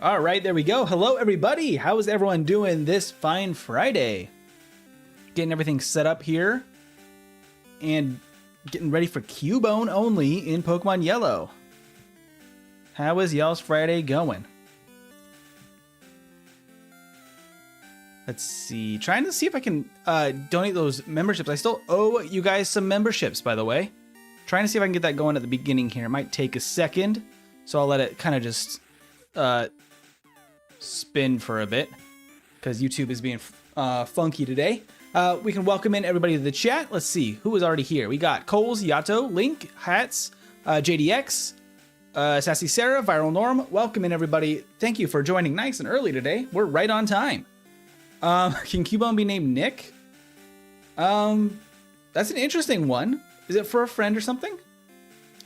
All right, there we go. Hello, everybody. How is everyone doing this fine Friday? Getting everything set up here and getting ready for Cubone only in Pokemon Yellow. How is y'all's Friday going? Let's see. Trying to see if I can donate those memberships. I still owe you guys some memberships, by the way. Trying to see if I can get that going at the beginning here. It might take a second, so I'll let it kind of just spin for a bit because YouTube is being funky today. We can welcome in everybody to the chat. Let's see who is already here. We got Coles, Yato, Link, Hats, JDX, Sassy Sarah, Viral Norm. Welcome in everybody. Thank you for joining nice and early today. We're right on time. Can Cubone be named Nick? That's an interesting one. Is it for a friend or something?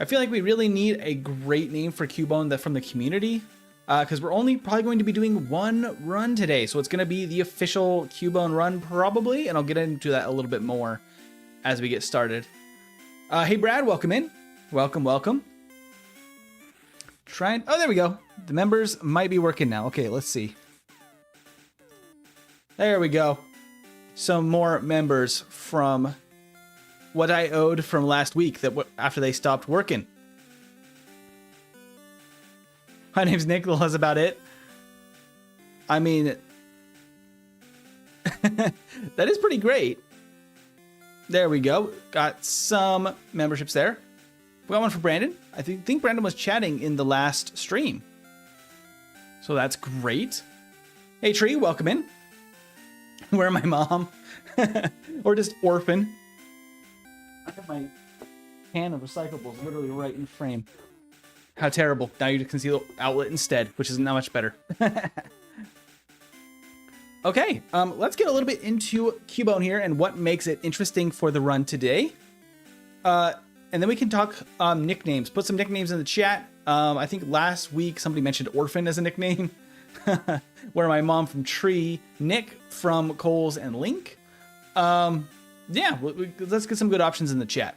I feel like we really need a great name for Cubone from the community. Because we're only probably going to be doing one run today. So it's going to be the official Cubone run probably. And I'll get into that a little bit more as we get started. Hey, Brad, welcome in. Welcome, welcome. Oh, there we go. The members might be working now. Okay, let's see. There we go. Some more members from what I owed from last week after they stopped working. My name's Nick, that's about it. I mean, that is pretty great. There we go. Got some memberships there. We got one for Brandon. I think Brandon was chatting in the last stream. So that's great. Hey, Tree, welcome in. Where my mom? Or just orphan. I have my can of recyclables literally right in frame. How terrible. Now you can see the outlet instead, which is not much better. Okay, let's get a little bit into Cubone here and what makes it interesting for the run today. And then we can talk nicknames. Put some nicknames in the chat. I think last week somebody mentioned Orphan as a nickname. Where my mom from Tree, Nick from Coles and Link. Yeah, let's get some good options in the chat.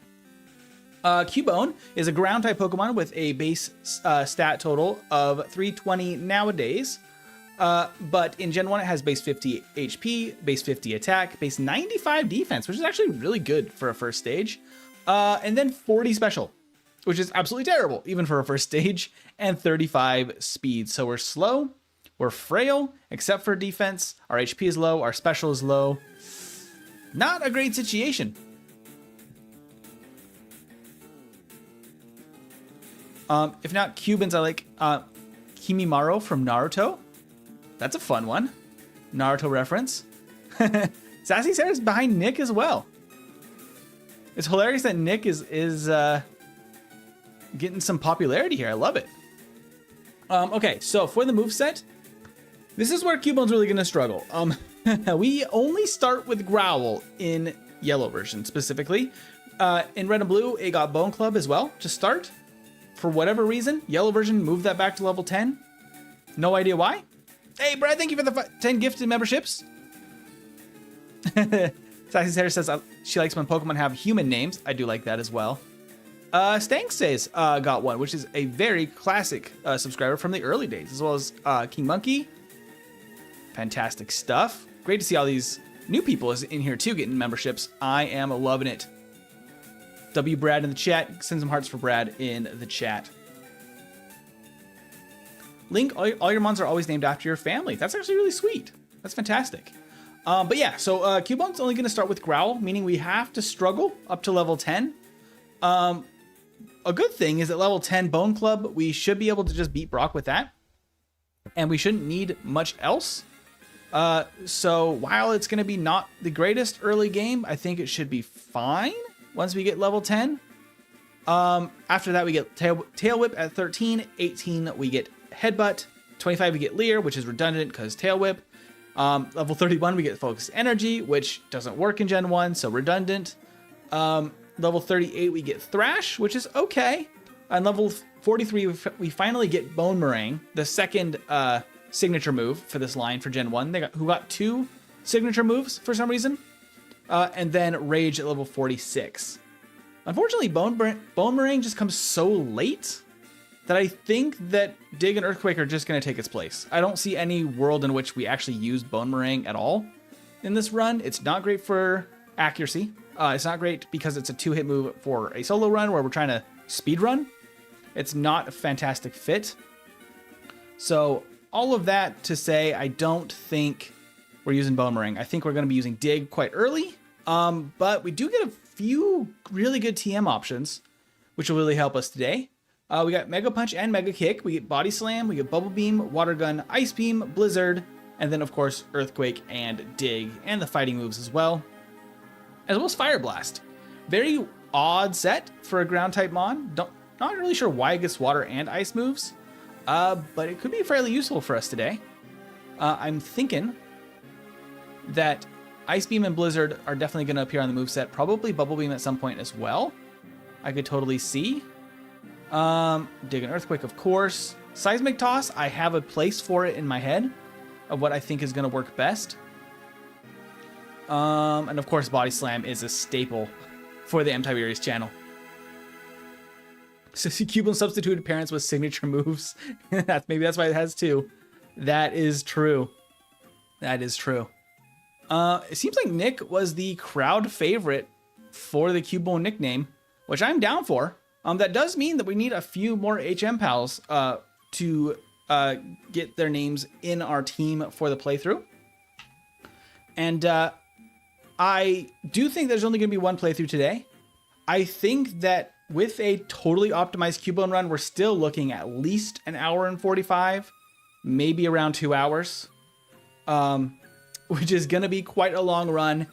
Cubone is a ground type Pokemon with a base stat total of 320 nowadays. But in Gen 1, it has base 50 HP, base 50 attack, base 95 defense, which is actually really good for a first stage. And then 40 special, which is absolutely terrible, even for a first stage, and 35 speed. So we're slow, we're frail, except for defense. Our HP is low, our special is low. Not a great situation. If not Cubans, I like Kimimaro from Naruto. That's a fun one. Naruto reference. Sassy Sarah's behind Nick as well. It's hilarious that Nick is getting some popularity here. I love it. Okay, so for the moveset, this is where Cubone's really going to struggle. We only start with Growl in Yellow version specifically. In Red and Blue, it got Bone Club as well to start. For whatever reason, Yellow version moved that back to level 10. No idea why. Hey, Brad, thank you for the 10 gifted memberships. Sassy Sarah says she likes when Pokemon have human names. I do like that as well. Stank says got one, which is a very classic subscriber from the early days, as well as King Monkey. Fantastic stuff. Great to see all these new people in here too getting memberships. I am loving it. W Brad in the chat. Send some hearts for Brad in the chat. Link, all your mons are always named after your family. That's actually really sweet. That's fantastic. But yeah, so Cubone's only going to start with Growl, meaning we have to struggle up to level 10. A good thing is at level 10 Bone Club, we should be able to just beat Brock with that. And we shouldn't need much else. So while it's going to be not the greatest early game, I think it should be fine once we get level 10. After that, we get Tail Whip at 13. 18, we get Headbutt. 25, we get Leer, which is redundant because Tail Whip. Level 31, we get Focus Energy, which doesn't work in Gen 1, so redundant. Level 38, we get Thrash, which is okay. On level 43, we finally get Bone Meringue, the second signature move for this line for Gen 1. Who got 2 signature moves for some reason. And then Rage at level 46. Unfortunately, Bone Meringue just comes so late that I think that Dig and Earthquake are just going to take its place. I don't see any world in which we actually use Bone Meringue at all in this run. It's not great for accuracy. It's not great because it's a 2-hit move for a solo run where we're trying to speed run. It's not a fantastic fit. So all of that to say, I don't think we're using Bone Meringue. I think we're going to be using Dig quite early. But we do get a few really good TM options, which will really help us today. We got Mega Punch and Mega Kick. We get Body Slam, we get Bubble Beam, Water Gun, Ice Beam, Blizzard, and then of course Earthquake and Dig, and the fighting moves as well as Fire Blast. Very odd set for a ground type mon. Not really sure why it gets water and ice moves, but it could be fairly useful for us today. I'm thinking that Ice Beam and Blizzard are definitely going to appear on the moveset. Probably Bubble Beam at some point as well. I could totally see. Dig and Earthquake, of course. Seismic Toss, I have a place for it in my head of what I think is going to work best. And of course, Body Slam is a staple for the M-Tiberius channel. So Cubone substituted parents with signature moves. Maybe that's why it has 2. That is true. That is true. It seems like Nick was the crowd favorite for the Cubone nickname, which I'm down for. That does mean that we need a few more HM pals to get their names in our team for the playthrough. And I do think there's only going to be one playthrough today. I think that with a totally optimized Cubone run, we're still looking at least an hour and 45, maybe around 2 hours, which is going to be quite a long run.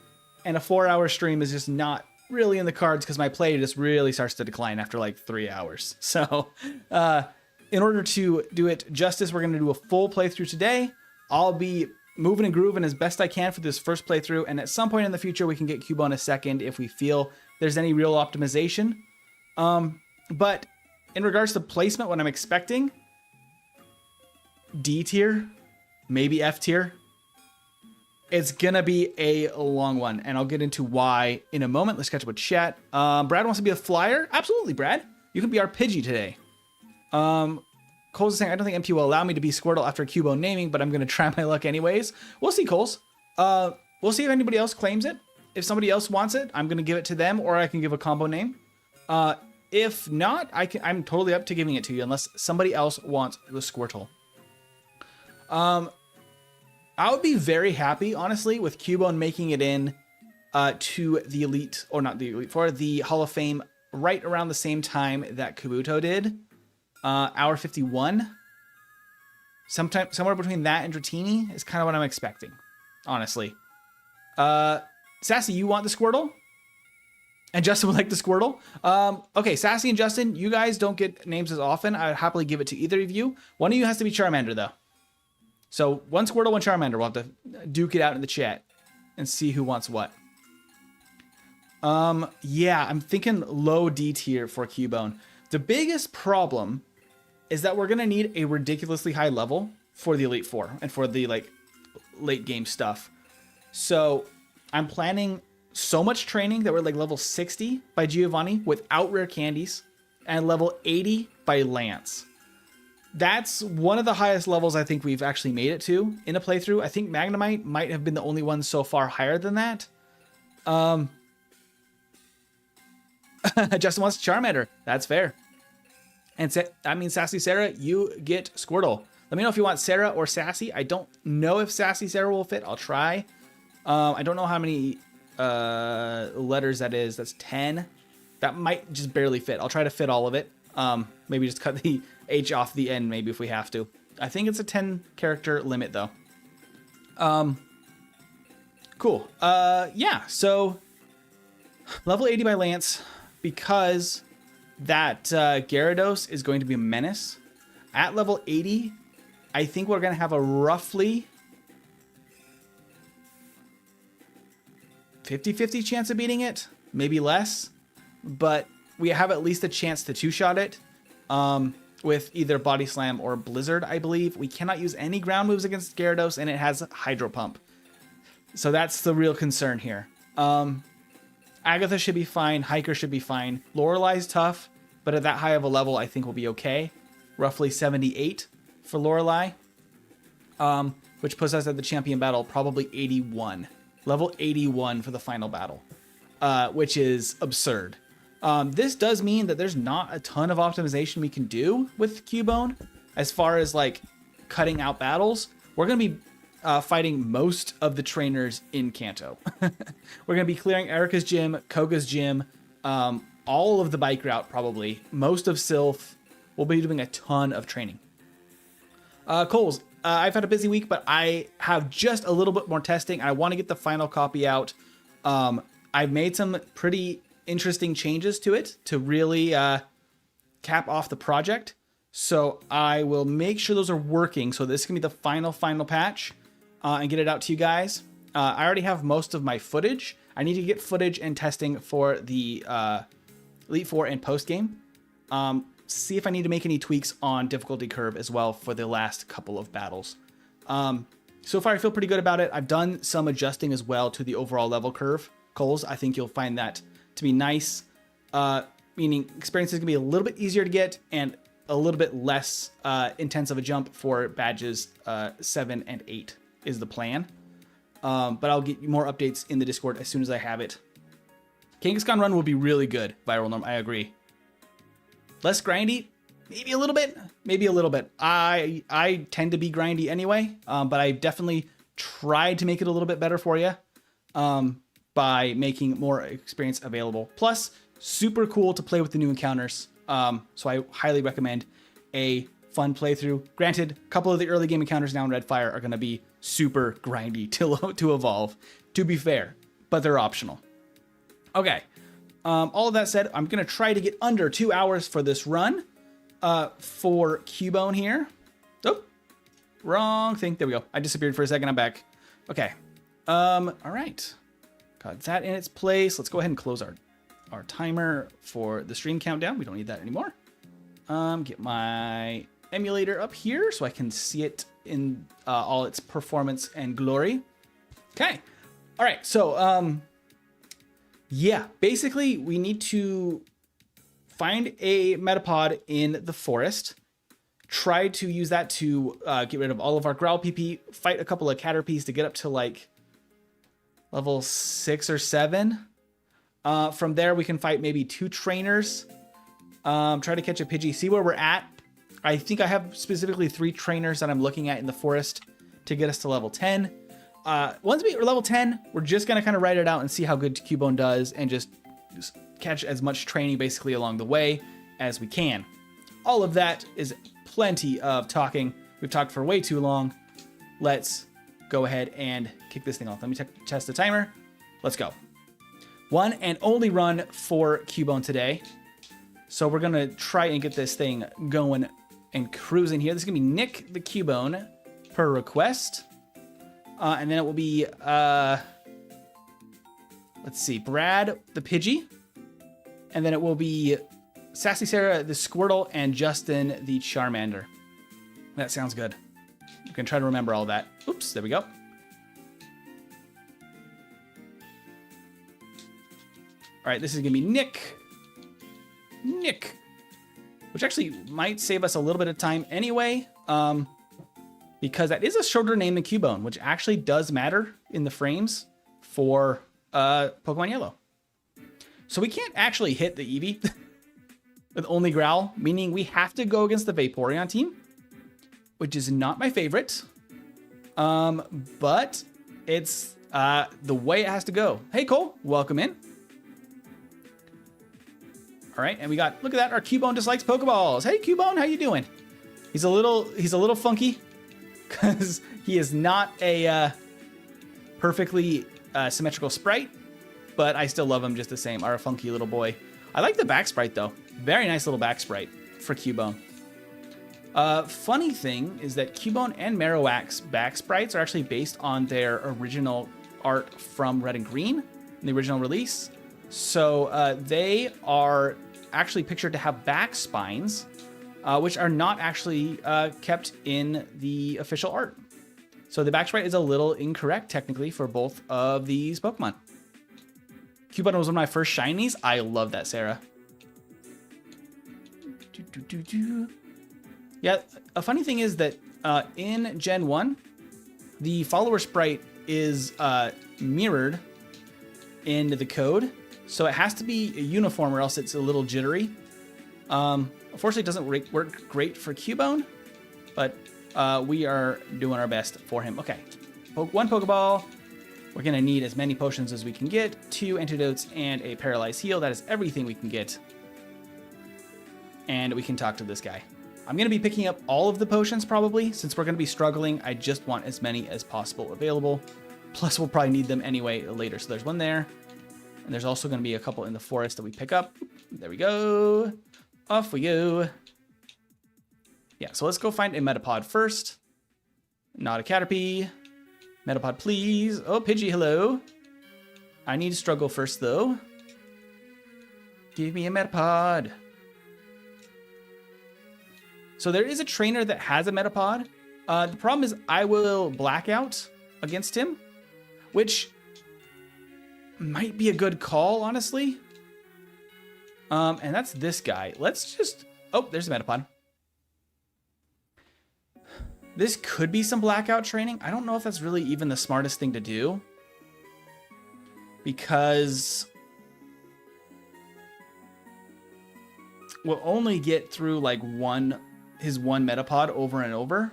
And a 4-hour stream is just not really in the cards because my play just really starts to decline after like 3 hours. So in order to do it justice, we're going to do a full playthrough today. I'll be moving and grooving as best I can for this first playthrough, and at some point in the future we can get Cubone a second if we feel there's any real optimization. But in regards to placement, what I'm expecting, D tier, maybe F tier. It's gonna be a long one, and I'll get into why in a moment. Let's catch up with chat. Brad wants to be a flyer. Absolutely, Brad. You can be our Pidgey today. Coles is saying, I don't think MP will allow me to be Squirtle after Cubone naming, but I'm going to try my luck anyways. We'll see, Coles. We'll see if anybody else claims it. If somebody else wants it, I'm going to give it to them, or I can give a combo name. If not, I'm totally up to giving it to you, unless somebody else wants the Squirtle. I would be very happy, honestly, with Cubone making it in to the Elite, or not the Elite Four, the Hall of Fame right around the same time that Kabuto did. Hour 51. Somewhere between that and Dratini is kind of what I'm expecting, honestly. Sassy, you want the Squirtle? And Justin would like the Squirtle? Okay, Sassy and Justin, you guys don't get names as often. I would happily give it to either of you. One of you has to be Charmander, though. So, one Squirtle, one Charmander. We'll have to duke it out in the chat and see who wants what. Yeah, I'm thinking low D tier for Cubone. The biggest problem is that we're going to need a ridiculously high level for the Elite Four and for the late game stuff. So I'm planning so much training that we're level 60 by Giovanni without rare candies and level 80 by Lance. That's one of the highest levels I think we've actually made it to in a playthrough. I think Magnemite might have been the only one so far higher than that. Justin wants Charmander. That's fair. And Sassy Sarah, you get Squirtle. Let me know if you want Sarah or Sassy. I don't know if Sassy Sarah will fit. I'll try. I don't know how many letters that is. That's 10. That might just barely fit. I'll try to fit all of it. Maybe just cut the H off the end, maybe if we have to. I think it's a 10 character limit though. Cool. Yeah, so level 80 by Lance, because that Gyarados is going to be a menace. At level 80, I think we're going to have a roughly 50-50 chance of beating it, maybe less, but we have at least a chance to two-shot it with either Body Slam or Blizzard, I believe. We cannot use any ground moves against Gyarados, and it has Hydro Pump. So that's the real concern here. Agatha should be fine. Hiker should be fine. Lorelai's tough, but at that high of a level, I think we'll be okay. roughly 78 for Lorelei, which puts us at the champion battle, probably 81. Level 81 for the final battle, which is absurd. This does mean that there's not a ton of optimization we can do with Cubone as far as like cutting out battles. We're going to be fighting most of the trainers in Kanto. We're going to be clearing Erica's gym, Koga's gym, all of the bike route probably, most of Sylph. We'll be doing a ton of training. Coles, I've had a busy week, but I have just a little bit more testing. I want to get the final copy out. I've made some pretty interesting changes to it to really cap off the project. So I will make sure those are working. So this is going to be the final patch and get it out to you guys. I already have most of my footage. I need to get footage and testing for the Elite Four and post game. See if I need to make any tweaks on difficulty curve as well for the last couple of battles. So far, I feel pretty good about it. I've done some adjusting as well to the overall level curve. Coles, I think you'll find that to be nice, meaning experience is going to be a little bit easier to get and a little bit less intense of a jump for badges 7 and 8 is the plan. But I'll get you more updates in the Discord as soon as I have it. Kangaskhan Run will be really good, Viral Norm, I agree. Less grindy, maybe a little bit, I tend to be grindy anyway, but I definitely tried to make it a little bit better for you by making more experience available. Plus, super cool to play with the new encounters. So I highly recommend a fun playthrough. Granted, a couple of the early game encounters now in Redfire are going to be super grindy to evolve, to be fair, but they're optional. Okay. All of that said, I'm going to try to get under 2 hours for this run for Cubone here. Oh, wrong thing. There we go. I disappeared for a second. I'm back. Okay. All right. Got that in its place. Let's go ahead and close our timer for the stream countdown. We don't need that anymore. Get my emulator up here so I can see it in all its performance and glory. Okay. All right. So, yeah, basically we need to find a Metapod in the forest, try to use that to get rid of all of our Growl PP, fight a couple of Caterpies to get up to like level 6 or 7. From there, we can fight maybe 2 trainers, try to catch a Pidgey, see where we're at. I think I have specifically 3 trainers that I'm looking at in the forest to get us to level 10. Once we are level 10, we're just going to kind of write it out and see how good Cubone does and just catch as much training basically along the way as we can. All of that is plenty of talking. We've talked for way too long. Let's go ahead and kick this thing off. Let me test the timer. Let's go. One and only run for Cubone today. So we're going to try and get this thing going and cruising here. This is going to be Nick the Cubone per request. And then it will be, let's see, Brad the Pidgey. And then it will be Sassy Sarah the Squirtle and Justin the Charmander. That sounds good. You can try to remember all that. Oops, there we go. All right, this is going to be Nick. Which actually might save us a little bit of time anyway. Because that is a shorter name than Cubone, which actually does matter in the frames for Pokemon Yellow. So we can't actually hit the Eevee with only Growl, meaning we have to go against the Vaporeon team, which is not my favorite. But it's the way it has to go. Hey, Cole, welcome in. All right, and we got, look at that, our Cubone dislikes Pokeballs. Hey, Cubone, how you doing? He's a little funky because he is not a perfectly symmetrical sprite, but I still love him just the same. Our funky little boy. I like the back sprite though. Very nice little back sprite for Cubone. Funny thing is that Cubone and Marowak's back sprites are actually based on their original art from Red and Green in the original release. So they are actually pictured to have back spines, which are not actually kept in the official art. So the back sprite is a little incorrect technically for both of these Pokemon. Cubone was one of my first shinies. I love that, Sarah. Yeah, a funny thing is that in Gen 1, the follower sprite is mirrored into the code, so it has to be uniform or else it's a little jittery. Unfortunately, it doesn't work great for Cubone, but we are doing our best for him. Okay, one Pokeball. We're going to need as many potions as we can get, 2 antidotes and a paralyzed heal. That is everything we can get. And we can talk to this guy. I'm going to be picking up all of the potions probably. Since we're going to be struggling, I just want as many as possible available. Plus, we'll probably need them anyway later. So there's one there. And there's also going to be a couple in the forest that we pick up. There we go. Off we go. Yeah, so let's go find a Metapod first. Not a Caterpie. Metapod, please. Oh, Pidgey, hello. I need to struggle first, though. Give me a Metapod. So there is a trainer that has a Metapod. The problem is I will blackout against him, which might be a good call, honestly. And that's this guy. Let's just... Oh, there's a Metapod. This could be some blackout training. I don't know if that's really even the smartest thing to do. Because we'll only get through like his one Metapod over and over.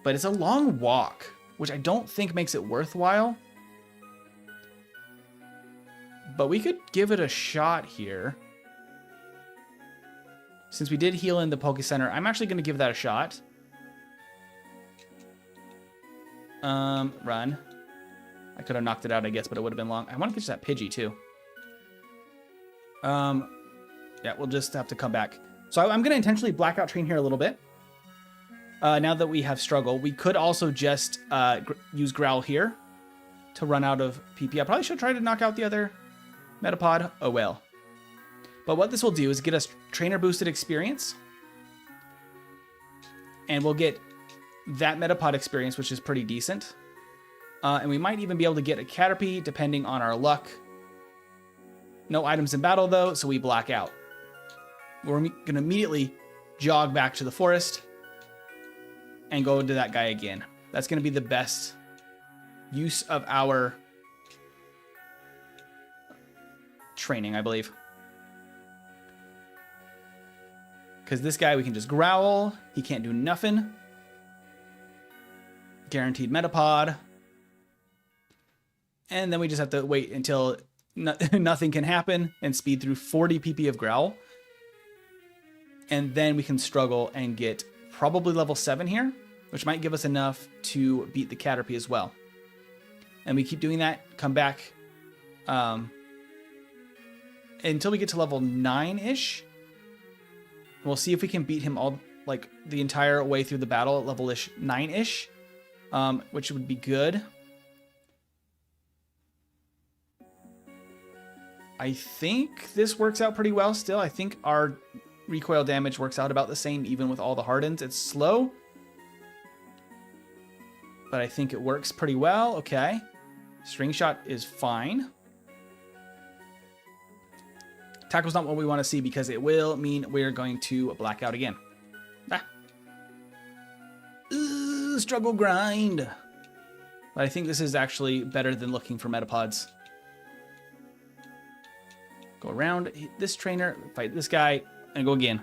But it's a long walk, which I don't think makes it worthwhile. But we could give it a shot here. Since we did heal in the Poke Center, I'm actually going to give that a shot. Run. I could have knocked it out, I guess, but it would have been long. I want to catch that Pidgey, too. Yeah, we'll just have to come back. So I'm going to intentionally blackout train here a little bit. Now that we have struggle, we could also just use Growl here to run out of PP. I probably should try to knock out the other Metapod. Oh, well. But what this will do is get us trainer boosted experience. And we'll get that Metapod experience, which is pretty decent. And we might even be able to get a Caterpie, depending on our luck. No items in battle, though, so we black out. We're going to immediately jog back to the forest and go into that guy again. That's going to be the best use of our training, I believe. Because this guy, we can just growl. He can't do nothing. Guaranteed Metapod. And then we just have to wait until nothing can happen and speed through 40 PP of growl. And then we can struggle and get probably level 7 here, which might give us enough to beat the Caterpie as well. And we keep doing that, come back until we get to level 9-ish. We'll see if we can beat him all, like, the entire way through the battle at level-ish 9-ish, which would be good. I think this works out pretty well still. I think our recoil damage works out about the same even with all the hardens. It's slow, but I think it works pretty well. Okay. String shot is fine. Tackle's not what we want to see because it will mean we're going to black out again. Ah. Struggle grind. But I think this is actually better than looking for Metapods. Go around this trainer, fight this guy, and go again.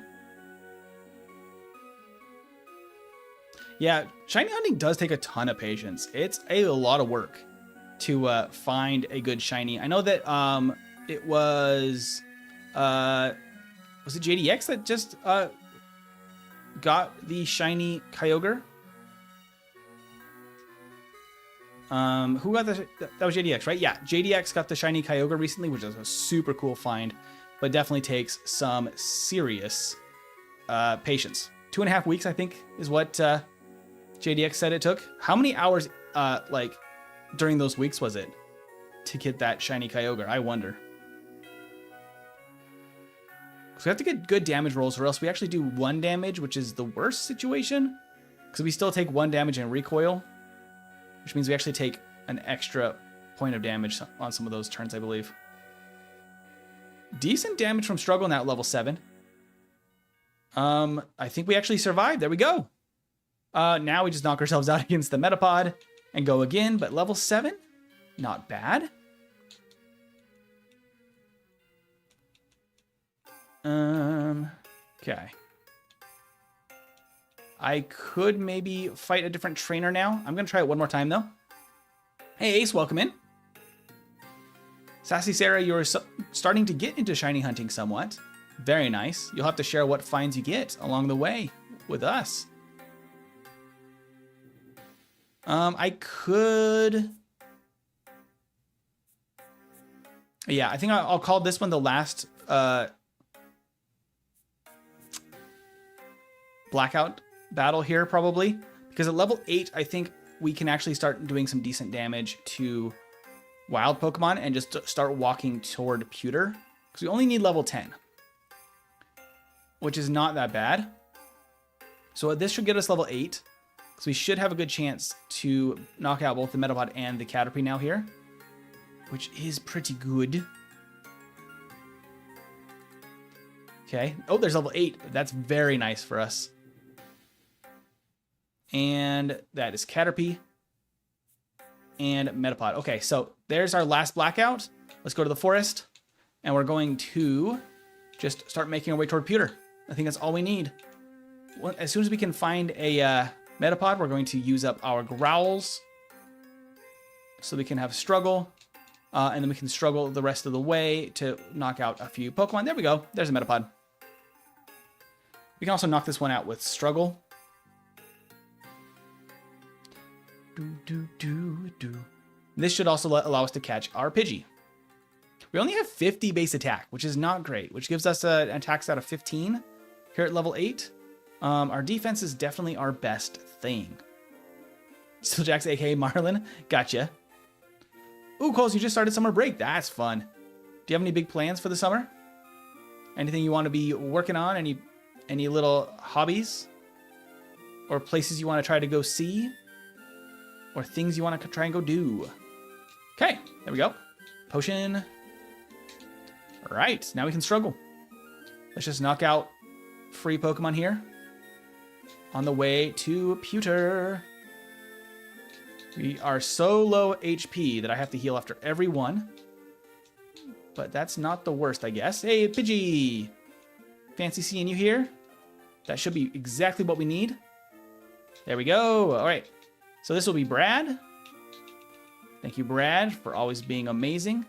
Yeah, shiny hunting does take a ton of patience. It's a lot of work to find a good shiny. I know that it was it JDX that just got the shiny Kyogre? Who got that was JDX, right? Yeah, JDX got the shiny Kyogre recently, which is a super cool find, but definitely takes some serious patience. 2.5 weeks, I think, is what JDX said it took. How many hours, like, during those weeks was it to get that shiny Kyogre? I wonder. So we have to get good damage rolls, or else we actually do 1 damage, which is the worst situation, because we still take 1 damage in recoil, which means we actually take an extra point of damage on some of those turns, I believe. Decent damage from struggle now at level 7. I think we actually survived. There we go. Now we just knock ourselves out against the Metapod and go again, but level 7, not bad. Okay. I could maybe fight a different trainer now. I'm gonna try it one more time though. Hey Ace, welcome in. Sassy Sarah, you're starting to get into shiny hunting somewhat. Very nice. You'll have to share what finds you get along the way with us. I could... Yeah, I think I'll call this one the last blackout battle here, probably. Because at level 8, I think we can actually start doing some decent damage to wild Pokemon and just start walking toward Pewter. Because we only need level 10. Which is not that bad. So this should get us level 8. So we should have a good chance to knock out both the Metapod and the Caterpie now here. Which is pretty good. Okay. Oh, there's level 8. That's very nice for us. And that is Caterpie. And Metapod. Okay, so there's our last blackout. Let's go to the forest. And we're going to just start making our way toward Pewter. I think that's all we need. As soon as we can find a Metapod, we're going to use up our growls. So we can have struggle. And then we can struggle the rest of the way to knock out a few Pokemon. There we go. There's a Metapod. We can also knock this one out with struggle. This should also allow us to catch our Pidgey. We only have 50 base attack, which is not great, which gives us an attack stat of 15 here at level 8. Our defense is definitely our best thing. Still Jax, aka Marlin. Gotcha. Ooh, Coles, you just started summer break. That's fun. Do you have any big plans for the summer? Anything you want to be working on? Any little hobbies? Or places you want to try to go see? Or things you want to try and go do? Okay, there we go. Potion. All right, now we can struggle. Let's just knock out free Pokemon here. On the way to Pewter. We are so low HP that I have to heal after every one. But that's not the worst, I guess. Hey, Pidgey! Fancy seeing you here. That should be exactly what we need. There we go. All right. So this will be Brad. Thank you, Brad, for always being amazing.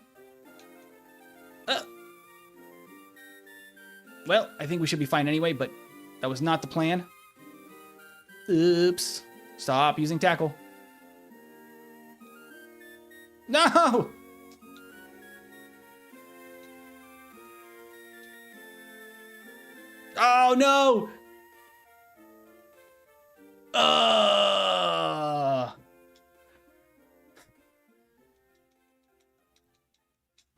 Well, I think we should be fine anyway, but that was not the plan. Oops. Stop using tackle. No! Oh, no!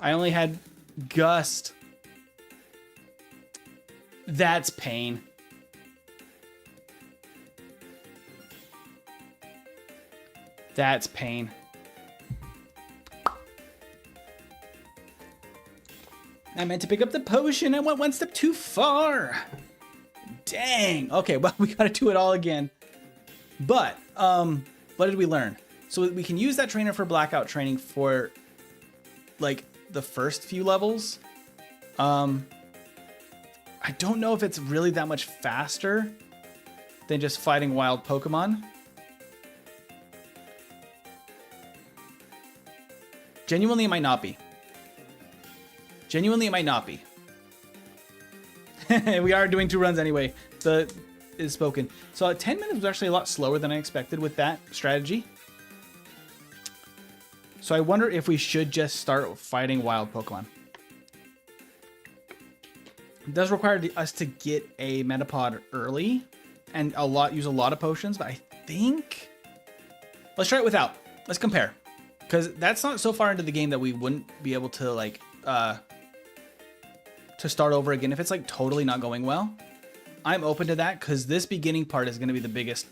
I only had Gust. That's pain. That's pain. I meant to pick up the potion. I went one step too far. Dang. Okay, well, we gotta do it all again. But, what did we learn? So we can use that trainer for blackout training for, like, the first few levels. I don't know if it's really that much faster than just fighting wild Pokemon. Genuinely, it might not be. Genuinely, it might not be. We are doing 2 runs anyway. The is spoken. So 10 minutes was actually a lot slower than I expected with that strategy. So I wonder if we should just start fighting wild Pokemon. It does require us to get a Metapod early and use a lot of potions, but I think let's try it without. Let's compare, because that's not so far into the game that we wouldn't be able to like to start over again if it's like totally not going well. I'm open to that because this beginning part is going to be the biggest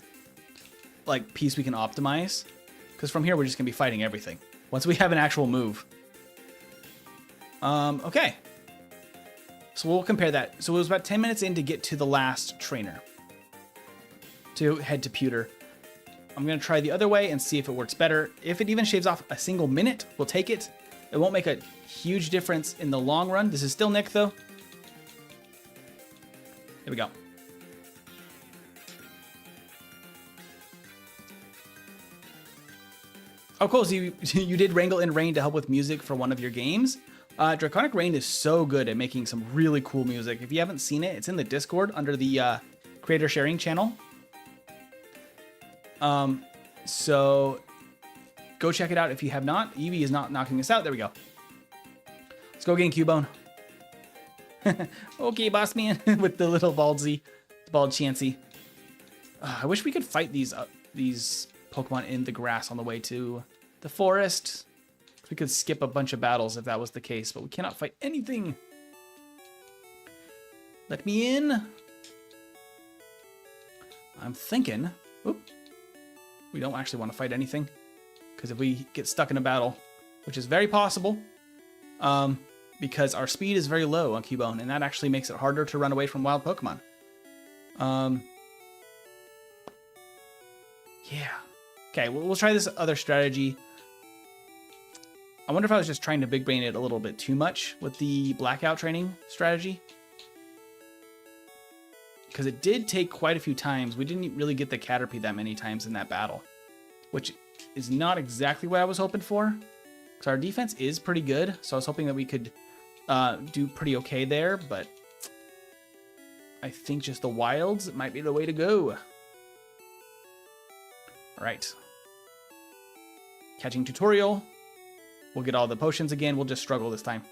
like piece we can optimize, because from here we're just gonna be fighting everything once we have an actual move. Okay. So we'll compare that. So it was about 10 minutes in to get to the last trainer, to head to Pewter. I'm going to try the other way and see if it works better. If it even shaves off a single minute, we'll take it. It won't make a huge difference in the long run. This is still Nick, though. Here we go. Oh, cool. So you did wrangle in Rain to help with music for one of your games. Draconic Rain is so good at making some really cool music. If you haven't seen it, it's in the Discord under the creator sharing channel. So go check it out if you have not. Evie is not knocking us out. There we go. Let's go again, Cubone. Okay, boss man, with the little bald Chansey. I wish we could fight these Pokemon in the grass on the way to the forest. We could skip a bunch of battles if that was the case, but we cannot fight anything. Let me in. I'm thinking, oop, we don't actually want to fight anything, because if we get stuck in a battle, which is very possible, because our speed is very low on Cubone, and that actually makes it harder to run away from wild Pokemon. Yeah. Okay, we'll try this other strategy. I wonder if I was just trying to big brain it a little bit too much with the blackout training strategy. Because it did take quite a few times. We didn't really get the Caterpie that many times in that battle, which is not exactly what I was hoping for. Because our defense is pretty good, so I was hoping that we could do pretty okay there, but I think just the wilds might be the way to go. All right. Catching tutorial. We'll get all the potions again. We'll just struggle this time.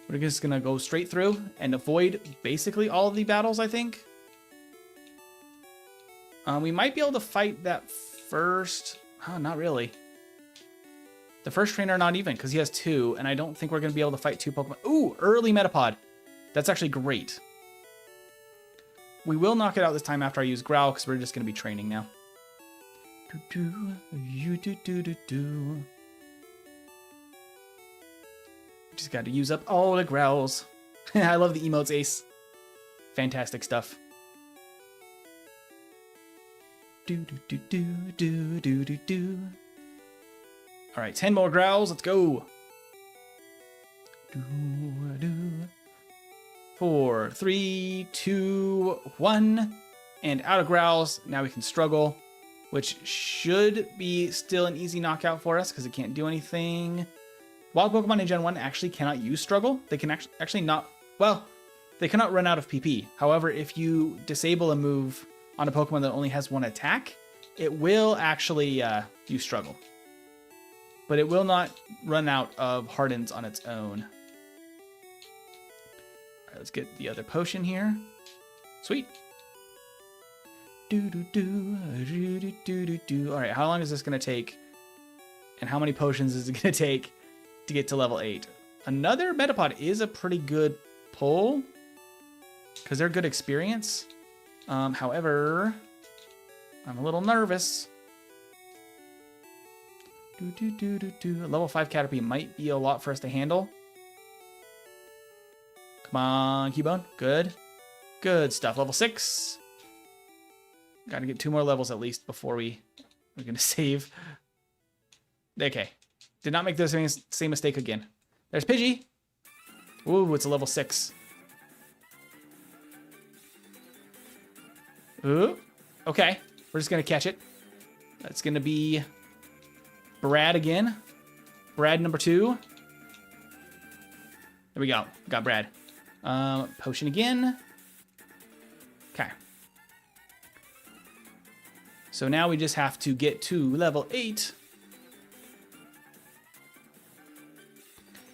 We're just going to go straight through and avoid basically all of the battles, I think. We might be able to fight that first. Oh, not really. The first trainer, not even, because he has 2, and I don't think we're going to be able to fight 2 Pokemon. Ooh, early Metapod. That's actually great. We will knock it out this time after I use Growl, because we're just going to be training now. Just got to use up all the growls. I love the emotes, Ace. Fantastic stuff. All right, 10 more growls. Let's go. 4, 3, 2, 1. And out of growls. Now we can struggle, which should be still an easy knockout for us because it can't do anything. Wild Pokemon in Gen 1 actually cannot use struggle. They can actually not, well, they cannot run out of PP. However, if you disable a move on a Pokemon that only has 1 attack, it will actually use struggle. But it will not run out of hardens on its own. All right, let's get the other potion here. Sweet. All right, how long is this going to take? And how many potions is it going to take to get to level 8? Another Metapod is a pretty good pull because they're good experience. However, I'm a little nervous. A level 5 Caterpie might be a lot for us to handle. Come on, Cubone. Good. Good stuff. Level 6. Got to get 2 more levels at least before we're going to save. Okay. Did not make the same mistake again. There's Pidgey. Ooh, it's a level 6. Ooh. Okay. We're just going to catch it. That's going to be Brad again. Brad number 2. There we go. Got Brad. Potion again. Okay. So now we just have to get to level 8.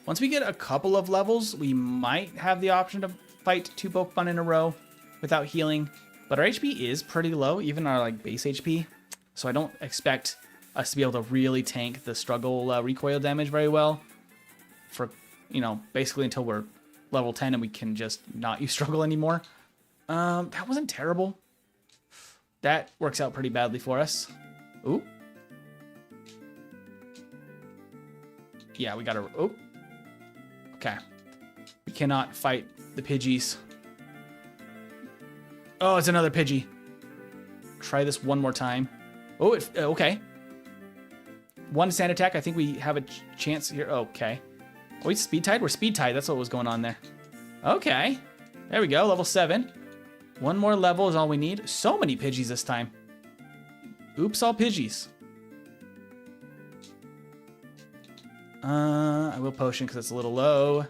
Once we get a couple of levels, we might have the option to fight 2 Pokemon in a row without healing. But our HP is pretty low, even our base HP. So I don't expect us to be able to really tank the struggle recoil damage very well for, basically until we're level 10 and we can just not use struggle anymore. That wasn't terrible. That works out pretty badly for us. Ooh. Yeah, we gotta, oh. Okay. Be cannot fight the Pidgeys. Oh, it's another Pidgey. Try this one more time. Oh, okay. One sand attack. I think we have a chance here. Okay. Oh, he's speed tied? We're speed tied. That's what was going on there. Okay. There we go. Level 7. One more level is all we need. So many Pidgeys this time. Oops, all Pidgeys. I will potion because it's a little low.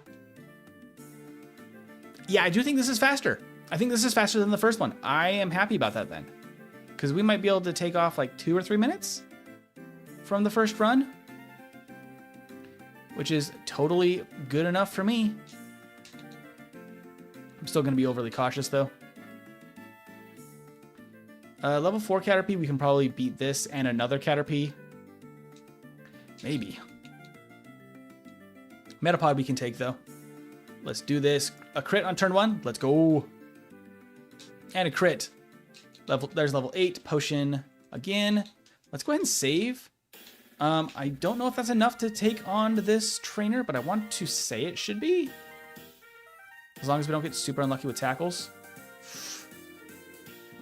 Yeah, I do think this is faster. I think this is faster than the first one. I am happy about that then. Because we might be able to take off like 2 or 3 minutes from the first run. Which is totally good enough for me. I'm still going to be overly cautious though. Level 4 Caterpie, we can probably beat this and another Caterpie. Maybe. Metapod we can take though. Let's do this. A crit on turn 1. Let's go. And a crit. There's level 8. Potion again. Let's go ahead and save. I don't know if that's enough to take on this trainer, but I want to say it should be. As long as we don't get super unlucky with tackles.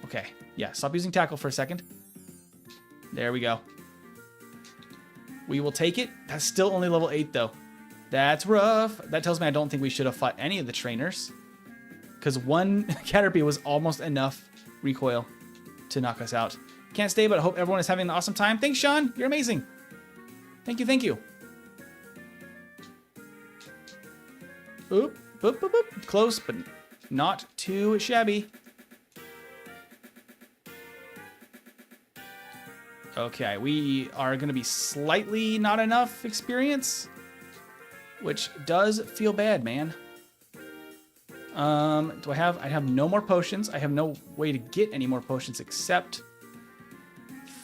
Okay. Yeah, stop using tackle for a second. There we go. We will take it. That's still only level 8 though. That's rough. That tells me I don't think we should have fought any of the trainers. Because one Caterpie was almost enough recoil to knock us out. Can't stay, but I hope everyone is having an awesome time. Thanks, Sean. You're amazing. Thank you, thank you. Oop, boop, boop, boop. Close, but not too shabby. Okay, we are going to be slightly not enough experience, which does feel bad, man. Do I have no more potions. I have no way to get any more potions except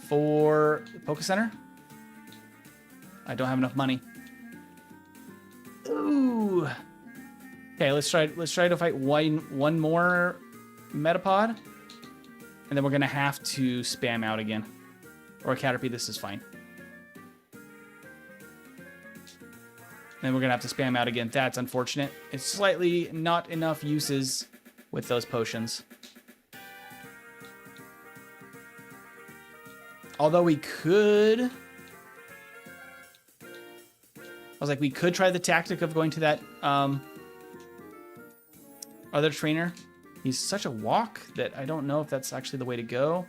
for the Poke Center. I don't have enough money. Ooh. Okay, let's try to fight one more Metapod, and then we're gonna have to spam out again. Or a Caterpie, this is fine. Then we're gonna have to spam out again. That's unfortunate. It's slightly not enough uses with those potions. Although we could... we could try the tactic of going to that other trainer. He's such a walk that I don't know if that's actually the way to go.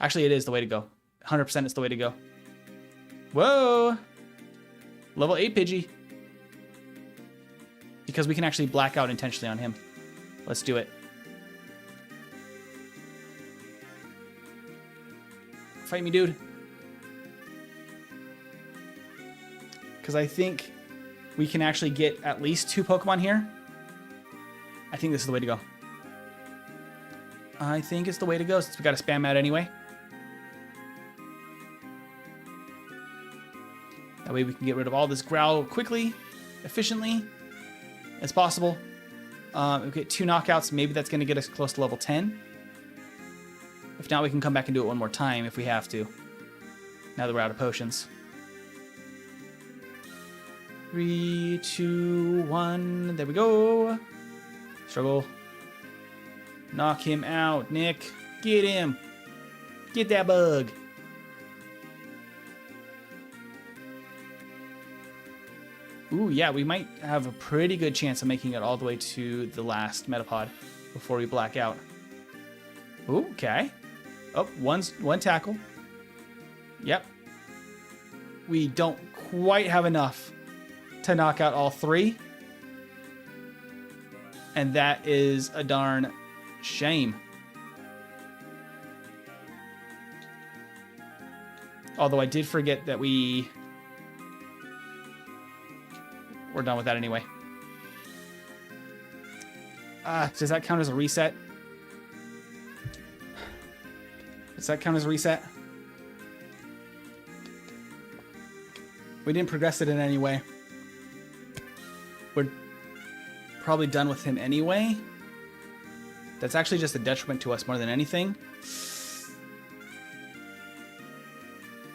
Actually, it is the way to go. 100% it's the way to go. Whoa! Level 8 Pidgey. Because we can actually black out intentionally on him. Let's do it. Fight me, dude. Because I think we can actually get at least 2 Pokemon here. I think this is the way to go. I think it's the way to go since we got to spam out anyway. That way we can get rid of all this growl quickly, efficiently as possible. We get 2 knockouts. Maybe that's going to get us close to level 10. If not, we can come back and do it one more time if we have to. Now that we're out of potions. 3, 2, 1. There we go. Struggle. Knock him out, Nick. Get him. Get that bug. Ooh, yeah, we might have a pretty good chance of making it all the way to the last Metapod before we black out. Ooh, okay. Oh, one tackle. Yep. We don't quite have enough to knock out all 3. And that is a darn shame. Although I did forget that we're done with that anyway. Does that count as a reset? Does that count as a reset? We didn't progress it in any way. We're probably done with him anyway. That's actually just a detriment to us more than anything.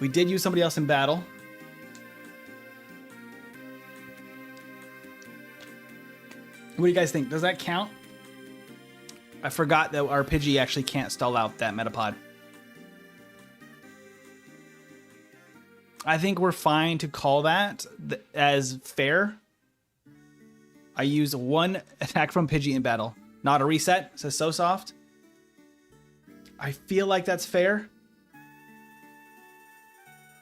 We did use somebody else in battle. What do you guys think? Does that count? I forgot that our Pidgey actually can't stall out that Metapod. I think we're fine to call that as fair. I use 1 attack from Pidgey in battle. Not a reset. It says so soft. I feel like that's fair.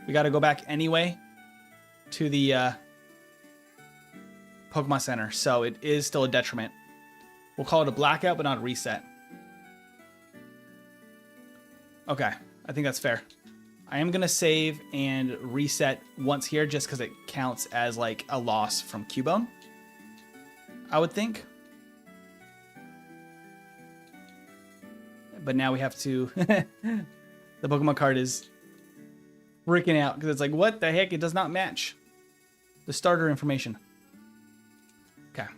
We got to go back anyway to the Pokemon Center. So it is still a detriment. We'll call it a blackout, but not a reset. Okay. I think that's fair. I am going to save and reset once here just because it counts as like a loss from Cubone, I would think. But now we have to... the Pokemon card is freaking out because it's like, what the heck? It does not match the starter information. Okay.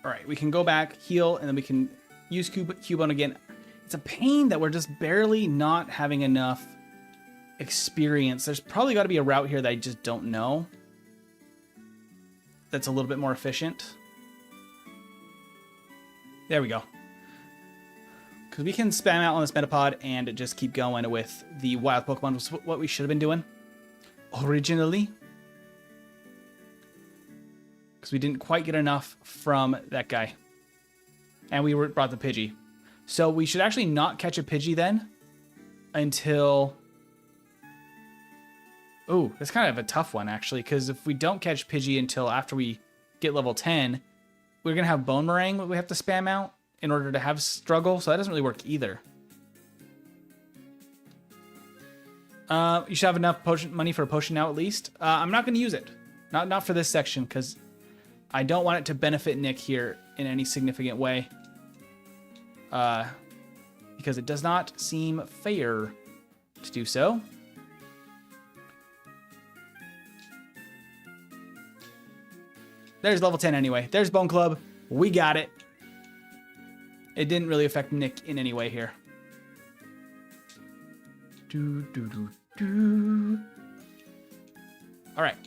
All right, we can go back, heal, and then we can use Cubone again. It's a pain that we're just barely not having enough experience. There's probably got to be a route here that I just don't know that's a little bit more efficient. There we go. Because we can spam out on this Metapod and just keep going with the wild Pokemon, which is what we should have been doing originally. Because we didn't quite get enough from that guy. And we brought the Pidgey. So we should actually not catch a Pidgey then until... Oh, that's kind of a tough one, actually. Because if we don't catch Pidgey until after we get level 10, we're going to have Bone Meringue that we have to spam out in order to have struggle. So that doesn't really work either. You should have enough money for a potion now at least. I'm not going to use it. Not for this section because... I don't want it to benefit Nick here in any significant way. Because it does not seem fair to do so. There's level 10 anyway. There's Bone Club. We got it. It didn't really affect Nick in any way here. All right.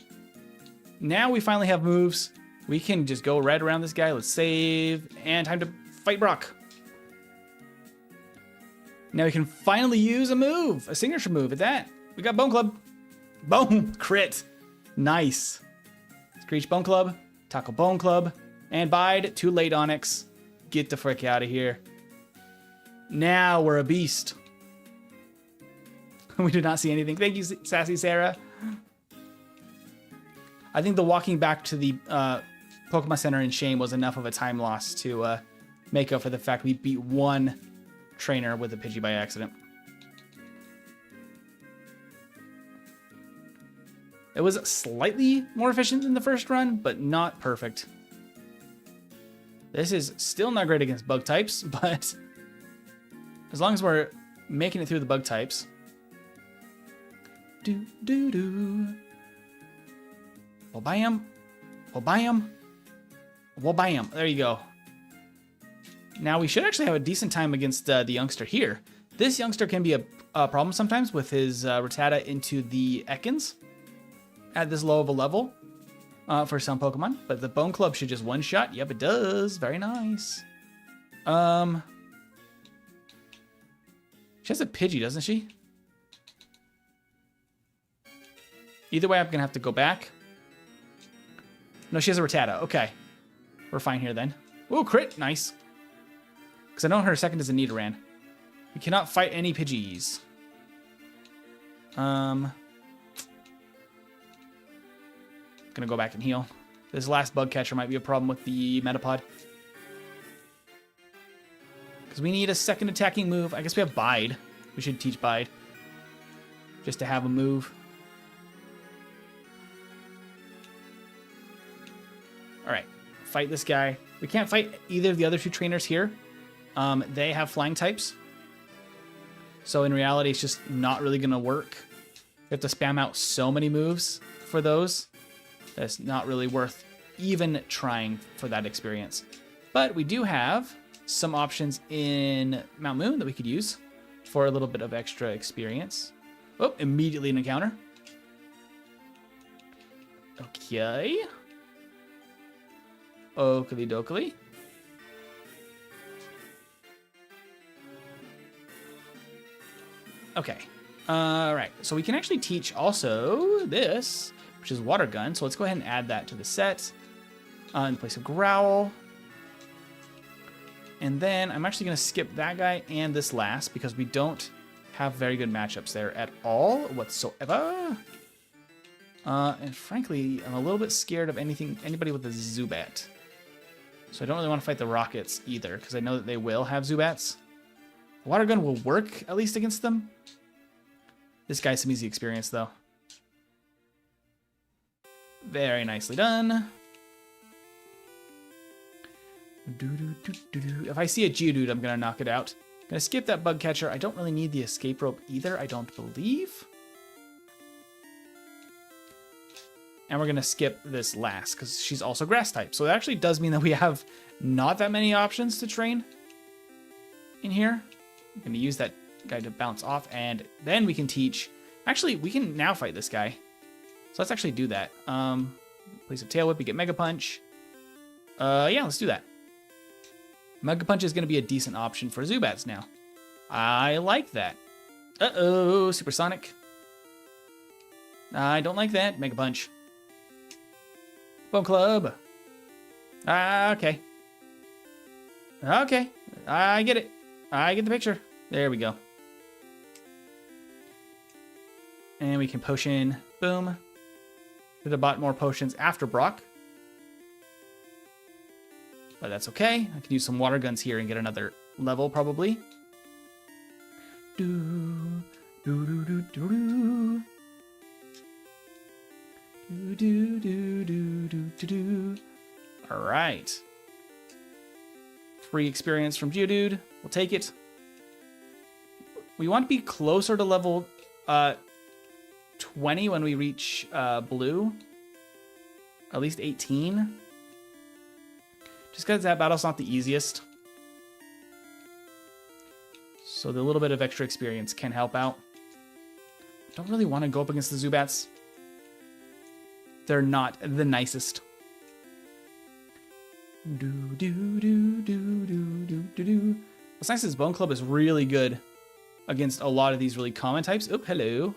Now we finally have moves. We can just go right around this guy. Let's save. And time to fight Brock. Now we can finally use a move. A signature move at that. We got Bone Club. Boom. Crit. Nice. Screech Bone Club. Tackle Bone Club. And bide. Too late, Onyx. Get the frick out of here. Now we're a beast. We did not see anything. Thank you, Sassy Sarah. I think the walking back to the Pokemon Center in shame was enough of a time loss to make up for the fact we beat one trainer with a Pidgey by accident. It was slightly more efficient than the first run, but not perfect. This is still not great against bug types, but as long as we're making it through the bug types. Well, bam. Well, bam. Well, bam. There you go. Now we should actually have a decent time against the youngster here. This youngster can be a problem sometimes with his Rattata into the Ekans at this low of a level for some Pokemon. But the Bone Club should just one-shot. Yep, it does. Very nice. She has a Pidgey, doesn't she? Either way, I'm going to have to go back. No, she has a Rattata. Okay. We're fine here then. Ooh, crit. Nice. Because I know her second is a Nidoran. We cannot fight any Pidgeys. Gonna go back and heal. This last bug catcher might be a problem with the Metapod. Because we need a second attacking move. I guess we have Bide. We should teach Bide. Just to have a move. Alright. Fight this guy. We can't fight either of the other two trainers here. They have flying types. So in reality, it's just not really going to work. We have to spam out so many moves for those. That's not really worth even trying for that experience. But we do have some options in Mount Moon that we could use for a little bit of extra experience. Oh, immediately an encounter. Okay. Oakley dokley. Okay. All right. So we can actually teach also this, which is water gun. So let's go ahead and add that to the set in place of growl. And then I'm actually going to skip that guy and this last because we don't have very good matchups there at all whatsoever. And frankly, I'm a little bit scared of anybody with a Zubat. So I don't really want to fight the Rockets either because I know that they will have Zubats. Water gun will work at least against them. This guy's some easy experience though. Very nicely done. If I see a Geodude, I'm going to knock it out. I'm going to skip that bug catcher. I don't really need the escape rope either, I don't believe. And we're going to skip this last because she's also grass type. So it actually does mean that we have not that many options to train in here. I'm going to use that guy to bounce off and then we can teach. Actually, we can now fight this guy. So let's actually do that. Place of Tail Whip, we get Mega Punch. Yeah, let's do that. Mega Punch is going to be a decent option for Zubats now. I like that. Uh-oh, Supersonic. I don't like that. Mega Punch. Bone Club. Okay. Okay. I get it. I get the picture. There we go. And we can potion. Boom. Could have bought more potions after Brock. But that's okay. I can use some water guns here and get another level probably. Do, do, do, do, do, do. Do, do, do, do, do, do. All right. Free experience from Geodude. We'll take it. We want to be closer to level 20 when we reach blue. At least 18. Just because that battle's not the easiest. So the little bit of extra experience can help out. Don't really want to go up against the Zubats. They're not the nicest. Do do do do do do do do. What's nice is Bone Club is really good against a lot of these really common types. Oop, hello.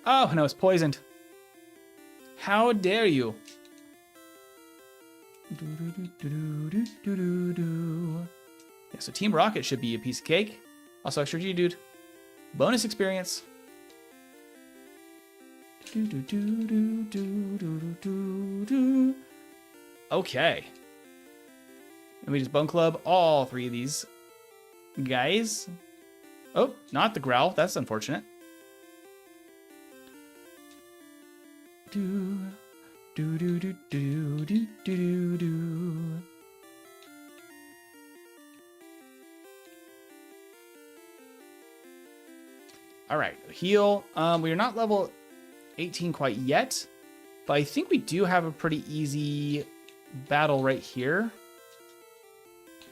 Oh no, it's poisoned. How dare you? Do, do, do, do, do, do, do, do. Yeah, so Team Rocket should be a piece of cake. Also extra Geodude. Bonus experience. Do, do, do, do, do, do, do, do. Okay. And we just Bone Club all three of these guys. Oh, not the Growl. That's unfortunate. Do, do, do, do, do, do, do, do. All right, heal. We are not level 18 quite yet, but I think we do have a pretty easy battle right here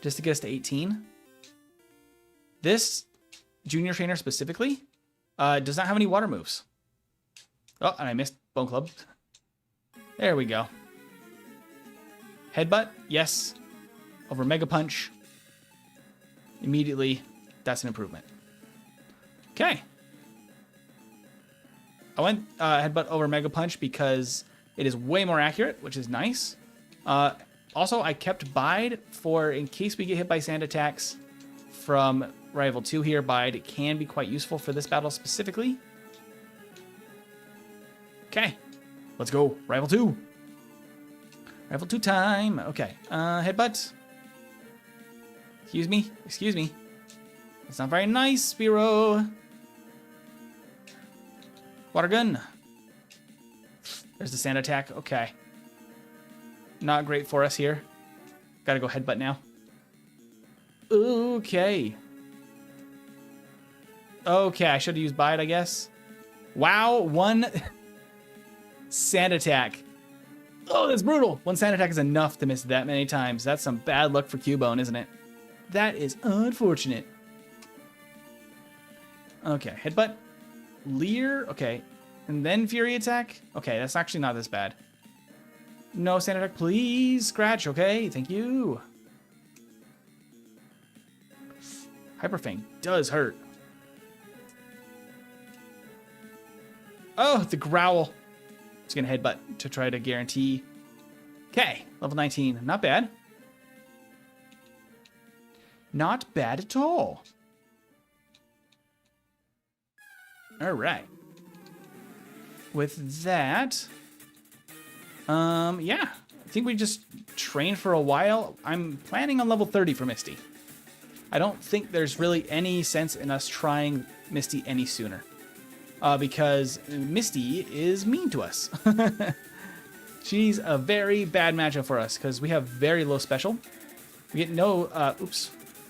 just to get us to 18. This junior trainer specifically does not have any water moves. Oh, and I missed Bone Club. There we go. Headbutt, yes. Over Mega Punch. Immediately, that's an improvement. Okay. I went Headbutt over Mega Punch because it is way more accurate, which is nice. Also, I kept Bide for in case we get hit by sand attacks from Rival 2 here. Bide can be quite useful for this battle specifically. Okay, let's go. Rival 2. Rival 2 time. Okay, Headbutt. Excuse me. Excuse me. That's not very nice, Spearow. Water gun. There's the sand attack. Okay. Not great for us here. Gotta go Headbutt now. Okay. Okay, I should have used Bite, I guess. Wow, one sand attack. Oh, that's brutal. One sand attack is enough to miss that many times. That's some bad luck for Cubone, isn't it? That is unfortunate. Okay, Headbutt. Leer. Okay. And then Fury Attack. Okay, that's actually not this bad. No standard attack, please. Scratch, okay. Thank you. Hyper Fang does hurt. Oh, the growl. Just gonna headbutt to try to guarantee. Okay, level 19. Not bad. Not bad at all. All right. With that, yeah, I think we just train for a while. I'm planning on level 30 for Misty. I don't think there's really any sense in us trying Misty any sooner, because Misty is mean to us. She's a very bad matchup for us because we have very low special. We get no,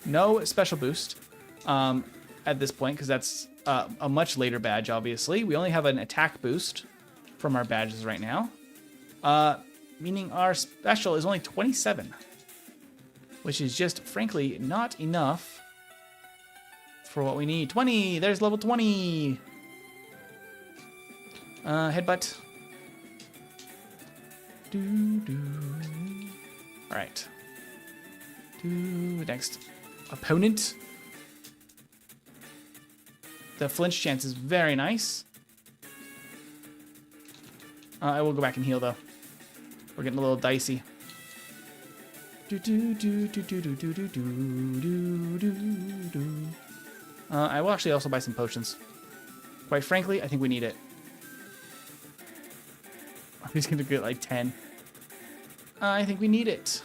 no special boost at this point because that's a much later badge, obviously. We only have an attack boost from our badges right now, meaning our special is only 27, which is just, frankly, not enough for what we need. 20! There's level 20! Headbutt. Alright. Next opponent. The flinch chance is very nice. I will go back and heal, though. We're getting a little dicey. I will actually also buy some potions. Quite frankly, I think we need it. He's going to get like 10. I think we need it.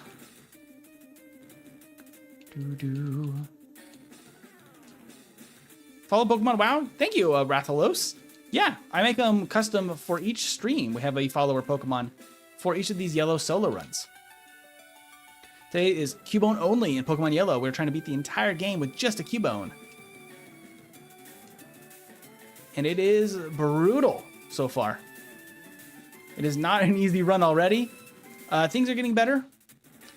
Follow Pokemon WoW? Thank you, Rathalos. Yeah, I make them custom for each stream. We have a follower Pokemon for each of these yellow solo runs. Today is Cubone only in Pokemon Yellow. We're trying to beat the entire game with just a Cubone. And it is brutal so far. It is not an easy run already. Things are getting better.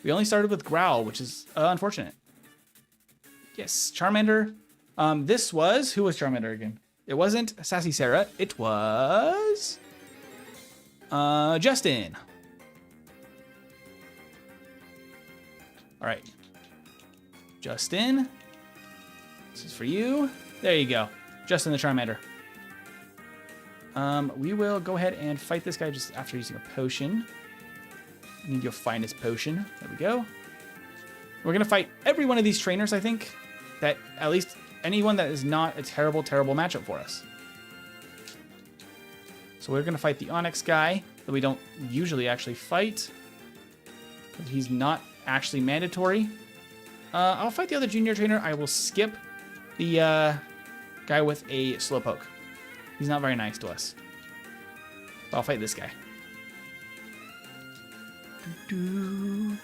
We only started with Growl, which is unfortunate. Yes, Charmander. This was... Who was Charmander again? It wasn't Sassy Sarah. It was... Justin. All right. Justin. This is for you. There you go. Justin the Charmander. We will go ahead and fight this guy just after using a potion. I need your finest potion. There we go. We're going to fight every one of these trainers, I think. That at least anyone that is not a terrible, terrible matchup for us. So we're going to fight the Onyx guy that we don't usually actually fight, because he's not actually mandatory. I'll fight the other junior trainer. I will skip the guy with a Slowpoke. He's not very nice to us. But I'll fight this guy. I'm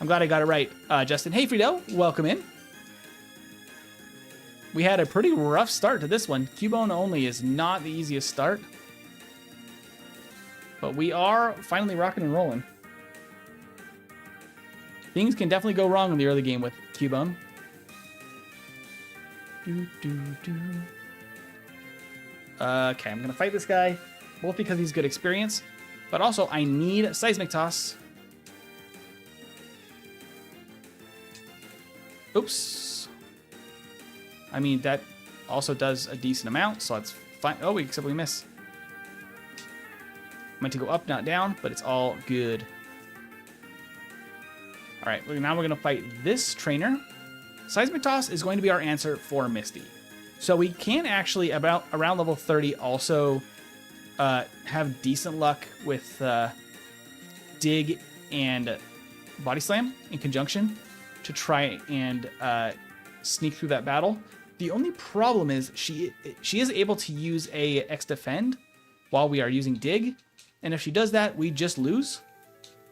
glad I got it right, Justin. Hey, Friedel, welcome in. We had a pretty rough start to this one. Cubone only is not the easiest start. But we are finally rocking and rolling. Things can definitely go wrong in the early game with Cubone. Okay, I'm going to fight this guy, both because he's good experience, but also I need Seismic Toss. Oops. I mean, that also does a decent amount, so that's fine. Oh, except we miss. Meant to go up, not down, but it's all good. All right, now we're going to fight this trainer. Seismic Toss is going to be our answer for Misty. So we can actually, around level 30, also have decent luck with Dig and Body Slam in conjunction to try and sneak through that battle. The only problem is she is able to use a X Defend while we are using Dig, and if she does that, we just lose.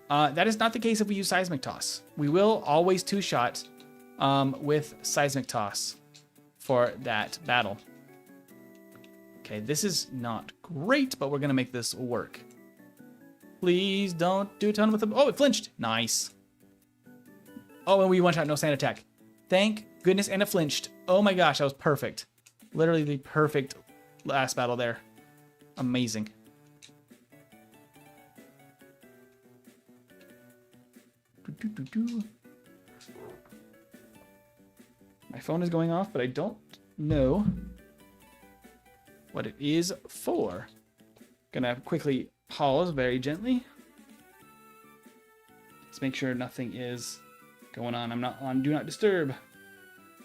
That is not the case if we use Seismic Toss. We will always two-shot with Seismic Toss for that battle. Okay, this is not great, but we're gonna make this work. Please don't do a ton with them. Oh, it flinched. Nice. Oh, and we one-shot, no sand attack. Thank goodness, and it flinched. Oh my gosh, that was perfect. Literally the perfect last battle there. Amazing. My phone is going off, but I don't know what it is for. Gonna quickly pause very gently. Let's make sure nothing is going on. I'm not on Do Not Disturb.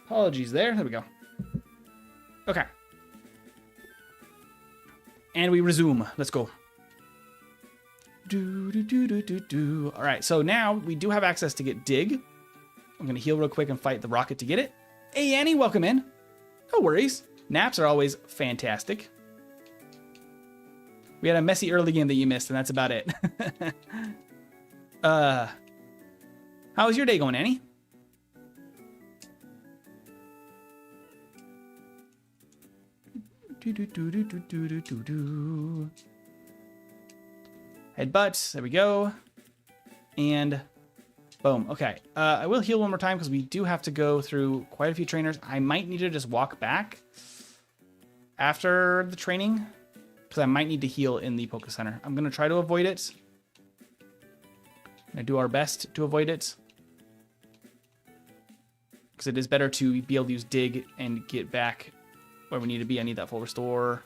Apologies there. There we go. Okay. And we resume. Let's go. All right, so now we do have access to get Dig. I'm going to heal real quick and fight the rocket to get it. Hey, Annie, welcome in. No worries. Naps are always fantastic. We had a messy early game that you missed, and that's about it. How was your day going, Annie? Headbutt. There we go. And boom. Okay. I will heal one more time because we do have to go through quite a few trainers. I might need to just walk back after the training because I might need to heal in the Poké Center. I'm going to try to avoid it. I do our best to avoid it because it is better to be able to use Dig and get back where we need to be. I need that full restore.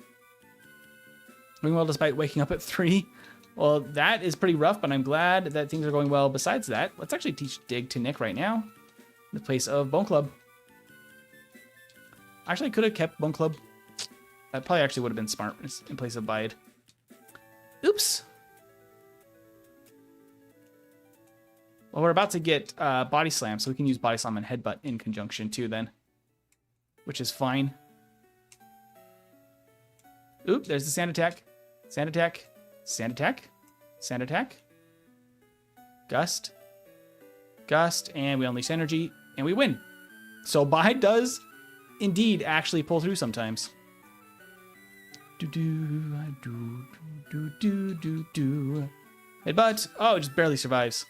Doing well despite waking up at 3. Well, that is pretty rough, but I'm glad that things are going well. Besides that, let's actually teach Dig to Nick right now in the place of Bone Club. Actually, I could have kept Bone Club. That probably actually would have been smart in place of Bide. Oops. Well, we're about to get Body Slam, so we can use Body Slam and Headbutt in conjunction too then, which is fine. Oop, there's the Sand Attack. Sand Attack. Sand Attack. Sand Attack. Gust. Gust, and we unleash energy, and we win. So Bide does indeed actually pull through sometimes. Headbutt. Oh, it just barely survives.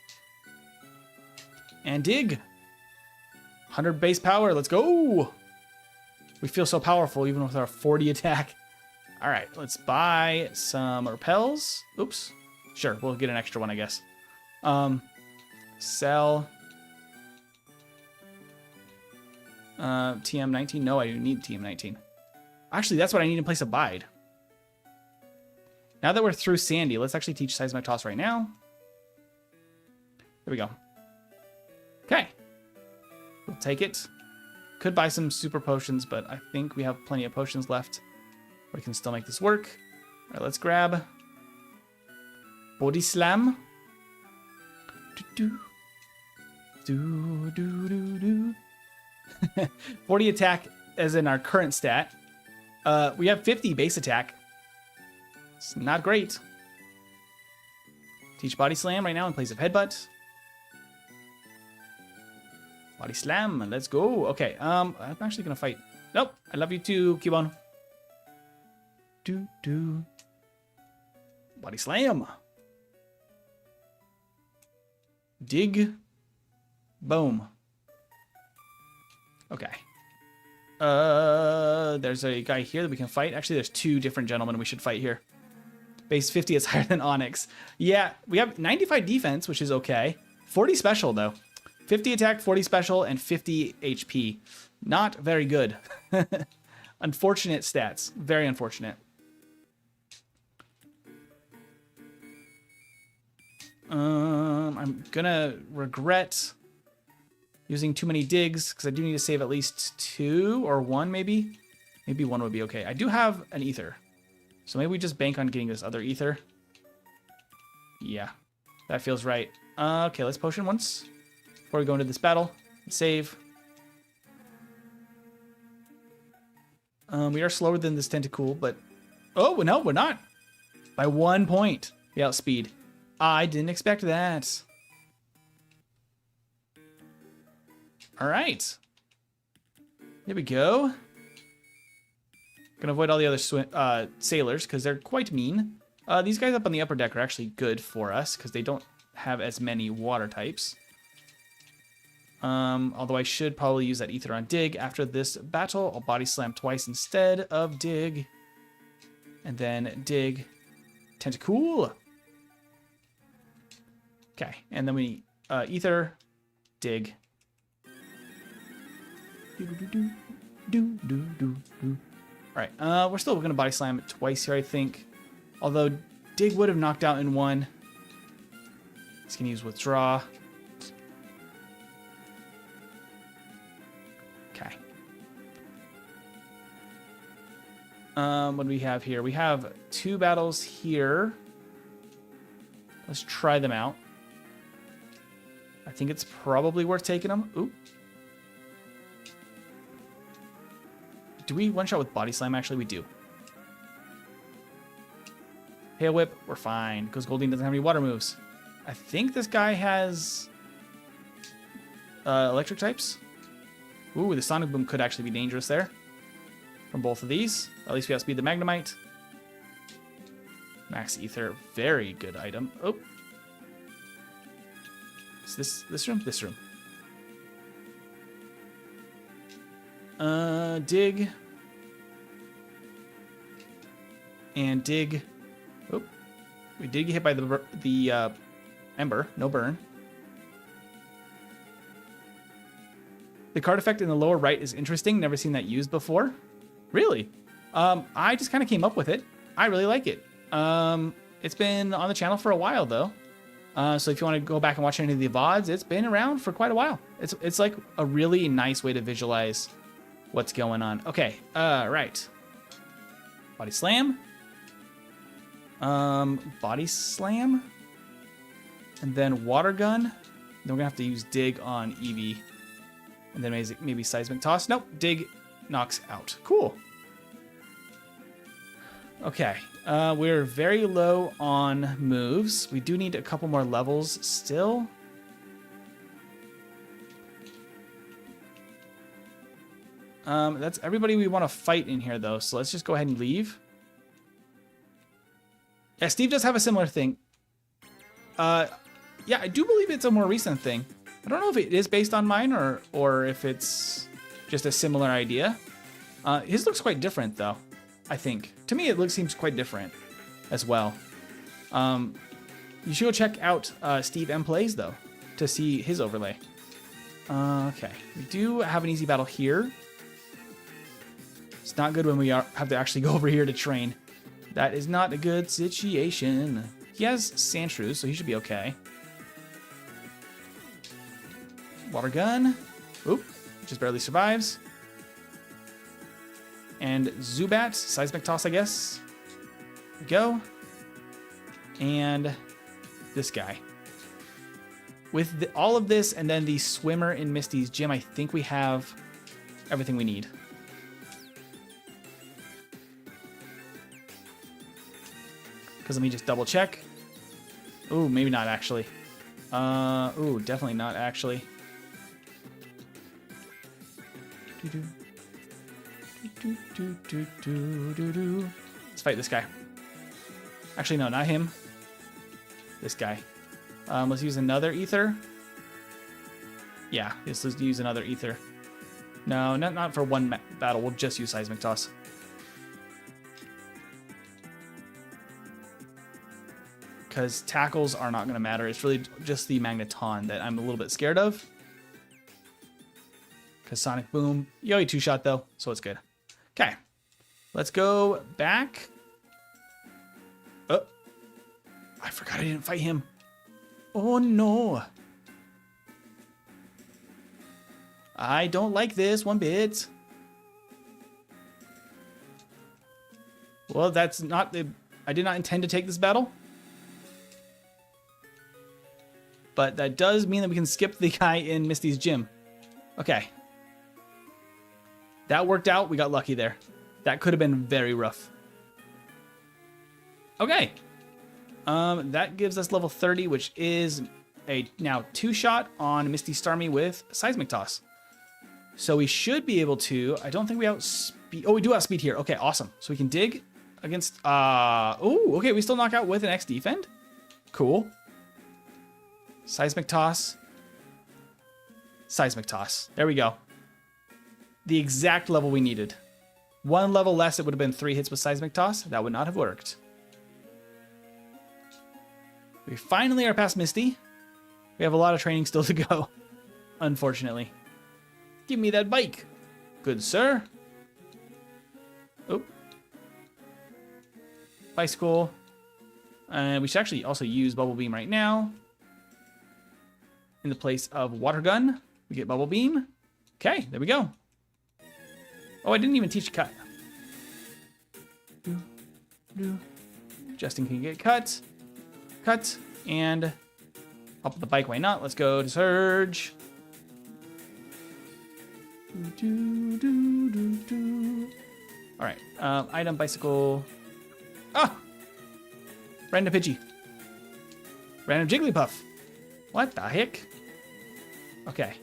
And Dig. 100 base power. Let's go. We feel so powerful even with our 40 attack. All right, let's buy some repels. Oops. Sure, we'll get an extra one, I guess. Sell. TM19. No, I do need TM19. Actually, that's what I need in place of Bide. Now that we're through Sandy, let's actually teach Seismic Toss right now. There we go. Okay. We'll take it. Could buy some super potions, but I think we have plenty of potions left. We can still make this work. All right, let's grab Body Slam. 40 attack as in our current stat. We have 50 base attack. It's not great. Teach Body Slam right now in place of Headbutt. Body Slam, let's go. Okay, I'm actually gonna fight. Nope, I love you too, Cubone. Body Slam. Dig. Boom. Okay. There's a guy here that we can fight. Actually, there's 2 different gentlemen we should fight here. Base 50 is higher than Onyx. Yeah, we have 95 defense, which is okay. 40 special, though. 50 attack, 40 special, and 50 HP. Not very good. Unfortunate stats. Very unfortunate. I'm gonna regret using too many digs because I do need to save at least 2 or 1 maybe. Maybe 1 would be okay. I do have an ether. So maybe we just bank on getting this other ether. Yeah, that feels right. Okay, let's potion once before we go into this battle. Save. We are slower than this Tentacool, but... Oh, no, we're not. By 1 point. We outspeed. I didn't expect that. All right. Here we go. Gonna avoid all the other sailors because they're quite mean. These guys up on the upper deck are actually good for us because they don't have as many water types. Although I should probably use that ether on Dig after this battle. I'll Body Slam twice instead of Dig. And then dig, tentacool. Okay, and then we ether, dig. All right, we're still gonna body slam it twice here, I think. Although dig would have knocked out in one. Just gonna use withdraw. Okay. What do we have here? We have 2 battles here. Let's try them out. I think it's probably worth taking them. Ooh. Do we one-shot with body slam? Actually, we do. Hail whip, we're fine. Because Goldeen doesn't have any water moves. I think this guy has electric types. Ooh, the sonic boom could actually be dangerous there. From both of these. At least we outspeed the Magnemite. Max ether, very good item. Oh. Is this room? This room. Dig. And dig. Oh. We did get hit by the ember. No burn. The card effect in the lower right is interesting. Never seen that used before. Really? I just kind of came up with it. I really like it. It's been on the channel for a while, though. So if you want to go back and watch any of the VODs, it's been around for quite a while. It's like a really nice way to visualize what's going on. Okay, right. Body slam. Body slam. And then water gun. Then we're going to have to use dig on Eevee. And then maybe seismic toss. Nope, dig knocks out. Cool. Okay, we're very low on moves. We do need a couple more levels still. That's everybody we want to fight in here, though. So let's just go ahead and leave. Yeah, Steve does have a similar thing. Yeah, I do believe it's a more recent thing. I don't know if it is based on mine or if it's just a similar idea. His looks quite different, though, I think. To me, it seems quite different as well. You should go check out Steve M Plays, though, to see his overlay. Okay, we do have an easy battle here. It's not good when we have to actually go over here to train. That is not a good situation. He has Sandshrews, so he should be okay. Water gun. Oop, just barely survives. And Zubat, seismic toss, I guess. There we go. And this guy. With all of this and then the swimmer in Misty's gym, I think we have everything we need. Because let me just double check. Ooh, maybe not actually. Ooh, definitely not actually. Let's fight this guy. Actually, no, not him. This guy. Let's use another ether. Yeah, let's use another ether. No, not for one battle. We'll just use seismic toss. Because tackles are not going to matter. It's really just the Magneton that I'm a little bit scared of. Because Sonic Boom, you only two-shot though, so it's good. Okay, let's go back. Oh, I forgot I didn't fight him. Oh no. I don't like this one bit. Well, that's not the... I did not intend to take this battle. But that does mean that we can skip the guy in Misty's gym. Okay. That worked out. We got lucky there. That could have been very rough. Okay. That gives us level 30, which is a now two-shot on Misty Starmie with Seismic Toss. So we should be able to... I don't think we outspeed... Oh, we do outspeed here. Okay, awesome. So we can dig against... Oh, okay. We still knock out with an X defend. Cool. Seismic Toss. Seismic Toss. There we go. The exact level we needed. One level less, it would have been 3 hits with Seismic Toss. That would not have worked. We finally are past Misty. We have a lot of training still to go, unfortunately. Give me that bike, good sir. Oh. Bicycle. And we should actually also use Bubble Beam right now. In the place of Water Gun, we get Bubble Beam. Okay, there we go. Oh, I didn't even teach cut. Justin can get cut. Cut. And up the bike, why not? Let's go to Surge. Alright, item, bicycle. Ah! Random Pidgey. Random Jigglypuff. What the heck? Okay.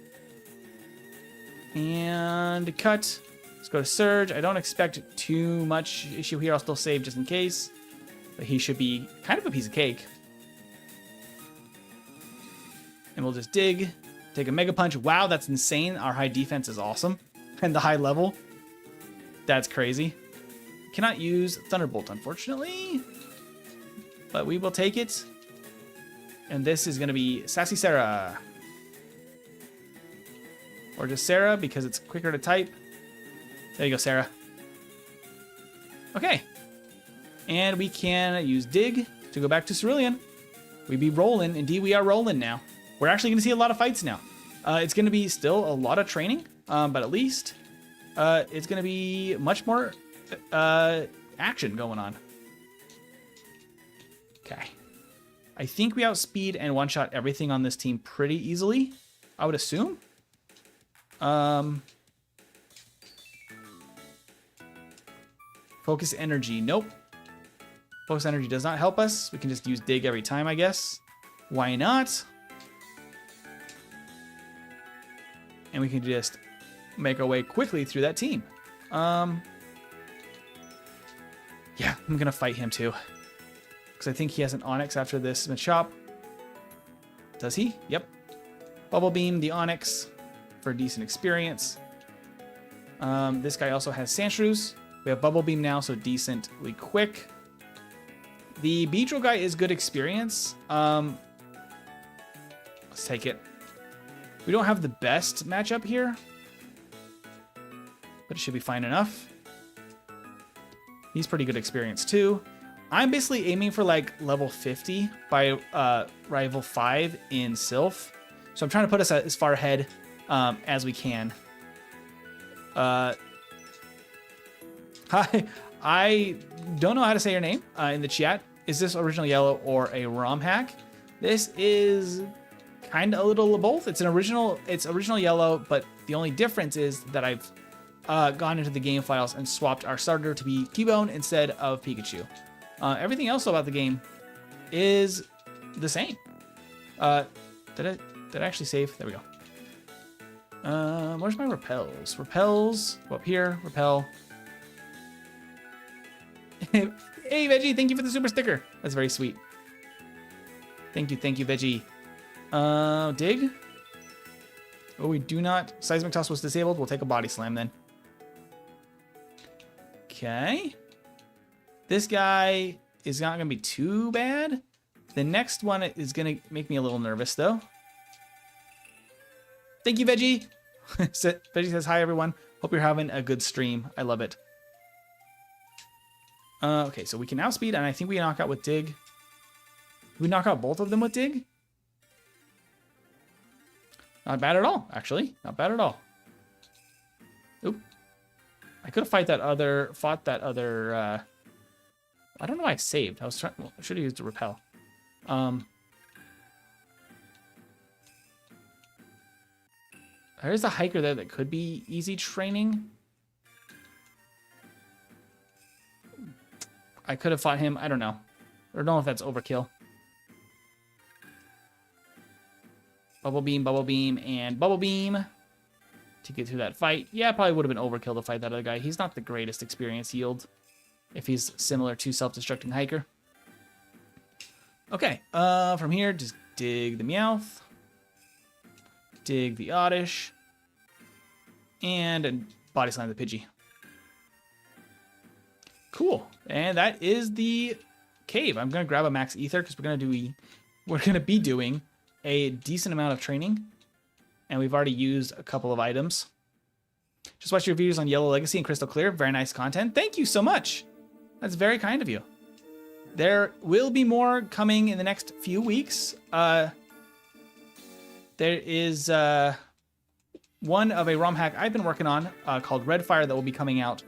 And cut. Let's go to Surge. I don't expect too much issue here. I'll still save just in case. But he should be kind of a piece of cake. And we'll just dig. Take a Mega Punch. Wow, that's insane. Our high defense is awesome. And the high level. That's crazy. Cannot use Thunderbolt, unfortunately. But we will take it. And this is going to be Sassy Sarah. Or just Sarah, because it's quicker to type. There you go, Sarah. Okay. And we can use Dig to go back to Cerulean. We be rolling. Indeed, we are rolling now. We're actually going to see a lot of fights now. It's going to be still a lot of training, but at least it's going to be much more action going on. Okay. I think we outspeed and one-shot everything on this team pretty easily, I would assume. Focus Energy. Nope. Focus Energy does not help us. We can just use Dig every time, I guess. Why not? And we can just make our way quickly through that team. Yeah, I'm going to fight him too. Because I think he has an Onyx after this Machop. Does he? Yep. Bubble Beam the Onyx for decent experience. This guy also has Sandshrews. We have Bubble Beam now, so decently quick. The Beedrill guy is good experience. Let's take it. We don't have the best matchup here, but it should be fine enough. He's pretty good experience too. I'm basically aiming for like level 50 by rival 5 in Sylph. So I'm trying to put us as far ahead as we can. Hi, I don't know how to say your name in the chat. Is this Original Yellow or a ROM hack? This is kind of a little of both. It's original Yellow, but the only difference is that I've gone into the game files and swapped our starter to be Cubone instead of Pikachu. Everything else about the game is the same. Did I actually save? There we go. Where's my repels? Repels, go up here, repel. Hey, Veggie, thank you for the super sticker. That's very sweet. Thank you, Veggie. Dig. Oh, we do not. Seismic Toss was disabled. We'll take a Body Slam then. Okay. This guy is not going to be too bad. The next one is going to make me a little nervous, though. Thank you, Veggie. Veggie says, hi, everyone. Hope you're having a good stream. I love it. Okay, so we can outspeed, and I think we knock out with Dig. Did we knock out both of them with Dig? Not bad at all, actually. Not bad at all. Oop. I could have fought that other, I don't know why I saved. I was trying, well, I should have used a repel. There's a hiker there that could be easy training. I could have fought him. I don't know. I don't know if that's overkill. Bubble Beam, and Bubble Beam to get through that fight. Yeah, probably would have been overkill to fight that other guy. He's not the greatest experience yield if he's similar to Self-Destructing Hiker. Okay, from here, just dig the Meowth. Dig the Oddish. And Body Slam the Pidgey. Cool. And that is the cave. I'm gonna grab a max ether because we're gonna be doing a decent amount of training, and we've already used a couple of items. Just watch your videos on Yellow Legacy and Crystal Clear. Very nice content. Thank you so much. That's very kind of you. There will be more coming in the next few weeks. There is one of a ROM hack I've been working on called Redfire that will be coming out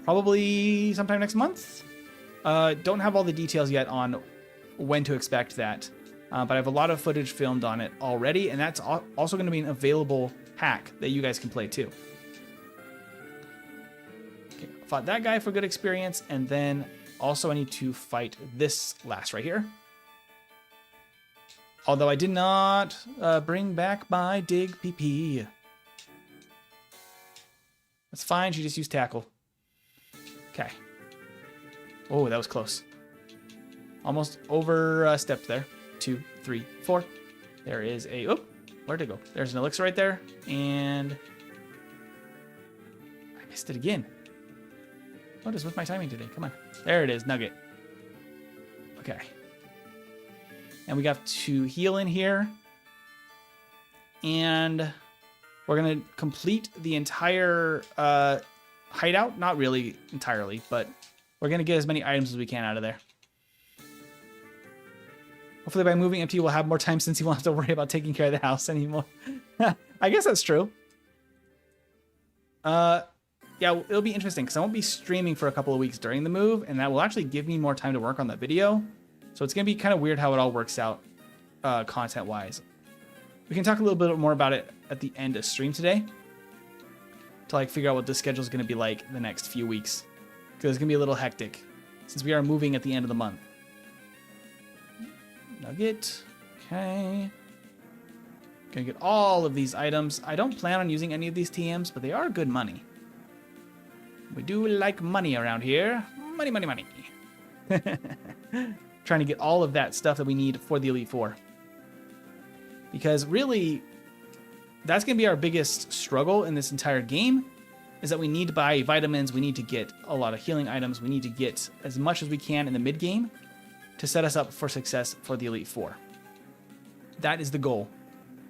probably sometime next month. Don't have all the details yet on when to expect that, but I have a lot of footage filmed on it already, and that's also going to be an available hack that you guys can play too. Okay, fought that guy for good experience, and then also I need to fight this last right here. Although I did not bring back my dig PP. That's fine, she just used tackle. Okay. Oh, that was close. Almost overstepped there. 2, 3, 4. There is a... Oh, where'd it go? There's an elixir right there. And... I missed it again. What is with my timing today? Come on. There it is, nugget. Okay. And we got to heal in here. And we're going to complete the entire hideout. Not really entirely, but we're going to get as many items as we can out of there. Hopefully by moving empty, we'll have more time since you won't have to worry about taking care of the house anymore. I guess that's true. Yeah, it'll be interesting because I won't be streaming for a couple of weeks during the move, and that will actually give me more time to work on that video. So it's going to be kind of weird how it all works out content-wise. We can talk a little bit more about it at the end of stream today to like figure out what the schedule is going to be like the next few weeks, because it's going to be a little hectic since we are moving at the end of the month. Nugget. Okay. Gonna get all of these items. I don't plan on using any of these TMs, but they are good money. We do like money around here. Money, money, money. Trying to get all of that stuff that we need for the Elite Four. Because really, that's going to be our biggest struggle in this entire game, is that we need to buy vitamins, we need to get a lot of healing items, we need to get as much as we can in the mid-game to set us up for success for the Elite Four. That is the goal.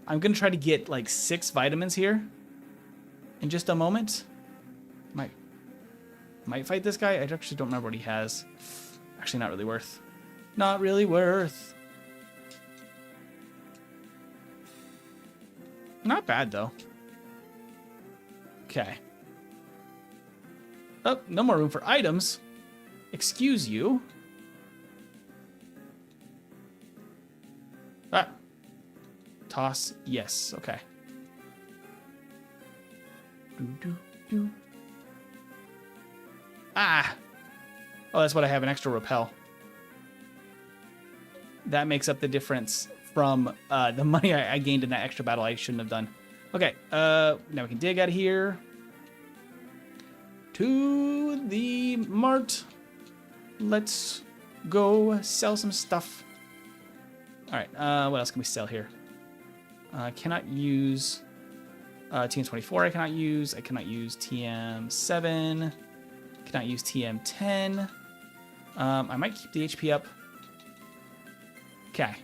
I'm going to try to get like 6 vitamins here in just a moment. Might fight this guy. I actually don't remember what he has. Actually, not really worth. Not really worth. Not bad, though. Okay. Oh, no more room for items. Excuse you. Ah. Toss. Yes. Okay. Ah! Oh, that's what I have, an extra repel. That makes up the difference from the money I gained in that extra battle I shouldn't have done. Okay, now we can dig out of here. To the mart. Let's go sell some stuff. Alright, what else can we sell here? Cannot use TM24, I cannot use TM7. Cannot use TM10. I might keep the HP up. Okay.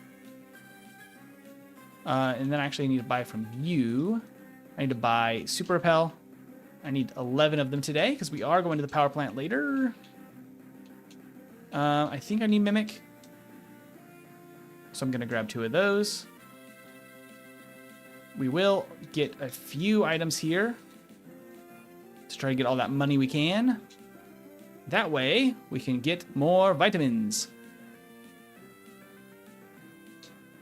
And then I actually need to buy from you. I need to buy Super Repel. I need 11 of them today because we are going to the power plant later. I think I need Mimic. So I'm going to grab 2 of those. We will get a few items here to try to get all that money we can. That way, we can get more vitamins.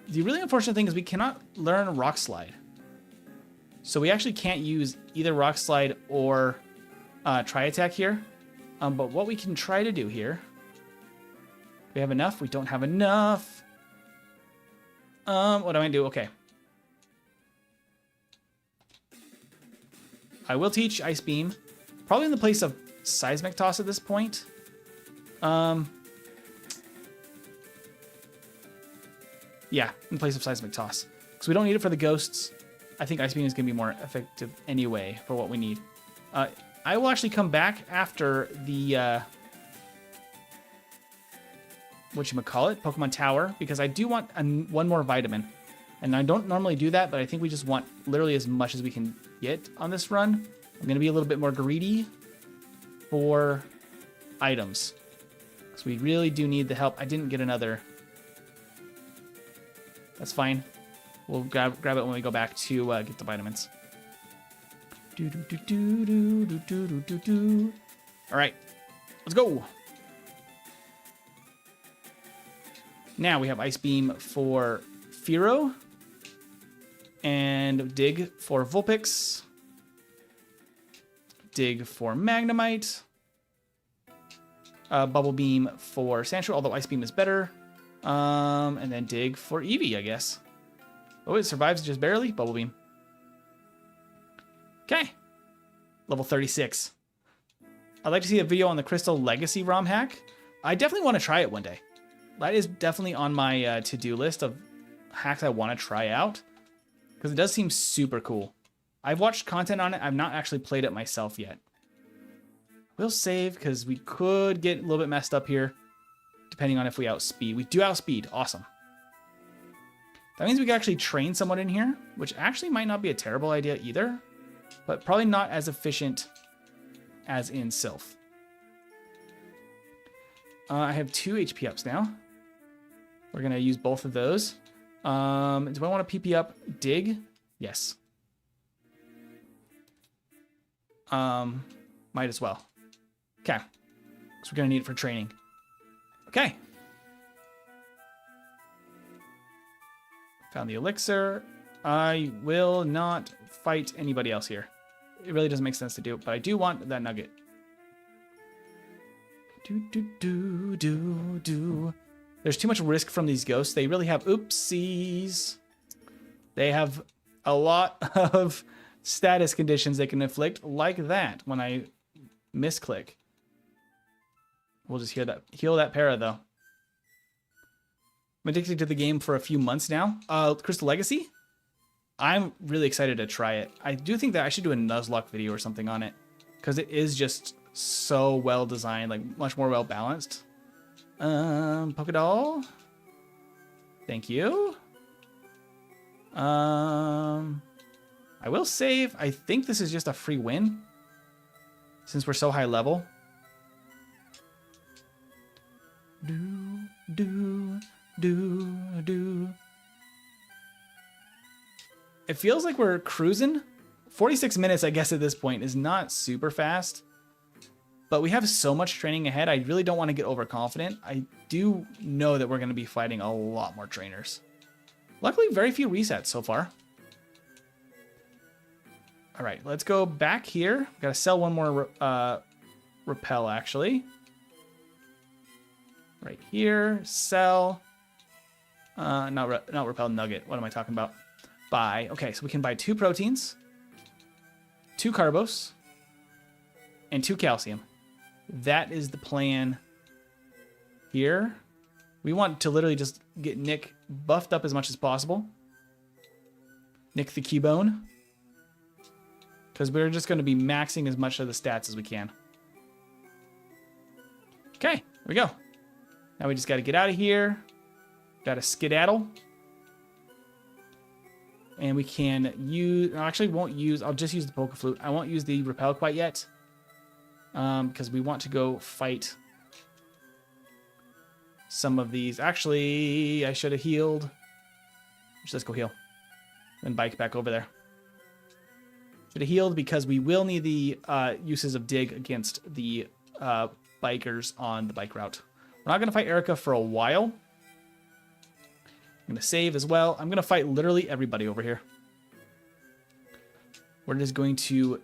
The really unfortunate thing is we cannot learn Rock Slide. So we actually can't use either Rock Slide or Tri-Attack here. But what we can try to do here... Do we have enough? We don't have enough. What do I do? Okay. I will teach Ice Beam. Probably in the place of Seismic Toss at this point. Yeah, in place of Seismic Toss. Because we don't need it for the ghosts. I think Ice Beam is going to be more effective anyway for what we need. I will actually come back after the whatchamacallit, Pokemon Tower, because I do want one more vitamin. And I don't normally do that, but I think we just want literally as much as we can get on this run. I'm going to be a little bit more greedy for items. Because we really do need the help. I didn't get another. That's fine. We'll grab it when we go back to get the vitamins. All right, let's go. Now we have Ice Beam for Fearow. And Dig for Vulpix. Dig for Magnemite. Bubble Beam for Sandshrew, although Ice Beam is better. And then Dig for Eevee, I guess. Oh, it survives just barely. Bubble Beam. Okay. Level 36. I'd like to see a video on the Crystal Legacy ROM hack. I definitely want to try it one day. That is definitely on my to-do list of hacks I want to try out. Because it does seem super cool. I've watched content on it. I've not actually played it myself yet. We'll save because we could get a little bit messed up here. Depending on if we outspeed. We do outspeed. Awesome. That means we can actually train someone in here. Which actually might not be a terrible idea either. But probably not as efficient as in Sylph. I have 2 HP ups now. We're going to use both of those. Do I want to PP up Dig? Yes. Might as well. Okay. So we're going to need it for training. Okay. Found the elixir. I will not fight anybody else here. It really doesn't make sense to do it, but I do want that nugget. There's too much risk from these ghosts. They really have oopsies. They have a lot of status conditions they can inflict like that when I misclick. We'll just heal that para though. I'm addicted to the game for a few months now. Crystal Legacy? I'm really excited to try it. I do think that I should do a Nuzlocke video or something on it. Because it is just so well designed, like much more well balanced. Pokédoll. Thank you. I will save. I think this is just a free win. Since we're so high level. It feels like we're cruising. 46 minutes, I guess, at this point is not super fast. But we have so much training ahead. I really don't want to get overconfident. I do know that we're going to be fighting a lot more trainers. Luckily, very few resets so far. All right, let's go back here. Got to sell one more repel, actually. Right here, sell. Not repel, nugget. What am I talking about? Buy. Okay, so we can buy 2 proteins, 2 carbos, and 2 calcium. That is the plan here. We want to literally just get Nick buffed up as much as possible. Nick the Cubone. Because we're just going to be maxing as much of the stats as we can. Okay, here we go. Now we just got to get out of here. Got to skedaddle. And we can use... I actually won't use... I'll just use the Poke Flute. I won't use the Repel quite yet. Because we want to go fight some of these. Actually, I should have healed. Let's go heal. Then bike back over there. Should have healed because we will need the uses of Dig against the bikers on the bike route. We're not going to fight Erica for a while. I'm going to save as well. I'm going to fight literally everybody over here. We're just going to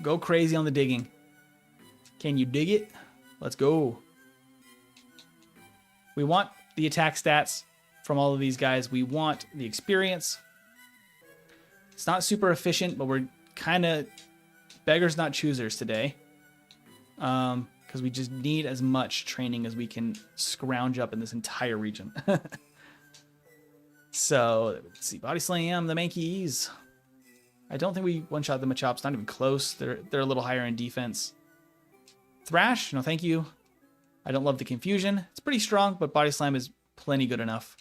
go crazy on the digging. Can you dig it? Let's go. We want the attack stats from all of these guys. We want the experience. It's not super efficient, but we're kind of beggars not choosers today. Because we just need as much training as we can scrounge up in this entire region. So, let's see. Body Slam, the Mankeys. I don't think we one-shot the Machops. Not even close. They're a little higher in defense. Thrash, no thank you. I don't love the confusion. It's pretty strong, but body slam is plenty good enough.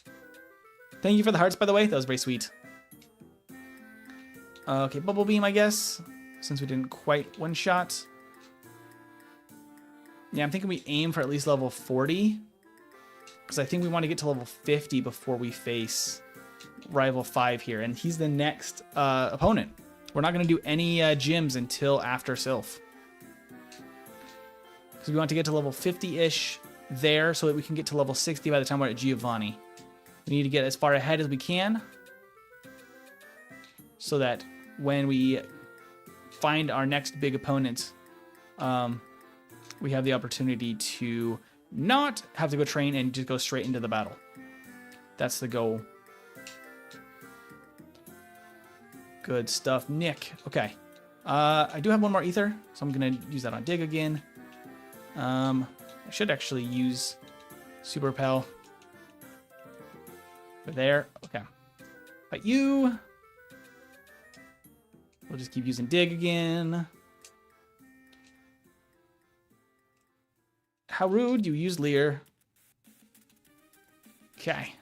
Thank you for the hearts, by the way. That was very sweet. Okay, bubble beam, I guess, since we didn't quite one shot. Yeah, I'm thinking we aim for at least level 40, because I think we want to get to level 50 before we face rival 5 here, and he's the next opponent. We're not going to do any gyms until after Sylph, because we want to get to level 50-ish there so that we can get to level 60 by the time we're at Giovanni. We need to get as far ahead as we can so that when we find our next big opponent, we have the opportunity to not have to go train and just go straight into the battle. That's the goal. Good stuff, Nick. Okay. I do have one more ether, so I'm going to use that on Dig again. I should actually use Super Pal. Over there. Okay. But you... We'll just keep using Dig again. How rude, you use Leer. Okay.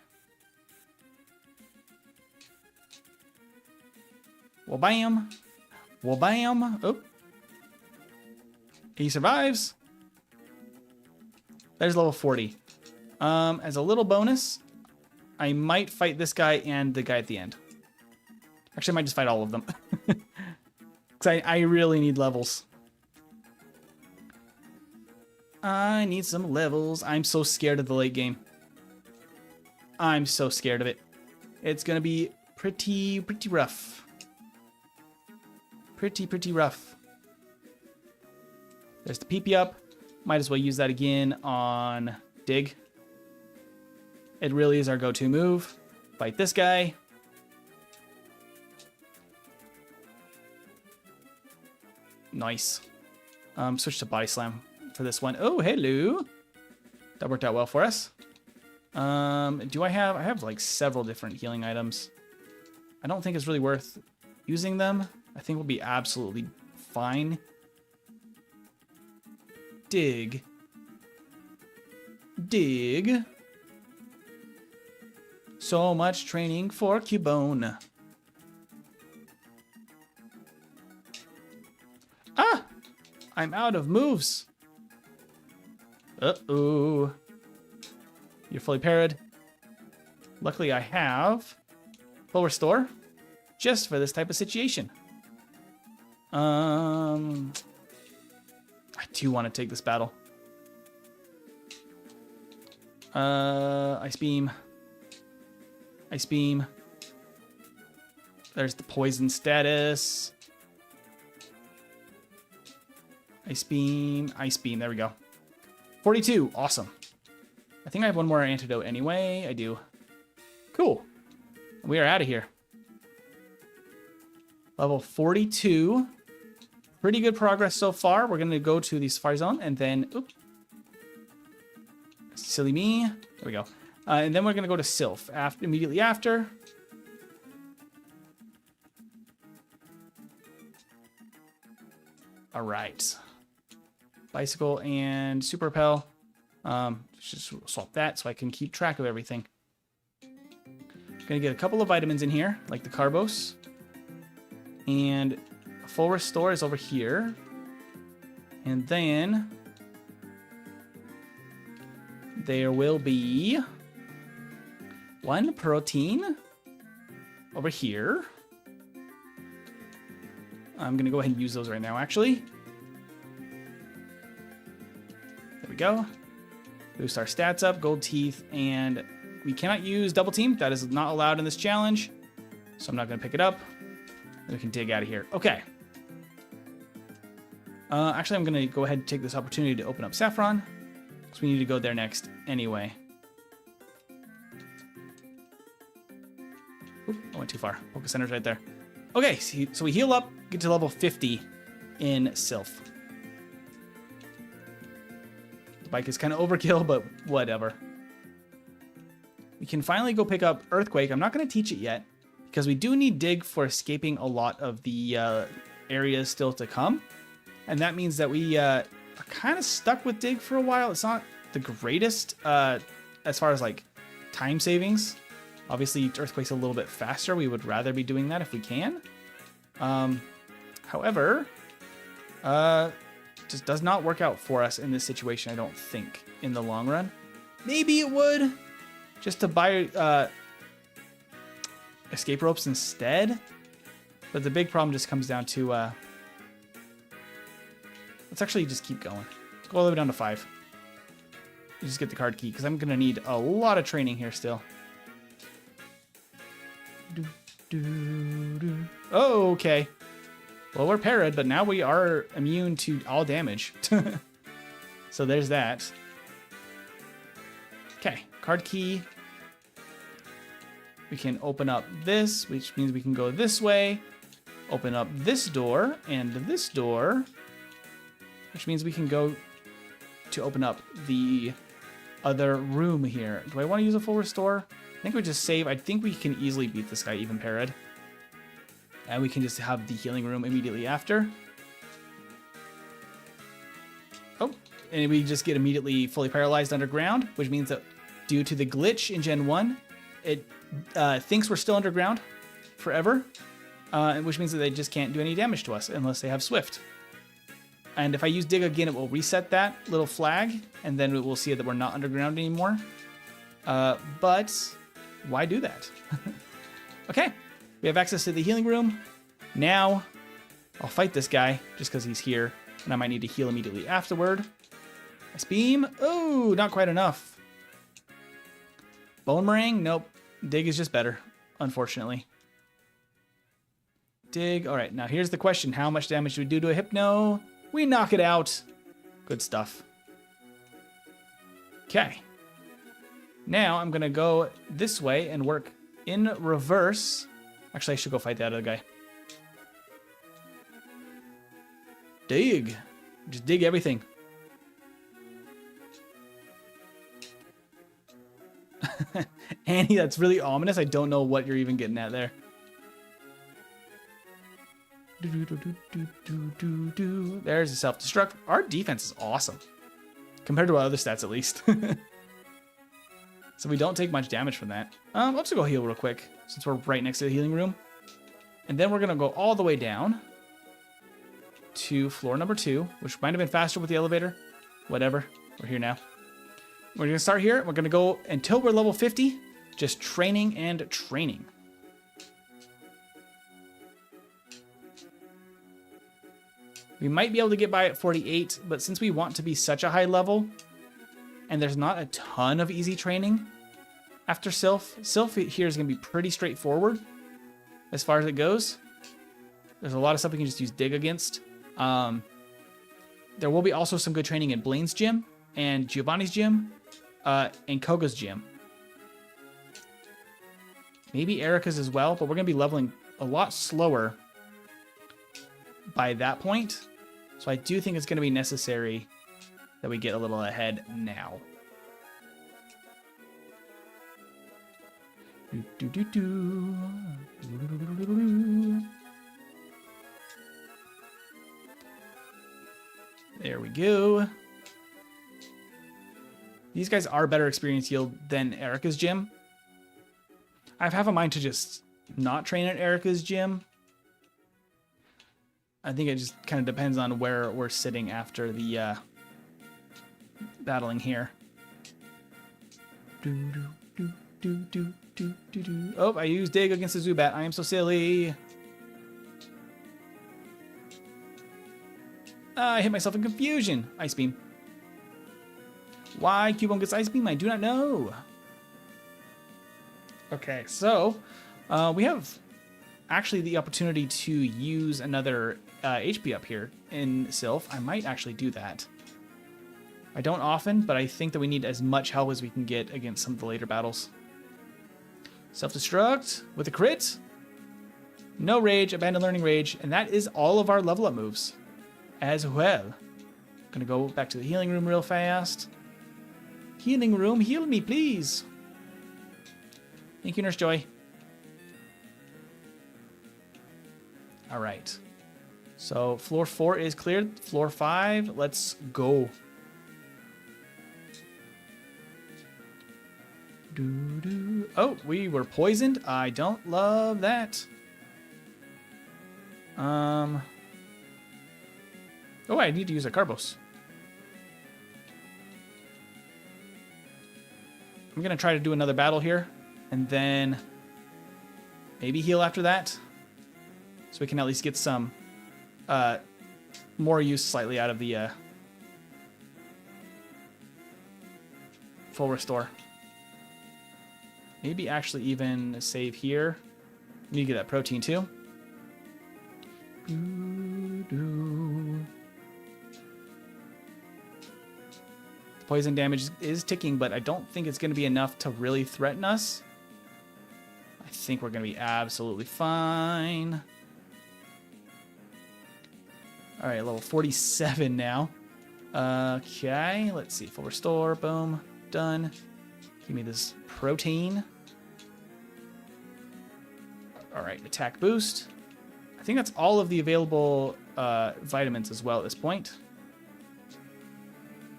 Well, bam. Well, bam. Oh. He survives. There's level 40. As a little bonus, I might fight this guy and the guy at the end. Actually, I might just fight all of them. Because I really need levels. I need some levels. I'm so scared of the late game. I'm so scared of it. It's going to be pretty rough. Pretty rough. There's the PP up. Might as well use that again on Dig. It really is our go-to move. Fight this guy. Nice. Switch to Body Slam for this one. Oh, hello. That worked out well for us. I have like several different healing items. I don't think it's really worth using them. I think we'll be absolutely fine. Dig. Dig. So much training for Cubone. Ah! I'm out of moves. Uh-oh. You're fully parried. Luckily, I have full restore just for this type of situation. I do want to take this battle. Ice Beam. Ice Beam. There's the poison status. Ice Beam. Ice Beam. There we go. 42. Awesome. I think I have one more antidote anyway. I do. Cool. We are out of here. Level 42. Pretty good progress so far. We're going to go to the Safari Zone and then... Oops. Silly me. There we go. And then we're going to go to Sylph immediately after. All right. Bicycle and Super Pal. Just swap that so I can keep track of everything. Gonna get a couple of vitamins in here, like the Carbos. And a full restore is over here. And then there will be one protein over here. I'm gonna go ahead and use those right now, actually. There we go. Boost our stats up, gold teeth, and we cannot use double team. That is not allowed in this challenge. So I'm not gonna pick it up. And we can dig out of here. Okay. Actually, I'm gonna go ahead and take this opportunity to open up Saffron, because we need to go there next anyway. Oop, I went too far. Poké Center's right there. Okay, so we heal up, get to level 50 in Sylph. The bike is kind of overkill, but whatever. We can finally go pick up Earthquake. I'm not going to teach it yet, because we do need Dig for escaping a lot of the areas still to come. And that means that we are kind of stuck with Dig for a while. It's not the greatest as far as like time savings. Obviously, Earthquake's a little bit faster. We would rather be doing that if we can. However, just does not work out for us in this situation, I don't think, in the long run. Maybe it would, just to buy escape ropes instead. But the big problem just comes down to, let's actually just keep going. Let's go all the way down to 5. Just get the card key, because I'm going to need a lot of training here still. Oh, okay. Well, we're parried, but now we are immune to all damage. So there's that. Okay, card key. We can open up this, which means we can go this way. Open up this door and this door, which means we can go to open up the other room here. Do I want to use a full restore? I think we just save. I think we can easily beat this guy even parried. And we can just have the healing room immediately after. Oh, and we just get immediately fully paralyzed underground, which means that due to the glitch in Gen 1, it thinks we're still underground forever, which means that they just can't do any damage to us unless they have Swift. And if I use Dig again, it will reset that little flag, and then we'll see that we're not underground anymore. But why do that? Okay, we have access to the healing room. Now, I'll fight this guy just because he's here, and I might need to heal immediately afterward. Ice Beam. Oh, not quite enough. Boomerang. Nope. Dig is just better, unfortunately. Dig. All right, now here's the question. How much damage do we do to a Hypno? We knock it out. Good stuff. Okay. Now I'm going to go this way and work in reverse. Actually, I should go fight that other guy. Dig. Just dig everything. Annie, that's really ominous. I don't know what you're even getting at there. There's a self-destruct. Our defense is awesome. Compared to our other stats, at least. So we don't take much damage from that. Let's go heal real quick, since we're right next to the healing room. And then we're going to go all the way down to floor number 2, which might have been faster with the elevator. Whatever. We're here now. We're going to start here. We're going to go until we're level 50, just training and training. We might be able to get by at 48, but since we want to be such a high level, and there's not a ton of easy training after Sylph here is going to be pretty straightforward as far as it goes. There's a lot of stuff we can just use Dig against. There will be also some good training in Blaine's gym, and Giovanni's gym, and Koga's gym. Maybe Erica's as well, but we're going to be leveling a lot slower by that point. So I do think it's going to be necessary that we get a little ahead now. There we go. These guys are better experience yield than Erica's gym. I have a mind to just not train at Erica's gym. I think it just kind of depends on where we're sitting after the battling here. Oh, I used Dig against the Zubat. I am so silly. I hit myself in confusion. Ice Beam. Why Cubone gets Ice Beam, I do not know. Okay, so we have actually the opportunity to use another HP up here in Sylph. I might actually do that. I don't often, but I think that we need as much help as we can get against some of the later battles. Self-destruct with a crit. No rage, abandon learning rage, and that is all of our level up moves as well. Gonna go back to the healing room real fast. Healing room, heal me, please. Thank you, Nurse Joy. All right. So floor 4 is cleared. Floor 5, let's go. Oh, we were poisoned. I don't love that. Oh, I need to use a Carbos. I'm going to try to do another battle here, and then maybe heal after that, so we can at least get some more use slightly out of the full restore. Maybe actually even save here. Need to get that protein too. The poison damage is ticking, but I don't think it's going to be enough to really threaten us. I think we're going to be absolutely fine. All right, level 47 now. Okay, let's see. Full restore. Boom. Done. Give me this protein. All right, attack boost. I think that's all of the available vitamins as well at this point.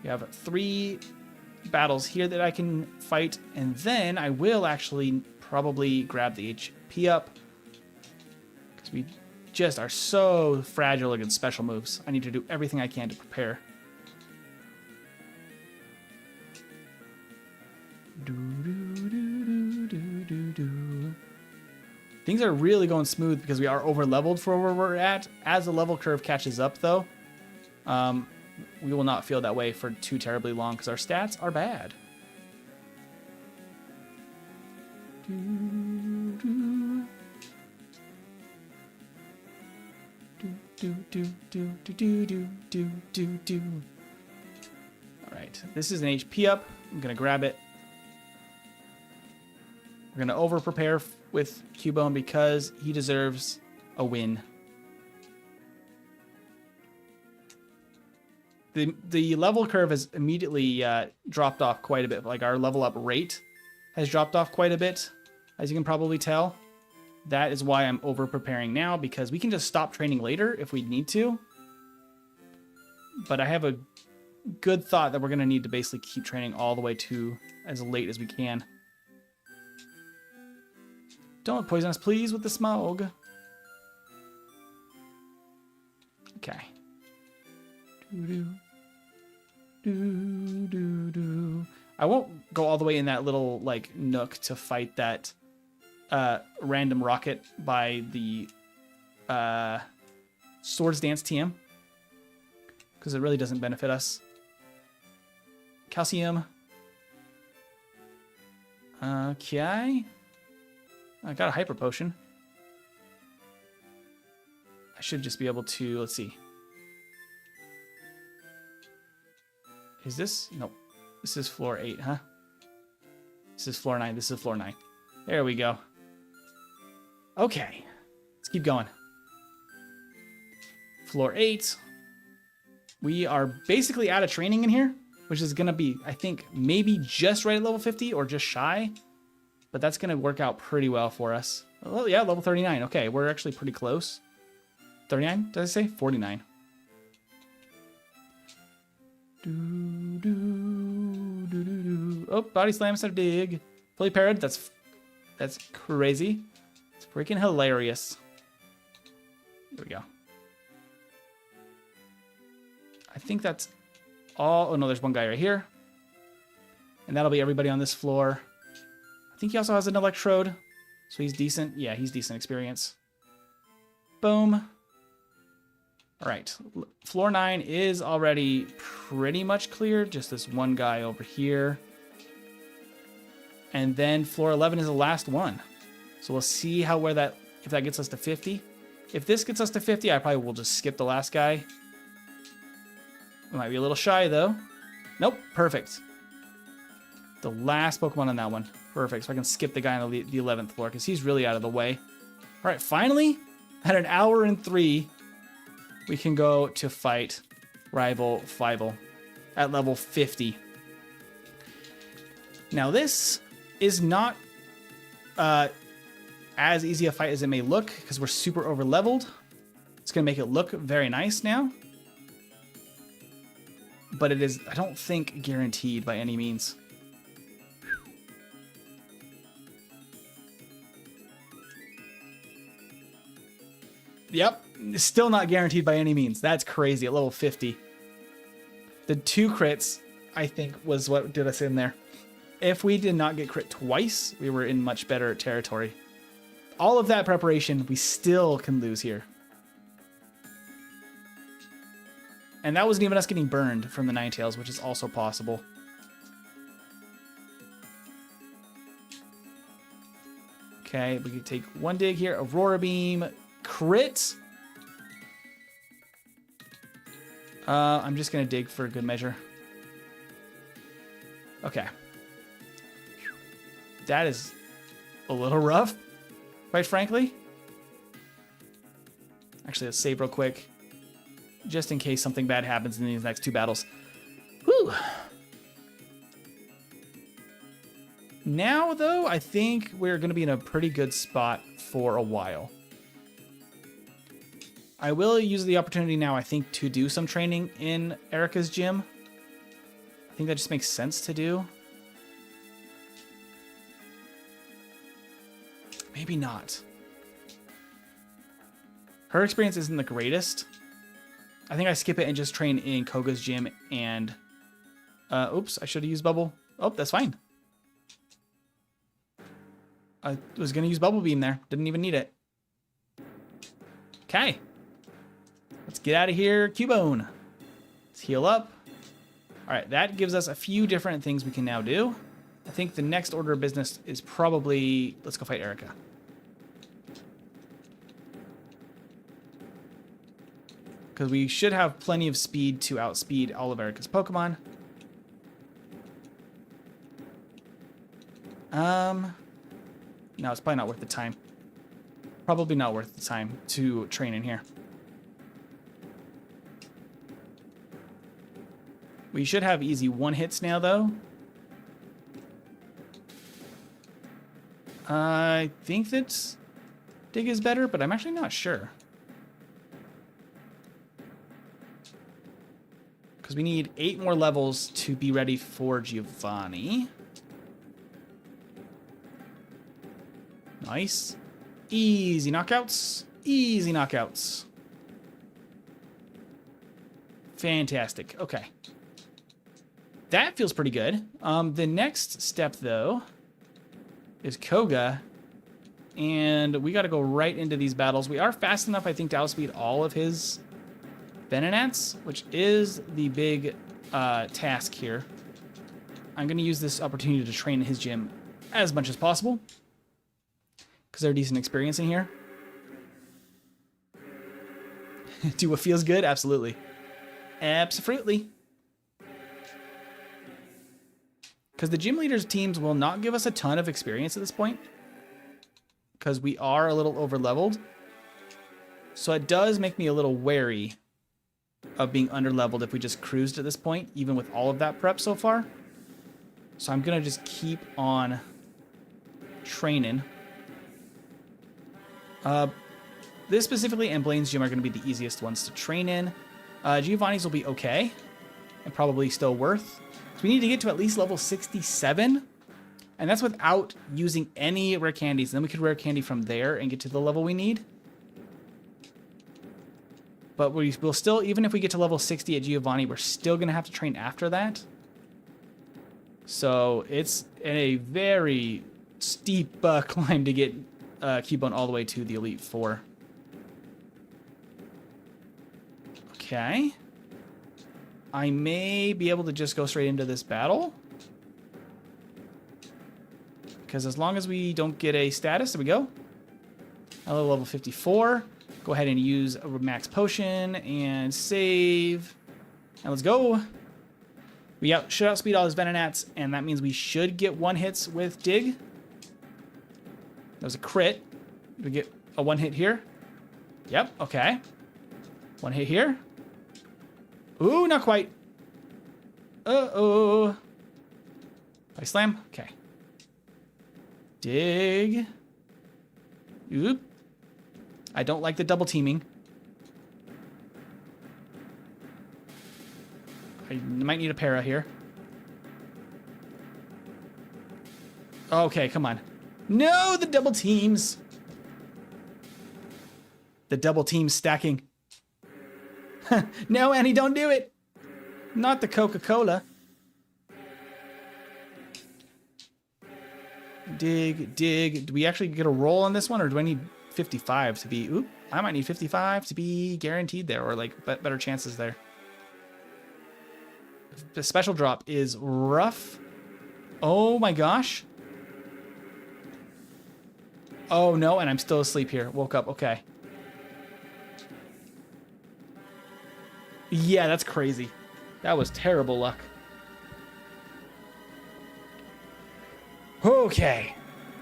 We have 3 battles here that I can fight, and then I will actually probably grab the HP up, because we just are so fragile against special moves. I need to do everything I can to prepare. Things are really going smooth because we are over leveled for where we're at. As the level curve catches up, though, we will not feel that way for too terribly long because our stats are bad. All right, this is an HP up. I'm gonna grab it. We're gonna over prepare with Cubone because he deserves a win. The level curve has immediately dropped off quite a bit. Like our level up rate has dropped off quite a bit, as you can probably tell. That is why I'm over preparing now, because we can just stop training later if we need to. But I have a good thought that we're gonna need to basically keep training all the way to as late as we can. Don't poison us, please, with the smog. Okay. I won't go all the way in that little like nook to fight that random rocket by the Swords Dance TM, because it really doesn't benefit us. Calcium. Okay. I got a hyper potion. I should just be able to, let's see. Is this? Nope. This is floor 8, huh? This is floor 9. This is floor 9. There we go. Okay. Let's keep going. Floor 8. We are basically out of training in here, which is going to be, I think, maybe just right at level 50 or just shy. But that's going to work out pretty well for us. Oh, yeah, level 39. Okay, we're actually pretty close. 39, did I say? 49. Oh, body slam instead of dig. Fully parried. That's crazy. It's freaking hilarious. There we go. I think that's all. Oh, no, there's one guy right here. And that'll be everybody on this floor. I think he also has an electrode, so he's decent. Yeah, he's decent experience. Boom. All right, floor 9 is already pretty much clear. Just this one guy over here. And then floor 11 is the last one. So we'll see if that gets us to 50. If this gets us to 50, I probably will just skip the last guy. We might be a little shy though. Nope, perfect. The last Pokemon on that one. Perfect, so I can skip the guy on the 11th floor because he's really out of the way. All right, finally, at an hour and 3, we can go to fight Rival Fivel at level 50. Now this is not as easy a fight as it may look because we're super over leveled. It's gonna make it look very nice now. But it is, I don't think, guaranteed by any means. Yep. Still not guaranteed by any means. That's crazy at level 50. The 2 crits, I think, was what did us in there. If we did not get crit twice, we were in much better territory. All of that preparation, we still can lose here. And that wasn't even us getting burned from the Ninetales, which is also possible. Okay, we can take 1 dig here. Aurora Beam, crit. I'm just going to dig for a good measure. Okay. That is a little rough, quite frankly. Actually, let's save real quick, just in case something bad happens in these next 2 battles. Whew. Now, though, I think we're going to be in a pretty good spot for a while. I will use the opportunity now, I think, to do some training in Erica's gym. I think that just makes sense to do. Maybe not. Her experience isn't the greatest. I think I skip it and just train in Koga's gym and... oops, I should have used Bubble. Oh, that's fine. I was going to use Bubble Beam there. Didn't even need it. Okay. Let's get out of here, Cubone. Let's heal up. All right, that gives us a few different things we can now do. I think the next order of business is probably... Let's go fight Erica. Because we should have plenty of speed to outspeed all of Erica's Pokemon. No, it's probably not worth the time. Probably not worth the time to train in here. We should have easy 1-hits now, though. I think that Dig is better, but I'm actually not sure. Because we need 8 more levels to be ready for Giovanni. Nice. Easy knockouts. Easy knockouts. Fantastic. Okay. That feels pretty good. The next step, though, is Koga. And we got to go right into these battles. We are fast enough, I think, to outspeed all of his Venonats, which is the big task here. I'm going to use this opportunity to train in his gym as much as possible, because there's decent experience in here. Do what feels good? Absolutely. Absolutely. Because the gym leaders teams will not give us a ton of experience at this point, because we are a little over-leveled. So it does make me a little wary of being under-leveled if we just cruised at this point, even with all of that prep so far. So I'm going to just keep on training. This specifically and Blaine's gym are going to be the easiest ones to train in. Giovanni's will be okay, and probably still worth. So we need to get to at least level 67, and that's without using any rare candies. Then we could rare candy from there and get to the level we need. But we'll still, even if we get to level 60 at Giovanni, we're still going to have to train after that. So it's a very steep climb to get Cubone all the way to the Elite Four. Okay. I may be able to just go straight into this battle, because as long as we don't get a status, there we go. Hello, level 54. Go ahead and use a max potion and save. And let's go. We should outspeed all his Venonats, and that means we should get 1-hits with Dig. That was a crit. We get a 1-hit here. Yep, okay. 1 hit here. Ooh, not quite. Uh-oh. I slam? Okay. Dig. Oop. I don't like the double teaming. I might need a para here. Okay, come on. No, the double teams. The double team stacking. No, Annie, don't do it. Not the Coca-Cola. Dig, dig. Do we actually get a roll on this one, or do I need 55 to be... Oop, I might need 55 to be guaranteed there, or like better chances there. The special drop is rough. Oh my gosh. Oh no, and I'm still asleep here. Woke up, okay. Yeah, that's crazy. That was terrible luck. Okay.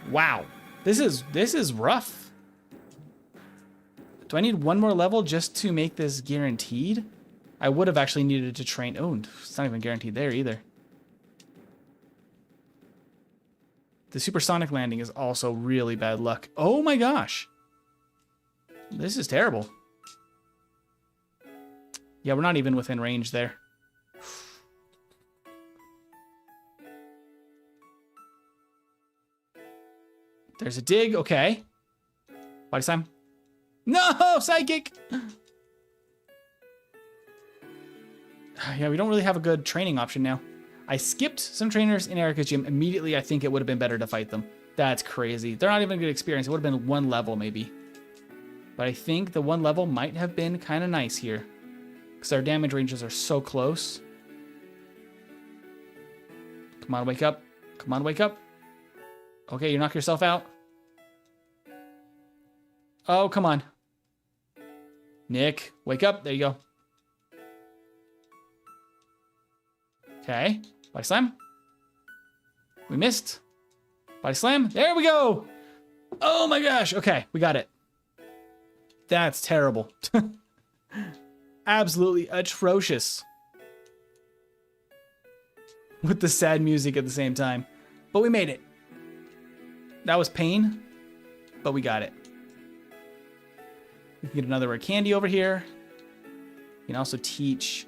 Wow. This is rough. Do I need one more level just to make this guaranteed? I would have actually needed to train. Oh, it's not even guaranteed there either. The supersonic landing is also really bad luck. Oh my gosh. This is terrible. Yeah, we're not even within range there. There's a dig. Okay. Body slam. No, psychic. Yeah, we don't really have a good training option now. I skipped some trainers in Erica's gym. Immediately, I think it would have been better to fight them. That's crazy. They're not even a good experience. It would have been one level, maybe. But I think the one level might have been kind of nice here. Because our damage ranges are so close. Come on, wake up. Come on, wake up. Okay, you knock yourself out. Oh, come on. Nick, wake up. There you go. Okay. Body slam. We missed. Body slam. There we go. Oh my gosh. Okay, we got it. That's terrible. Absolutely atrocious. With the sad music at the same time. But we made it. That was pain, but we got it. We can get another rare candy over here. We can also teach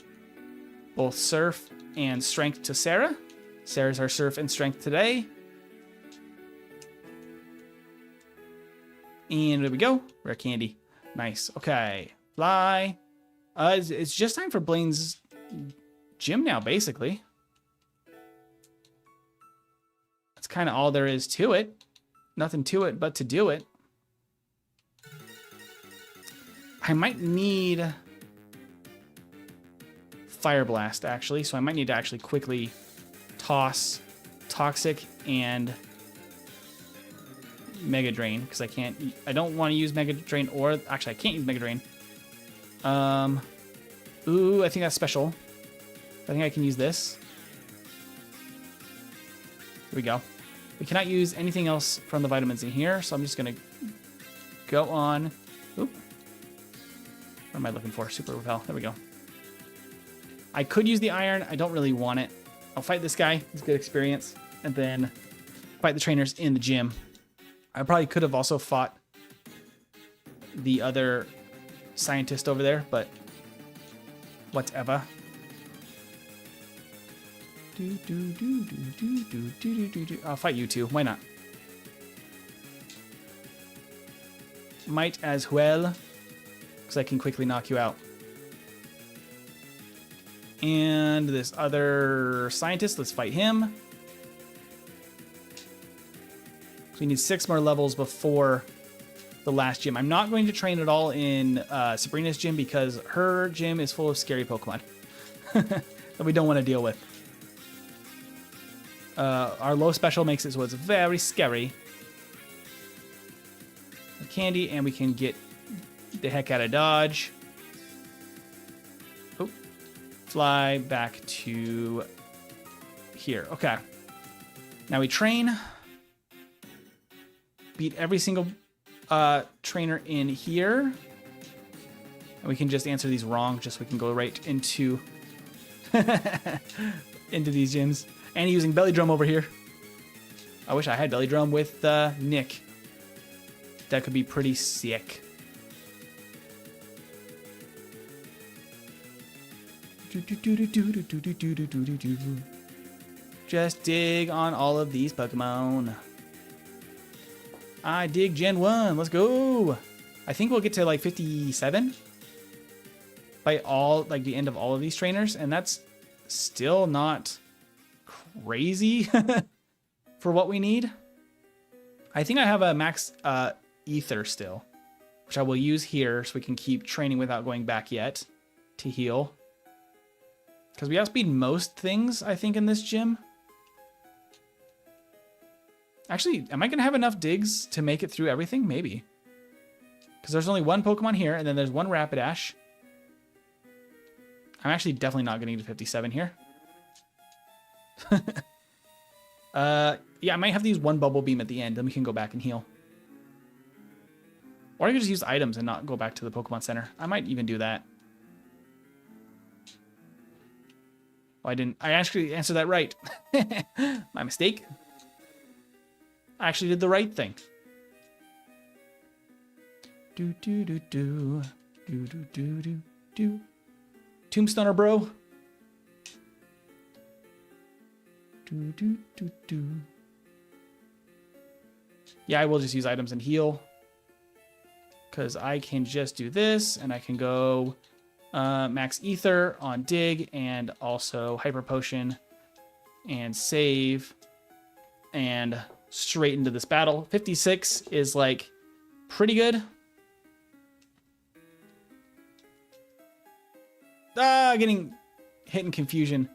both Surf and Strength to Sarah. Sarah's our Surf and Strength today. And there we go. Rare candy. Nice. Okay. Fly. It's just time for Blaine's gym now, basically. That's kind of all there is to it. Nothing to it but to do it. I might need Fire Blast, actually. So I might need to actually quickly toss Toxic and Mega Drain, because I don't want to use Mega Drain, or actually I can't use Mega Drain. Ooh, I think that's special. I think I can use this. Here we go. We cannot use anything else from the vitamins in here, so I'm just gonna go on. Oop. What am I looking for? Super Repel. There we go. I could use the iron. I don't really want it. I'll fight this guy. It's good experience. And then fight the trainers in the gym. I probably could have also fought the other scientist over there, but whatever. I'll fight you two. Why not? Might as well, because I can quickly knock you out. And this other scientist, let's fight him. So we need 6 more levels before the last gym. I'm not going to train at all in Sabrina's gym because her gym is full of scary Pokemon that we don't want to deal with. Our low special makes it so it's very scary. Candy, and we can get the heck out of dodge. Oh, fly back to here. Okay. Now we train. Beat every single trainer in here. And we can just answer these wrong, just so we can go right into into these gyms. And using Belly Drum over here. I wish I had Belly Drum with Nick. That could be pretty sick. Just dig on all of these Pokemon. I dig Gen 1. Let's go. I think we'll get to like 57 by like the end of all of these trainers, and that's still not crazy for what we need. I think I have a max ether still, which I will use here so we can keep training without going back yet to heal. Because we outspeed most things, I think, in this gym. Actually, am I going to have enough digs to make it through everything? Maybe. Because there's only one Pokemon here, and then there's one Rapidash. I'm actually definitely not getting to 57 here. Yeah, I might have to use one Bubble Beam at the end, then we can go back and heal. Or I could just use items and not go back to the Pokemon Center. I might even do that. Oh, I actually answered that right. My mistake. I actually did the right thing. Do do do do do do do do do. Tombstoner, bro. Do do do do. Yeah, I will just use items and heal. Because I can just do this, and I can go max ether on dig, and also hyper potion, and save, and straight into this battle. 56 is like pretty good. Getting hit in confusion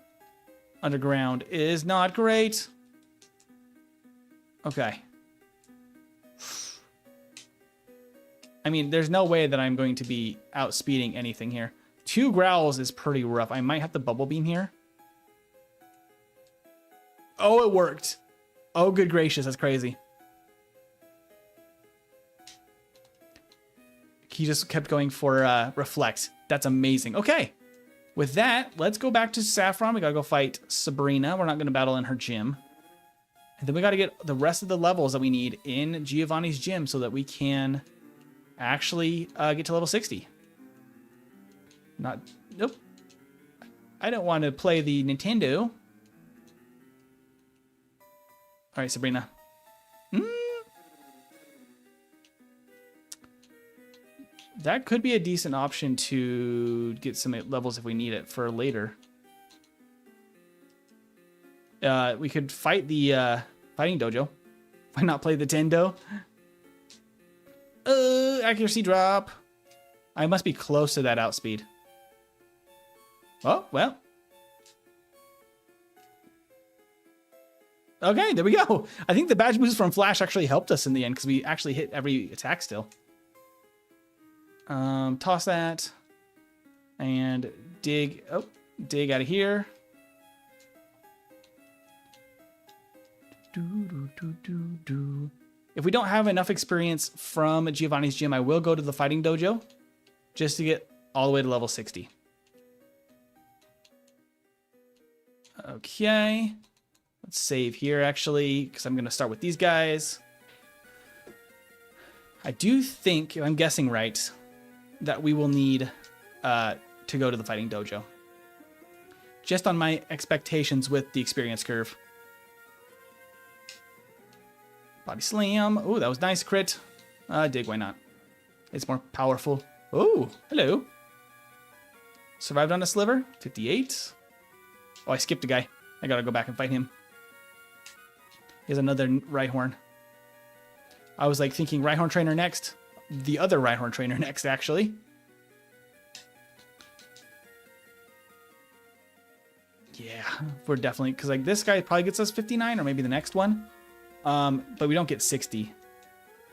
underground is not great. Okay. I mean, there's no way that I'm going to be outspeeding anything here. 2 growls is pretty rough. I might have to Bubble Beam here. Oh, it worked. Oh, good gracious. That's crazy. He just kept going for Reflect. That's amazing. Okay. With that, let's go back to Saffron. We gotta go fight Sabrina. We're not gonna battle in her gym. And then we gotta get the rest of the levels that we need in Giovanni's gym so that we can actually get to level 60. Nope. I don't want to play the Nintendo. All right, Sabrina. That could be a decent option to get some levels if we need it for later. We could fight the fighting dojo. Why not play the Tendo? Accuracy drop. I must be close to that outspeed. Oh, well. Okay, there we go. I think the badge boost from Flash actually helped us in the end because we actually hit every attack still. Toss that. And dig. Oh, dig out of here. If we don't have enough experience from Giovanni's gym, I will go to the fighting dojo just to get all the way to level 60. Okay. Let's save here, actually, because I'm going to start with these guys. I do think, if I'm guessing right, that we will need to go to the fighting dojo. Just on my expectations with the experience curve. Body slam. Oh, that was nice. Crit. Dig, why not? It's more powerful. Oh, hello. Survived on a sliver. 58. Oh, I skipped a guy. I gotta go back and fight him. He has another Rhyhorn. I was like thinking Rhyhorn trainer next. The other Rhyhorn trainer next, actually. Yeah, we're definitely, because like this guy probably gets us 59 or maybe the next one. But we don't get 60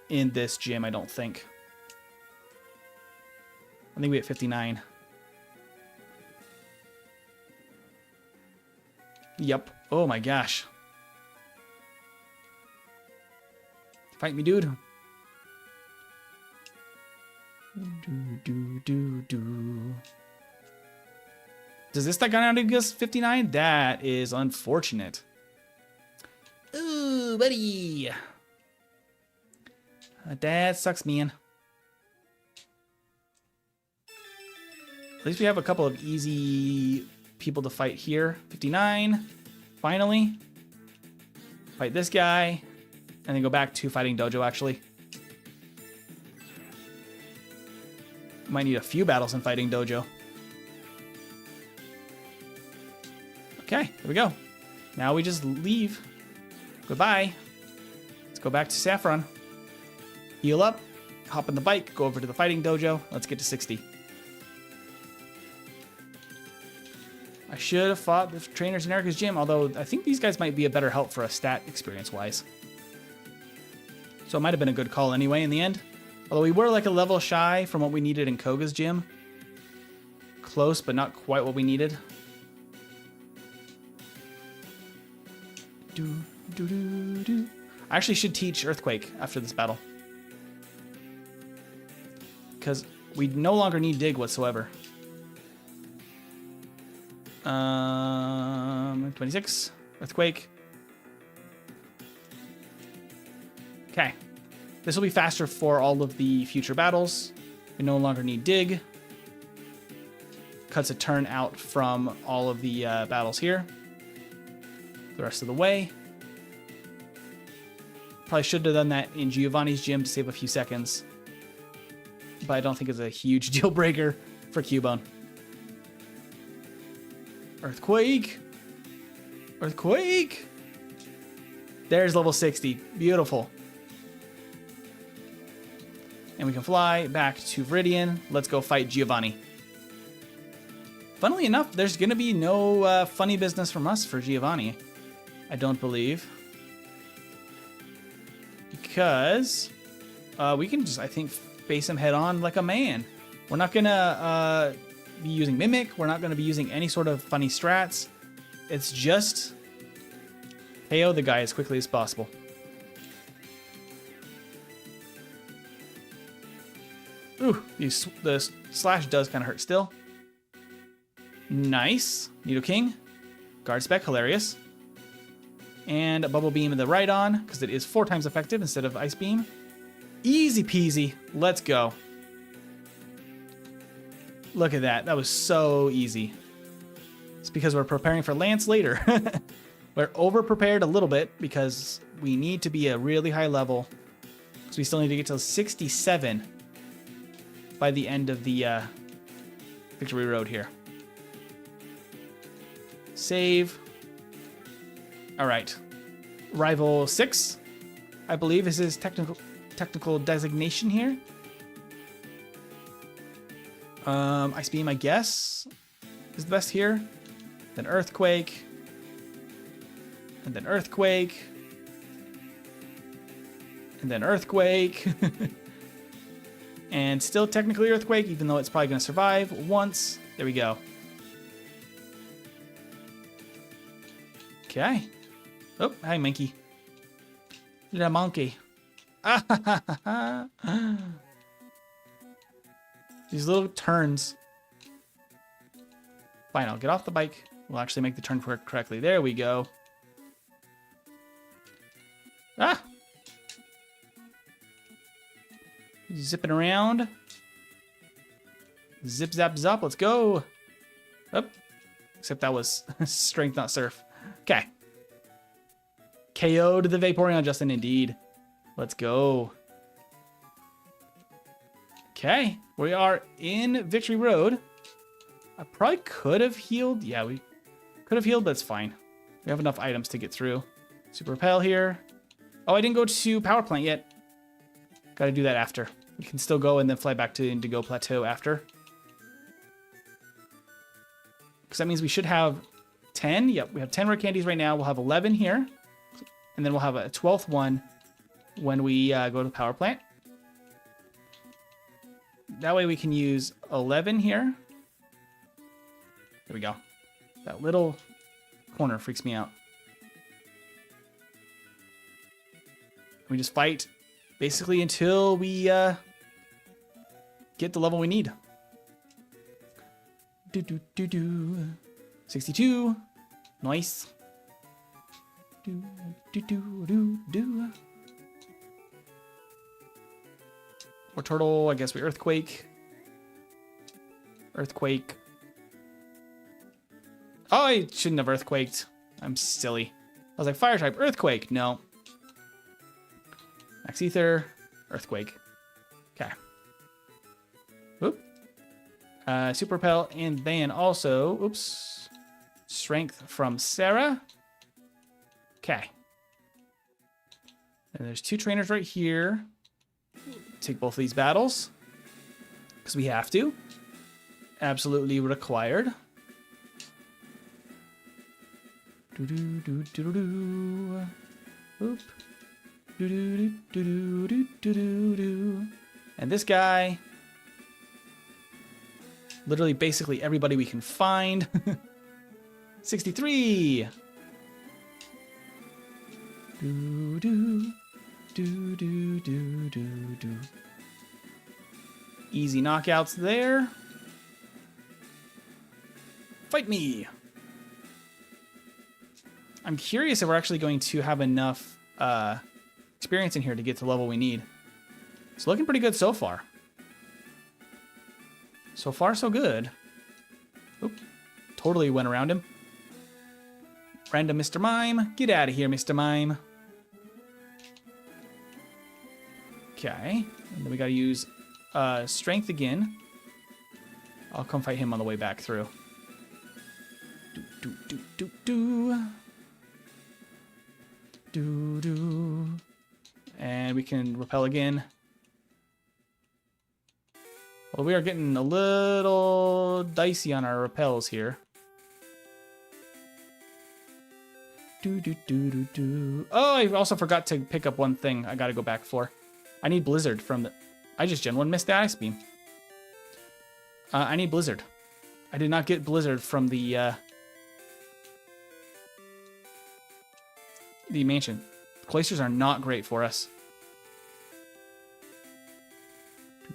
in this gym, I don't think. I think we get 59. Yep. Oh my gosh. Fight me, dude. Does this guy not give us 59? That is unfortunate. Ooh, buddy. That sucks, man. At least we have a couple of easy people to fight here. 59. Finally. Fight this guy. And then go back to fighting dojo, actually. Might need a few battles in Fighting Dojo. Okay, there we go. Now we just leave. Goodbye. Let's go back to Saffron. Heal up, hop on the bike, go over to the Fighting Dojo. Let's get to 60. I should have fought the trainers in Erica's gym, although I think these guys might be a better help for a stat experience-wise. So it might have been a good call anyway in the end. Although we were like a level shy from what we needed in Koga's gym. Close, but not quite what we needed. I actually should teach Earthquake after this battle. Because we no longer need Dig whatsoever. 26. Earthquake. Okay. This will be faster for all of the future battles. We no longer need Dig. Cuts a turn out from all of the battles here. The rest of the way. Probably should have done that in Giovanni's gym to save a few seconds. But I don't think it's a huge deal breaker for Cubone. Earthquake! Earthquake! There's level 60. Beautiful. And we can fly back to Viridian. Let's go fight Giovanni. Funnily enough, there's going to be no funny business from us for Giovanni. I don't believe. Because we can just, I think, face him head on like a man. We're not going to be using Mimic. We're not going to be using any sort of funny strats. It's just KO the guy as quickly as possible. Ooh, the slash does kind of hurt still. Nice. Nidoking. Guard Spec, hilarious. And a Bubble Beam in the right on, because it is 4 times effective instead of Ice Beam. Easy peasy. Let's go. Look at that. That was so easy. It's because we're preparing for Lance later. We're over-prepared a little bit because we need to be a really high level. So we still need to get to 67 by the end of the Victory Road here. Save. All right. Rival 6, I believe, is his technical designation here. Ice Beam, I guess, is the best here. Then Earthquake. And then Earthquake. And then Earthquake. And still technically Earthquake, even though it's probably going to survive once. There we go. Okay. Oh, hi, Monkey. Little monkey. These little turns. Fine, I'll get off the bike. We'll actually make the turn correctly. There we go. Ah! Zipping around. Zip, zap, zop. Let's go. Up. Except that was strength, not surf. Okay. KO'd the Vaporeon, Justin, indeed. Let's go. Okay. We are in Victory Road. I probably could have healed. Yeah, we could have healed, but it's fine. We have enough items to get through. Super Repel here. Oh, I didn't go to Power Plant yet. Gotta do that after. We can still go and then fly back to Indigo Plateau after. Because that means we should have 10. Yep, we have 10 rare candies right now. We'll have 11 here. And then we'll have a 12th one when we go to Power Plant. That way we can use 11 here. There we go. That little corner freaks me out. We just fight basically until we get the level we need. 62. Nice. Or turtle, I guess we Earthquake. Earthquake. Oh, I shouldn't have Earthquaked. I'm silly. I was like, Fire type, Earthquake. No. Max Ether, Earthquake. Okay. Whoop. Super repel, and then also, oops, strength from Sarah. Okay. And there's 2 trainers right here. Take both of these battles because we have to. Absolutely required. Do do do do do. Oop. Do do do do do do do. And this guy. Literally, basically everybody we can find. 63. Do do do do do do do. Easy knockouts there. Fight me. I'm curious if we're actually going to have enough experience in here to get to the level we need. It's looking pretty good so far. So far, so good. Oop. Totally went around him. Random Mr. Mime. Get out of here, Mr. Mime. Okay. And then we gotta use strength again. I'll come fight him on the way back through. Do, do, do, do, do. Do, do. And we can repel again. Well, we are getting a little dicey on our repels here. Do, do, do, do, do. Oh, I also forgot to pick up one thing I gotta go back for. I need Blizzard from the... I just Gen 1 missed the Ice Beam. I need Blizzard. I did not get Blizzard from the mansion. Cloisters are not great for us.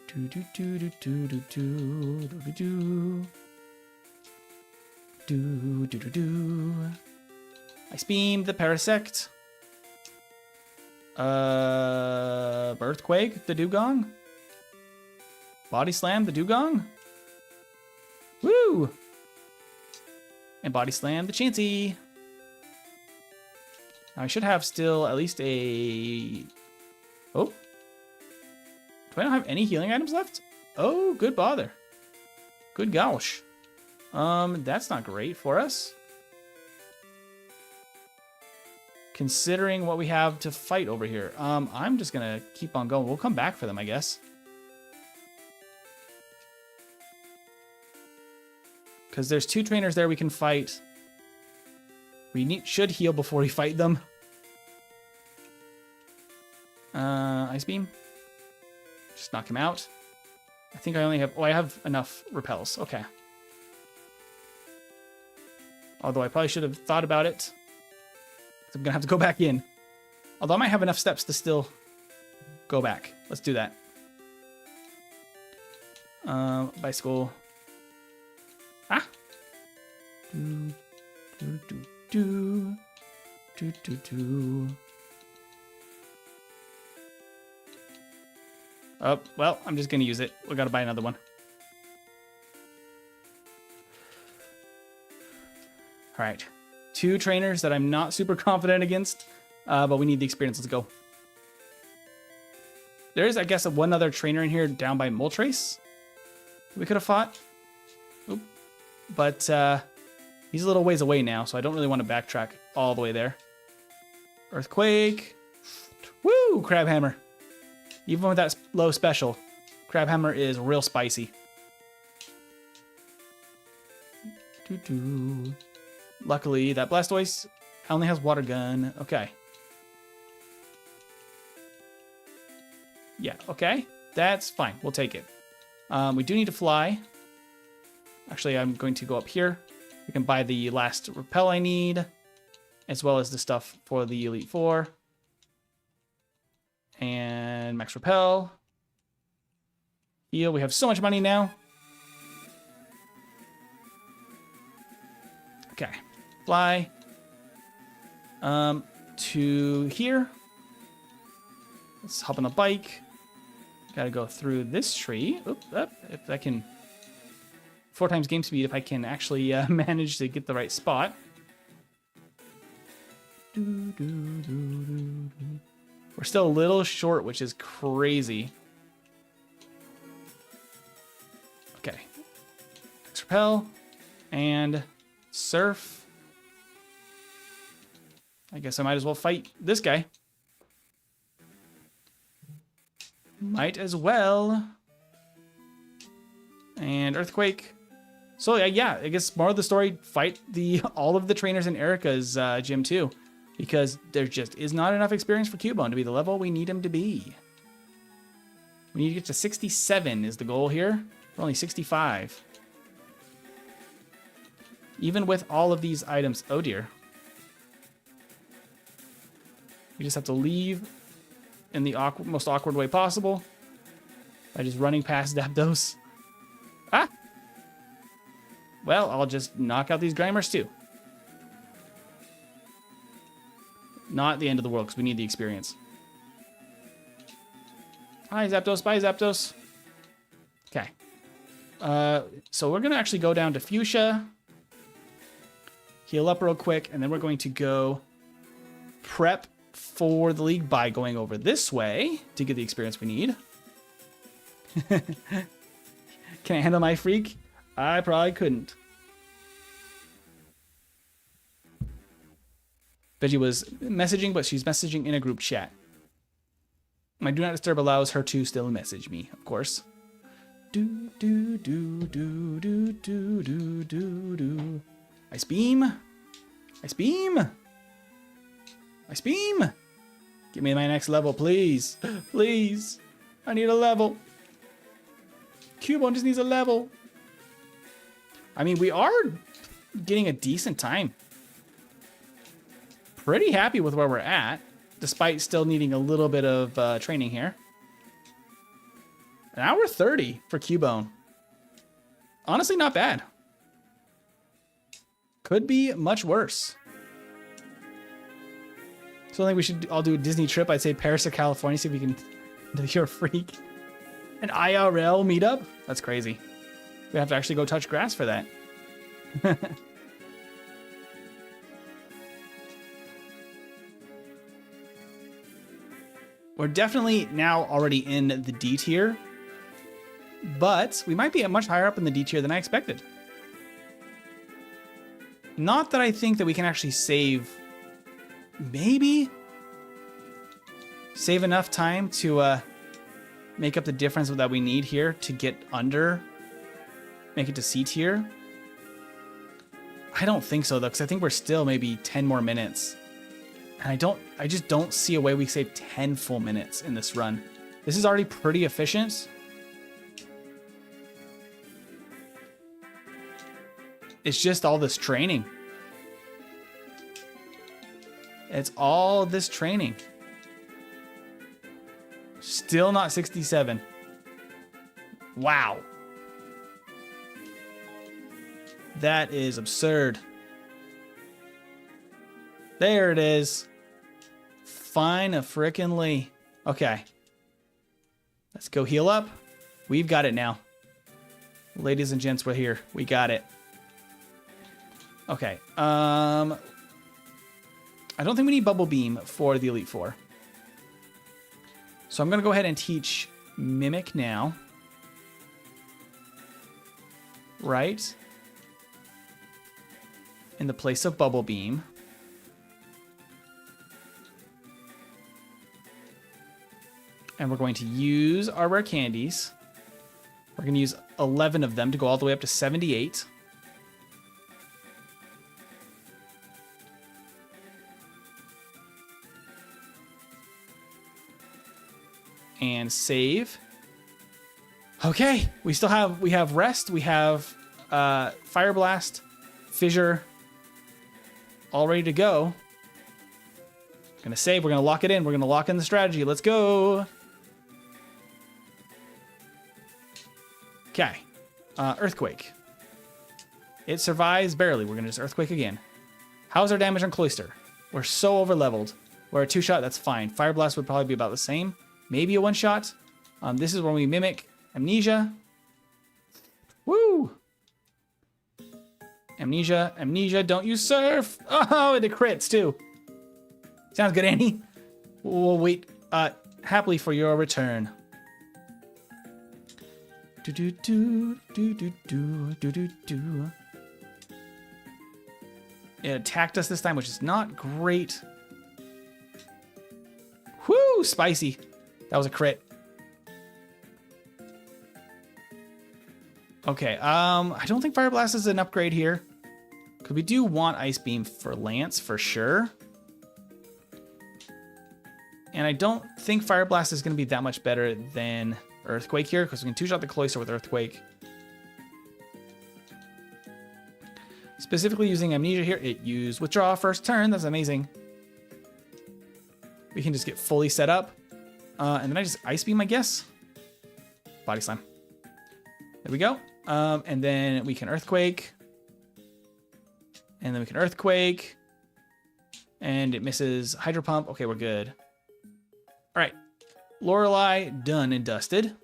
Do do do do do do do do do do do do. Ice Beam the Parasect. Earthquake the Dugong. Body Slam the Dugong. Woo! And Body Slam the Chansey. Now I should have still at least a... Oh. Do I not have any healing items left? Oh, good bother. Good gosh. That's not great for us. Considering what we have to fight over here. I'm just gonna keep on going. We'll come back for them, I guess. Because there's 2 trainers there we can fight. We should heal before we fight them. Ice Beam. Just knock him out. I think I only have... Oh, I have enough repels. Okay. Although I probably should have thought about it. I'm going to have to go back in. Although I might have enough steps to still go back. Let's do that. Bicycle. Ah! Do, do, do, do. Do, do, do. Oh, well, I'm just going to use it. We got to buy another one. All right. 2 trainers that I'm not super confident against, but we need the experience. Let's go. There's, I guess, one other trainer in here down by Moltres we could have fought. Oop. But he's a little ways away now, so I don't really want to backtrack all the way there. Earthquake. Woo! Crab Hammer. Even with that low special, Crab Hammer is real spicy. Doo-doo. Luckily, that Blastoise only has Water Gun. Okay. Yeah, okay. That's fine. We'll take it. We do need to fly. Actually, I'm going to go up here. We can buy the last repel I need, as well as the stuff for the Elite Four. And max repel. Heal. We have so much money now. Okay. Fly. To here. Let's hop on the bike. Gotta go through this tree. Oop, if I can... 4 times game speed if I can actually manage to get the right spot. We're still a little short, which is crazy. Okay. repel and surf. I guess I might as well fight this guy. Might as well. And earthquake. So yeah, I guess more of the story, fight all of the trainers in Erica's gym too, because there just is not enough experience for Cubone to be the level we need him to be. We need to get to 67 is the goal here. We're only 65. Even with all of these items, oh dear. We just have to leave in the most awkward way possible by just running past Zapdos. Ah! Well, I'll just knock out these Grimers too. Not the end of the world, because we need the experience. Hi, Zapdos. Bye, Zapdos. Okay. So we're going to actually go down to Fuchsia. Heal up real quick, and then we're going to go prep for the league by going over this way to get the experience we need. Can I handle my freak? I probably couldn't. Veggie was messaging, but she's messaging in a group chat. My do not disturb allows her to still message me, of course. Do do do do do do do do do. Ice beam. Ice beam. Ice beam. Give me my next level, please. Please. I need a level. Cubone just needs a level. I mean, we are getting a decent time. Pretty happy with where we're at, despite still needing a little bit of training here. An hour 30 for Cubone. Honestly, not bad. Could be much worse. So I think we should all do a Disney trip. I'd say Paris or California, see if we can do your freak. An IRL meetup? That's crazy. We have to actually go touch grass for that. We're definitely now already in the D tier, but we might be much higher up in the D tier than I expected. Not that I think that we can actually save, maybe save enough time to make up the difference that we need here to get under, make it to C tier. I don't think so though, because I think we're still maybe 10 more minutes. And I just don't see a way we save 10 full minutes in this run. This is already pretty efficient. It's just all this training. It's all this training. Still not 67. Wow. That is absurd. There it is. Fine-a-frickin-ly. Okay. Let's go heal up. We've got it now. Ladies and gents, we're here. We got it. Okay. I don't think we need Bubble Beam for the Elite Four. So I'm going to go ahead and teach Mimic now. Right. In the place of Bubble Beam. And we're going to use our rare candies. We're going to use 11 of them to go all the way up to 78. And save. Okay, we have rest, we have Fire Blast, Fissure, all ready to go. Gonna save, we're gonna lock it in, we're gonna lock in the strategy. Let's go. Okay. Earthquake. It survives barely. We're gonna just Earthquake again. How's our damage on Cloyster? We're so over leveled. We're a 2-shot, that's fine. Fire Blast would probably be about the same. Maybe a 1-shot. This is when we mimic Amnesia. Woo! Amnesia, Amnesia, don't you surf! Oh, and it crits too. Sounds good, Annie. We'll wait happily for your return. Do do do do do do do do do. It attacked us this time, which is not great. Whoo, spicy. That was a crit. Okay, I don't think Fire Blast is an upgrade here. Because we do want Ice Beam for Lance, for sure. And I don't think Fire Blast is going to be that much better than Earthquake here, because we can two-shot the Cloyster with Earthquake. Specifically using Amnesia here, it used Withdraw first turn. That's amazing. We can just get fully set up. And then I just Ice Beam, I guess. Body Slam. There we go. And then we can Earthquake. And then we can Earthquake. And it misses Hydro Pump. Okay, we're good. All right. Lorelei, done and dusted.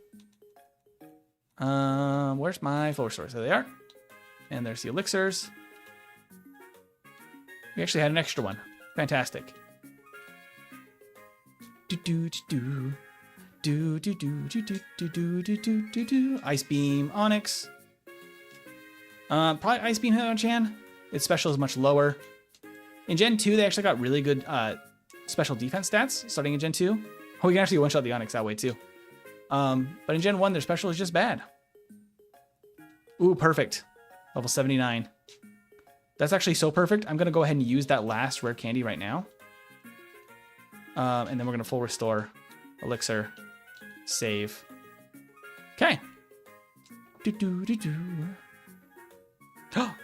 Where's my floor source? There they are. And there's the elixirs. We actually had an extra one. Fantastic. Do do do do do do do do do do do do do do. Ice Beam, Onyx. Probably Ice Beam Hitmonchan. Its special is much lower. In Gen 2, they actually got really good special defense stats starting in Gen 2. Oh, we can actually one-shot the Onyx that way too. But in Gen 1, their special is just bad. Ooh, perfect. Level 79. That's actually so perfect. I'm going to go ahead and use that last rare candy right now. And then we're going to full restore. Elixir. Save. Okay.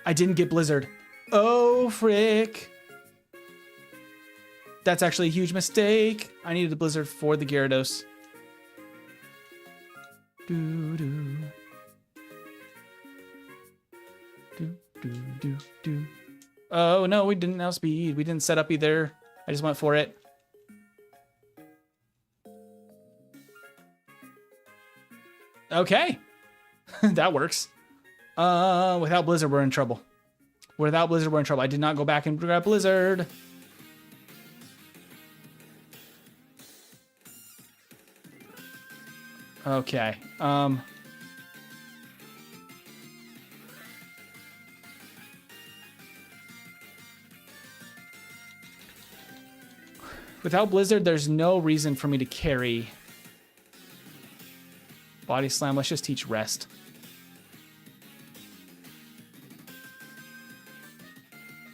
I didn't get Blizzard. Oh, frick. That's actually a huge mistake. I needed a Blizzard for the Gyarados. Do do. Do do do do. Oh no, we didn't outspeed. We didn't set up either. I just went for it. Okay. That works. Without Blizzard, we're in trouble. Without Blizzard, we're in trouble. I did not go back and grab Blizzard. Okay. Without Blizzard, there's no reason for me to carry Body Slam. Let's just teach Rest.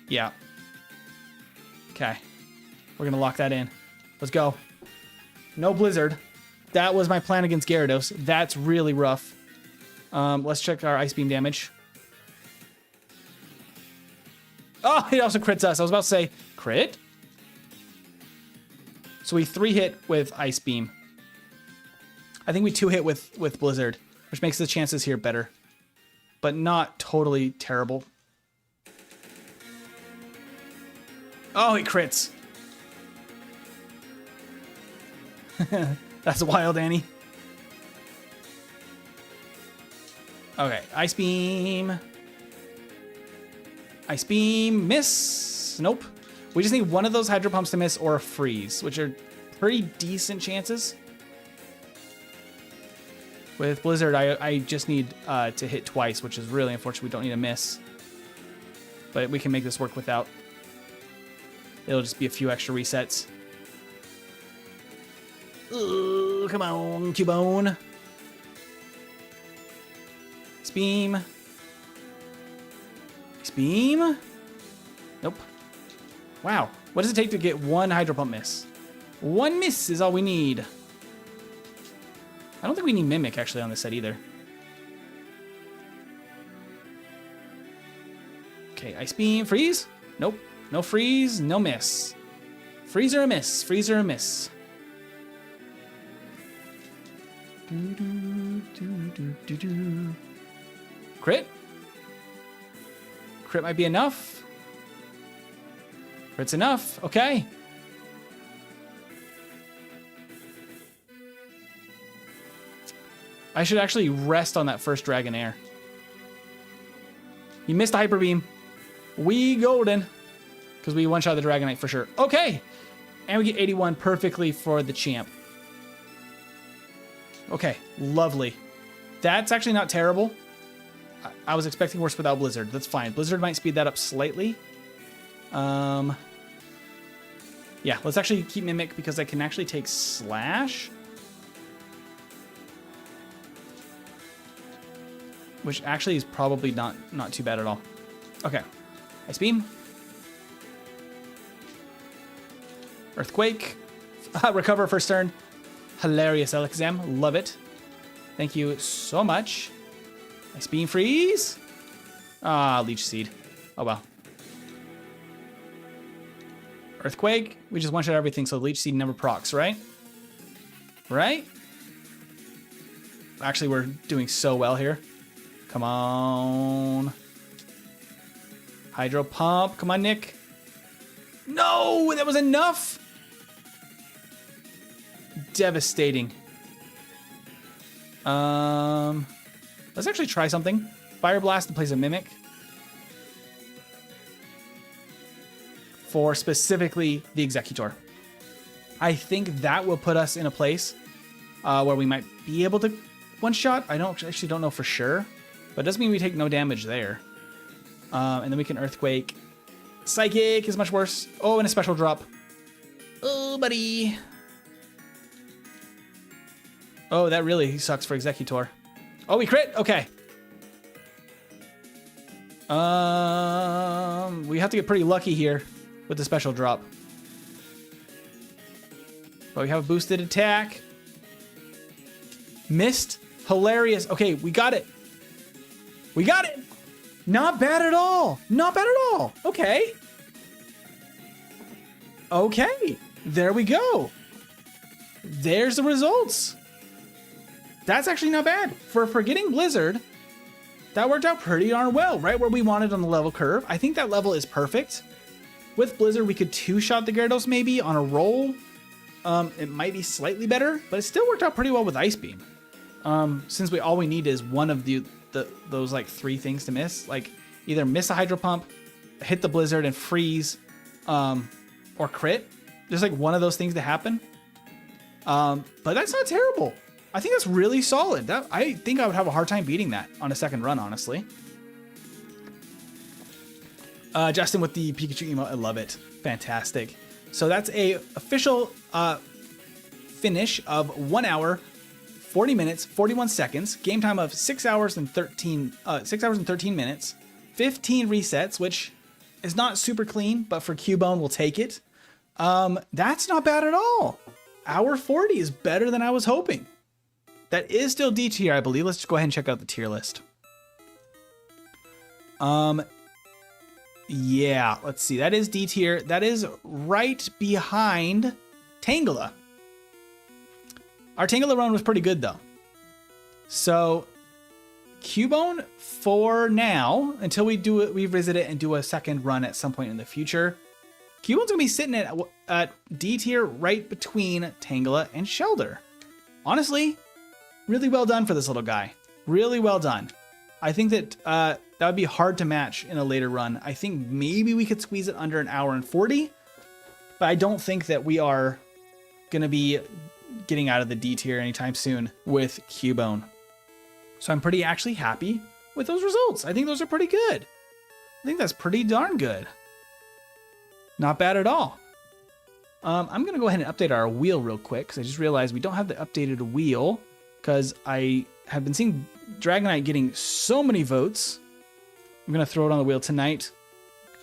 Yeah. Okay. We're going to lock that in. Let's go. No Blizzard. That was my plan against Gyarados. That's really rough. Let's check our Ice Beam damage. Oh, it also crits us. I was about to say, crit? So we 3-hit with Ice Beam. I think we 2-hit with Blizzard, which makes the chances here better. But not totally terrible. Oh, it crits. That's wild, Annie. Okay, Ice Beam. Ice Beam, miss. Nope. We just need one of those Hydro Pumps to miss or a Freeze, which are pretty decent chances. With Blizzard, I just need to hit twice, which is really unfortunate. We don't need a miss. But we can make this work without. It'll just be a few extra resets. Ooh, come on, Cubone. Ice Beam. Ice Beam. Nope. Wow. What does it take to get one Hydro Pump miss? One miss is all we need. I don't think we need Mimic actually on this set either. Okay, Ice Beam, Freeze? Nope. No Freeze, no miss. Freeze or a miss, freeze or a miss. Crit? Crit might be enough. Crit's enough, okay. I should actually rest on that first Dragonair. You missed the Hyper Beam. We golden. Because we one-shot the Dragonite for sure. Okay. And we get 81 perfectly for the champ. Okay, lovely. That's actually not terrible. I was expecting worse without Blizzard. That's fine. Blizzard might speed that up slightly. Yeah, let's actually keep Mimic because I can actually take Slash. Which actually is probably not too bad at all. Okay. Ice Beam. Earthquake. Recover first turn. Hilarious Alakazam. Love it. Thank you so much. Ice Beam Freeze. Ah, Leech Seed. Oh well. Earthquake. We just one-shot everything, so Leech Seed never procs, right? Right? Actually, we're doing so well here. Come on. Hydro Pump. Come on, Nick. No, that was enough. Devastating. Let's actually try something. Fire Blast to place a Mimic. For specifically the Executor. I think that will put us in a place where we might be able to one-shot. I actually don't know for sure. But it doesn't mean we take no damage there. And then we can Earthquake. Psychic is much worse. Oh, and a special drop. Oh, buddy. Oh, that really sucks for Executor. Oh, we crit? Okay. We have to get pretty lucky here with the special drop. But we have a boosted attack. Missed. Hilarious. Okay, we got it. We got it. Not bad at all. Not bad at all. Okay. Okay. There we go. There's the results. That's actually not bad. For getting Blizzard, that worked out pretty darn well, right where we wanted on the level curve. I think that level is perfect. With Blizzard, we could two-shot the Gyarados maybe on a roll. It might be slightly better, but it still worked out pretty well with Ice Beam. Since all we need is one of those like three things to miss, like either miss a Hydro Pump, hit the Blizzard and freeze, or crit. There's like one of those things to happen. But that's not terrible. I think that's really solid. I think I would have a hard time beating that on a second run, honestly. Justin with the Pikachu emote, I love it. Fantastic. So that's a official finish of 1 hour, 40 minutes, 41 seconds. Game time of 6 hours and 13 minutes. 15 resets, which is not super clean, but for Cubone, we'll take it. That's not bad at all. Hour 40 is better than I was hoping. That is still D tier, I believe. Let's just go ahead and check out the tier list. Yeah, let's see. That is D tier. That is right behind Tangela. Our Tangela run was pretty good, though. So, Cubone for now, until we revisit it and do a second run at some point in the future, Cubone's gonna be sitting at D tier right between Tangela and Shelder. Honestly, really well done for this little guy. Really well done. I think that that would be hard to match in a later run. I think maybe we could squeeze it under 1 hour and 40, but I don't think that we are gonna be getting out of the D tier anytime soon with Cubone. So I'm pretty actually happy with those results. I think those are pretty good. I think that's pretty darn good. Not bad at all. I'm gonna go ahead and update our wheel real quick because I just realized we don't have the updated wheel because I have been seeing Dragonite getting so many votes. I'm gonna throw it on the wheel tonight.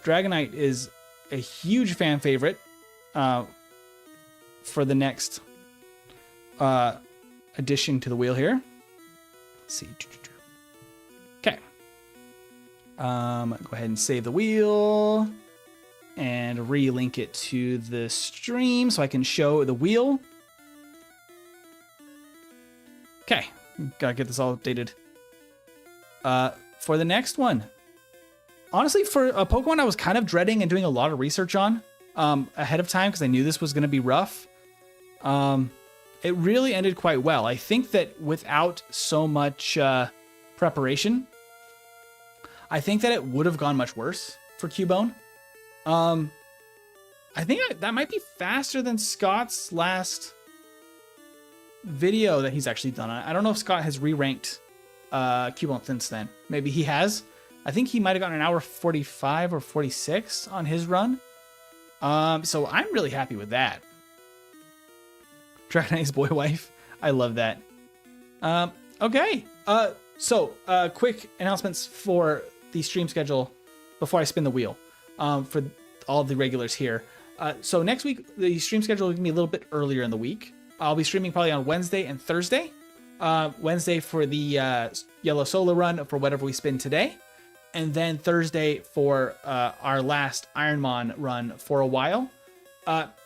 Dragonite is a huge fan favorite for the next addition to the wheel here. Let's see. Okay. Go ahead and save the wheel and relink it to the stream so I can show the wheel. Okay, gotta get this all updated. For the next one, honestly, for a Pokemon I was kind of dreading and doing a lot of research on ahead of time because I knew this was going to be rough. It really ended quite well. I think that without so much preparation, I think that it would have gone much worse for Cubone. I think that might be faster than Scott's last video that he's actually done. I don't know if Scott has re-ranked Cubone since then. Maybe he has. I think he might have gotten an hour 45 or 46 on his run. So I'm really happy with that. Dragonite's boy wife. I love that. Okay. So quick announcements for the stream schedule before I spin the wheel. For all of the regulars here. So next week, the stream schedule will be a little bit earlier in the week. I'll be streaming probably on Wednesday and Thursday. Wednesday for the yellow solo run for whatever we spin today. And then Thursday for our last Ironmon run for a while.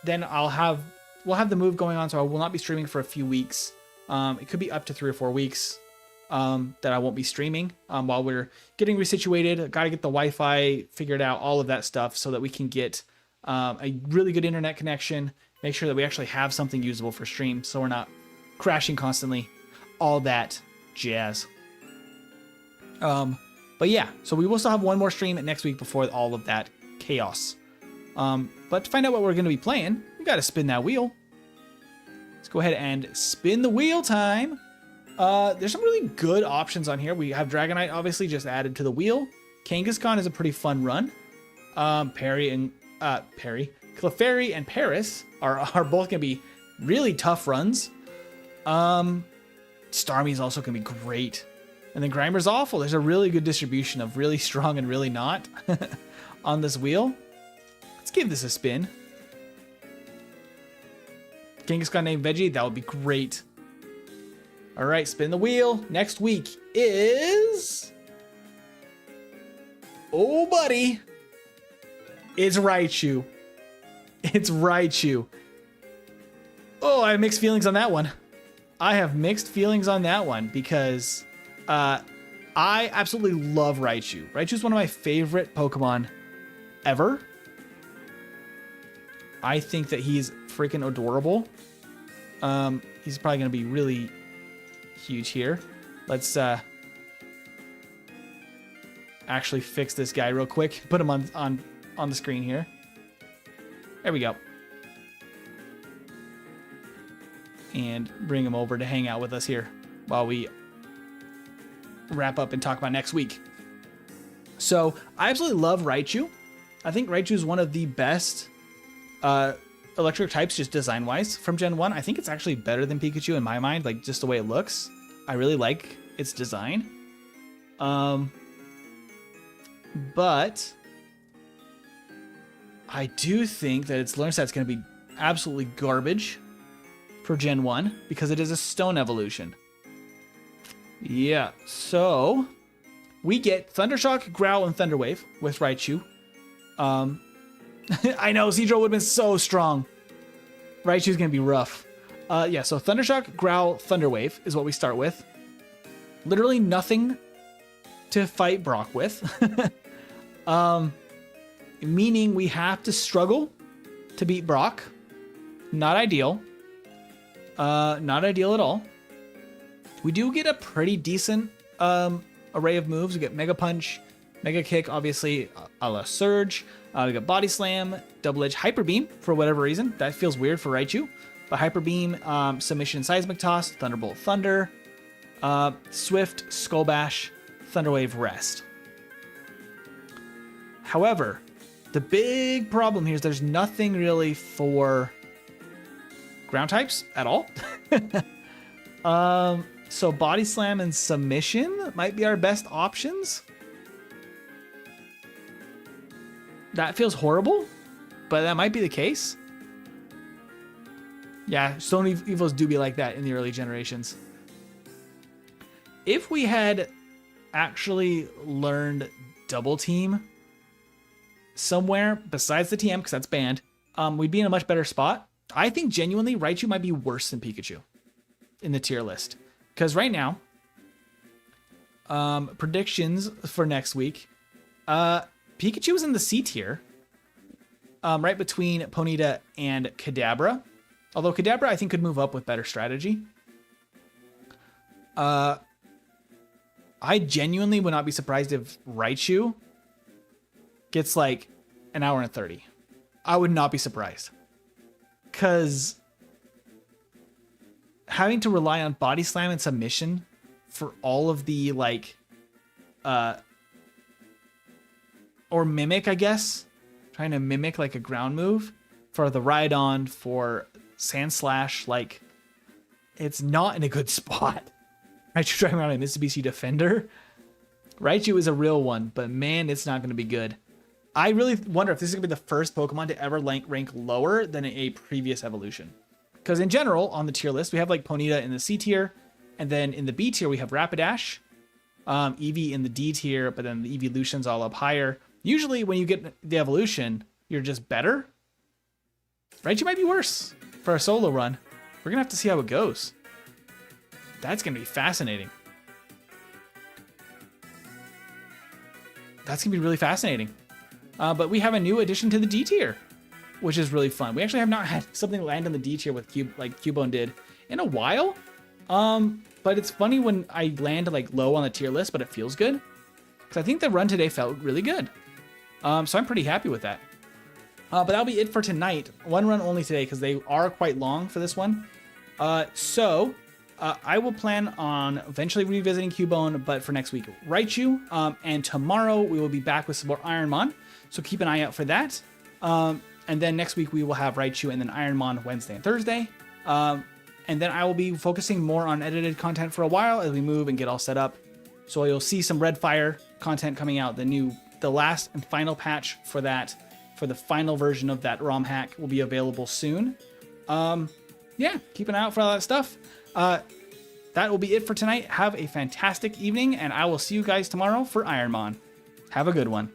Then we'll have the move going on, so I will not be streaming for a few weeks. It could be up to 3 or 4 weeks that I won't be streaming while we're getting resituated. Got to get the Wi-Fi figured out, all of that stuff, so that we can get a really good internet connection. Make sure that we actually have something usable for stream, so we're not crashing constantly. All that jazz. But yeah, so we will still have one more stream next week before all of that chaos. But to find out what we're going to be playing, we got to spin that wheel. Let's go ahead and spin the wheel time. There's some really good options on here. We have Dragonite obviously just added to the wheel. Kangaskhan is a pretty fun run. Clefairy and Paris are both going to be really tough runs. Starmie is also going to be great. And then Grimer's awful. There's a really good distribution of really strong and really not on this wheel. Let's give this a spin. Kangaskhan named Veggie, that would be great. All right, spin the wheel. Next week is... Oh, buddy. It's Raichu. It's Raichu. Oh, I have mixed feelings on that one. I have mixed feelings on that one because... I absolutely love Raichu. Raichu is one of my favorite Pokemon ever. I think that he's freaking adorable. He's probably going to be really huge here. Let's actually fix this guy real quick. Put him on the screen here. There we go. And bring him over to hang out with us here while we wrap up and talk about next week. So I absolutely love Raichu. I think Raichu is one of the best electric types, just design wise, from Gen 1. I think it's actually better than Pikachu in my mind, like just the way it looks. I really like its design. But I do think that its learn set's going to be absolutely garbage for Gen 1 because it is a stone evolution. Yeah, so we get Thundershock, Growl, and Thunderwave with Raichu. I know, Seadrill would have been so strong. Raichu's going to be rough. Yeah, so Thundershock, Growl, Thunderwave is what we start with. Literally nothing to fight Brock with. Meaning we have to struggle to beat Brock. Not ideal. Not ideal at all. We do get a pretty decent array of moves. We get Mega Punch, Mega Kick, obviously a la Surge. We got Body Slam, Double Edge, Hyper Beam for whatever reason. That feels weird for Raichu. But Hyper Beam, Submission, Seismic Toss, Thunderbolt, Thunder, Swift, Skull Bash, Thunderwave, Rest. However, the big problem here is there's nothing really for ground types at all. So Body Slam and Submission might be our best options. That feels horrible, but that might be the case. Yeah, Stone Evils do be like that in the early generations. If we had actually learned Double Team somewhere besides the TM, because that's banned, we'd be in a much better spot. I think genuinely Raichu might be worse than Pikachu in the tier list. Because right now, predictions for next week, Pikachu is in the C tier, right between Ponyta and Kadabra. Although Kadabra, I think, could move up with better strategy. I genuinely would not be surprised if Raichu gets like an hour and 30. I would not be surprised. Because having to rely on Body Slam and Submission for all of the like, or mimic, I guess. Trying to mimic like a ground move for the Rhydon, for Sandslash. Like, it's not in a good spot. Raichu driving around a Mitsubishi Defender. Raichu is a real one, but man, it's not going to be good. I really wonder if this is going to be the first Pokemon to ever rank lower than a previous evolution. Because in general, on the tier list, we have like Ponyta in the C tier, and then in the B tier, we have Rapidash, Eevee in the D tier, but then the evolution's all up higher. Usually when you get the evolution, you're just better. Raichu might be worse for a solo run. We're going to have to see how it goes. That's going to be fascinating. That's going to be really fascinating. But we have a new addition to the D tier, which is really fun. We actually have not had something land on the D tier with Cubone did in a while. But it's funny when I land like low on the tier list, but it feels good. Because I think the run today felt really good. So I'm pretty happy with that. But that'll be it for tonight. One run only today because they are quite long for this one. I will plan on eventually revisiting Cubone, but for next week, Raichu. And tomorrow we will be back with some more Ironmon. So keep an eye out for that. And then next week we will have Raichu and then Ironmon Wednesday and Thursday. And then I will be focusing more on edited content for a while as we move and get all set up. So you'll see some Red Fire content coming out. The last and final patch for that, for the final version of that ROM hack will be available soon. Yeah, keep an eye out for all that stuff. That will be it for tonight. Have a fantastic evening, and I will see you guys tomorrow for Ironmon. Have a good one.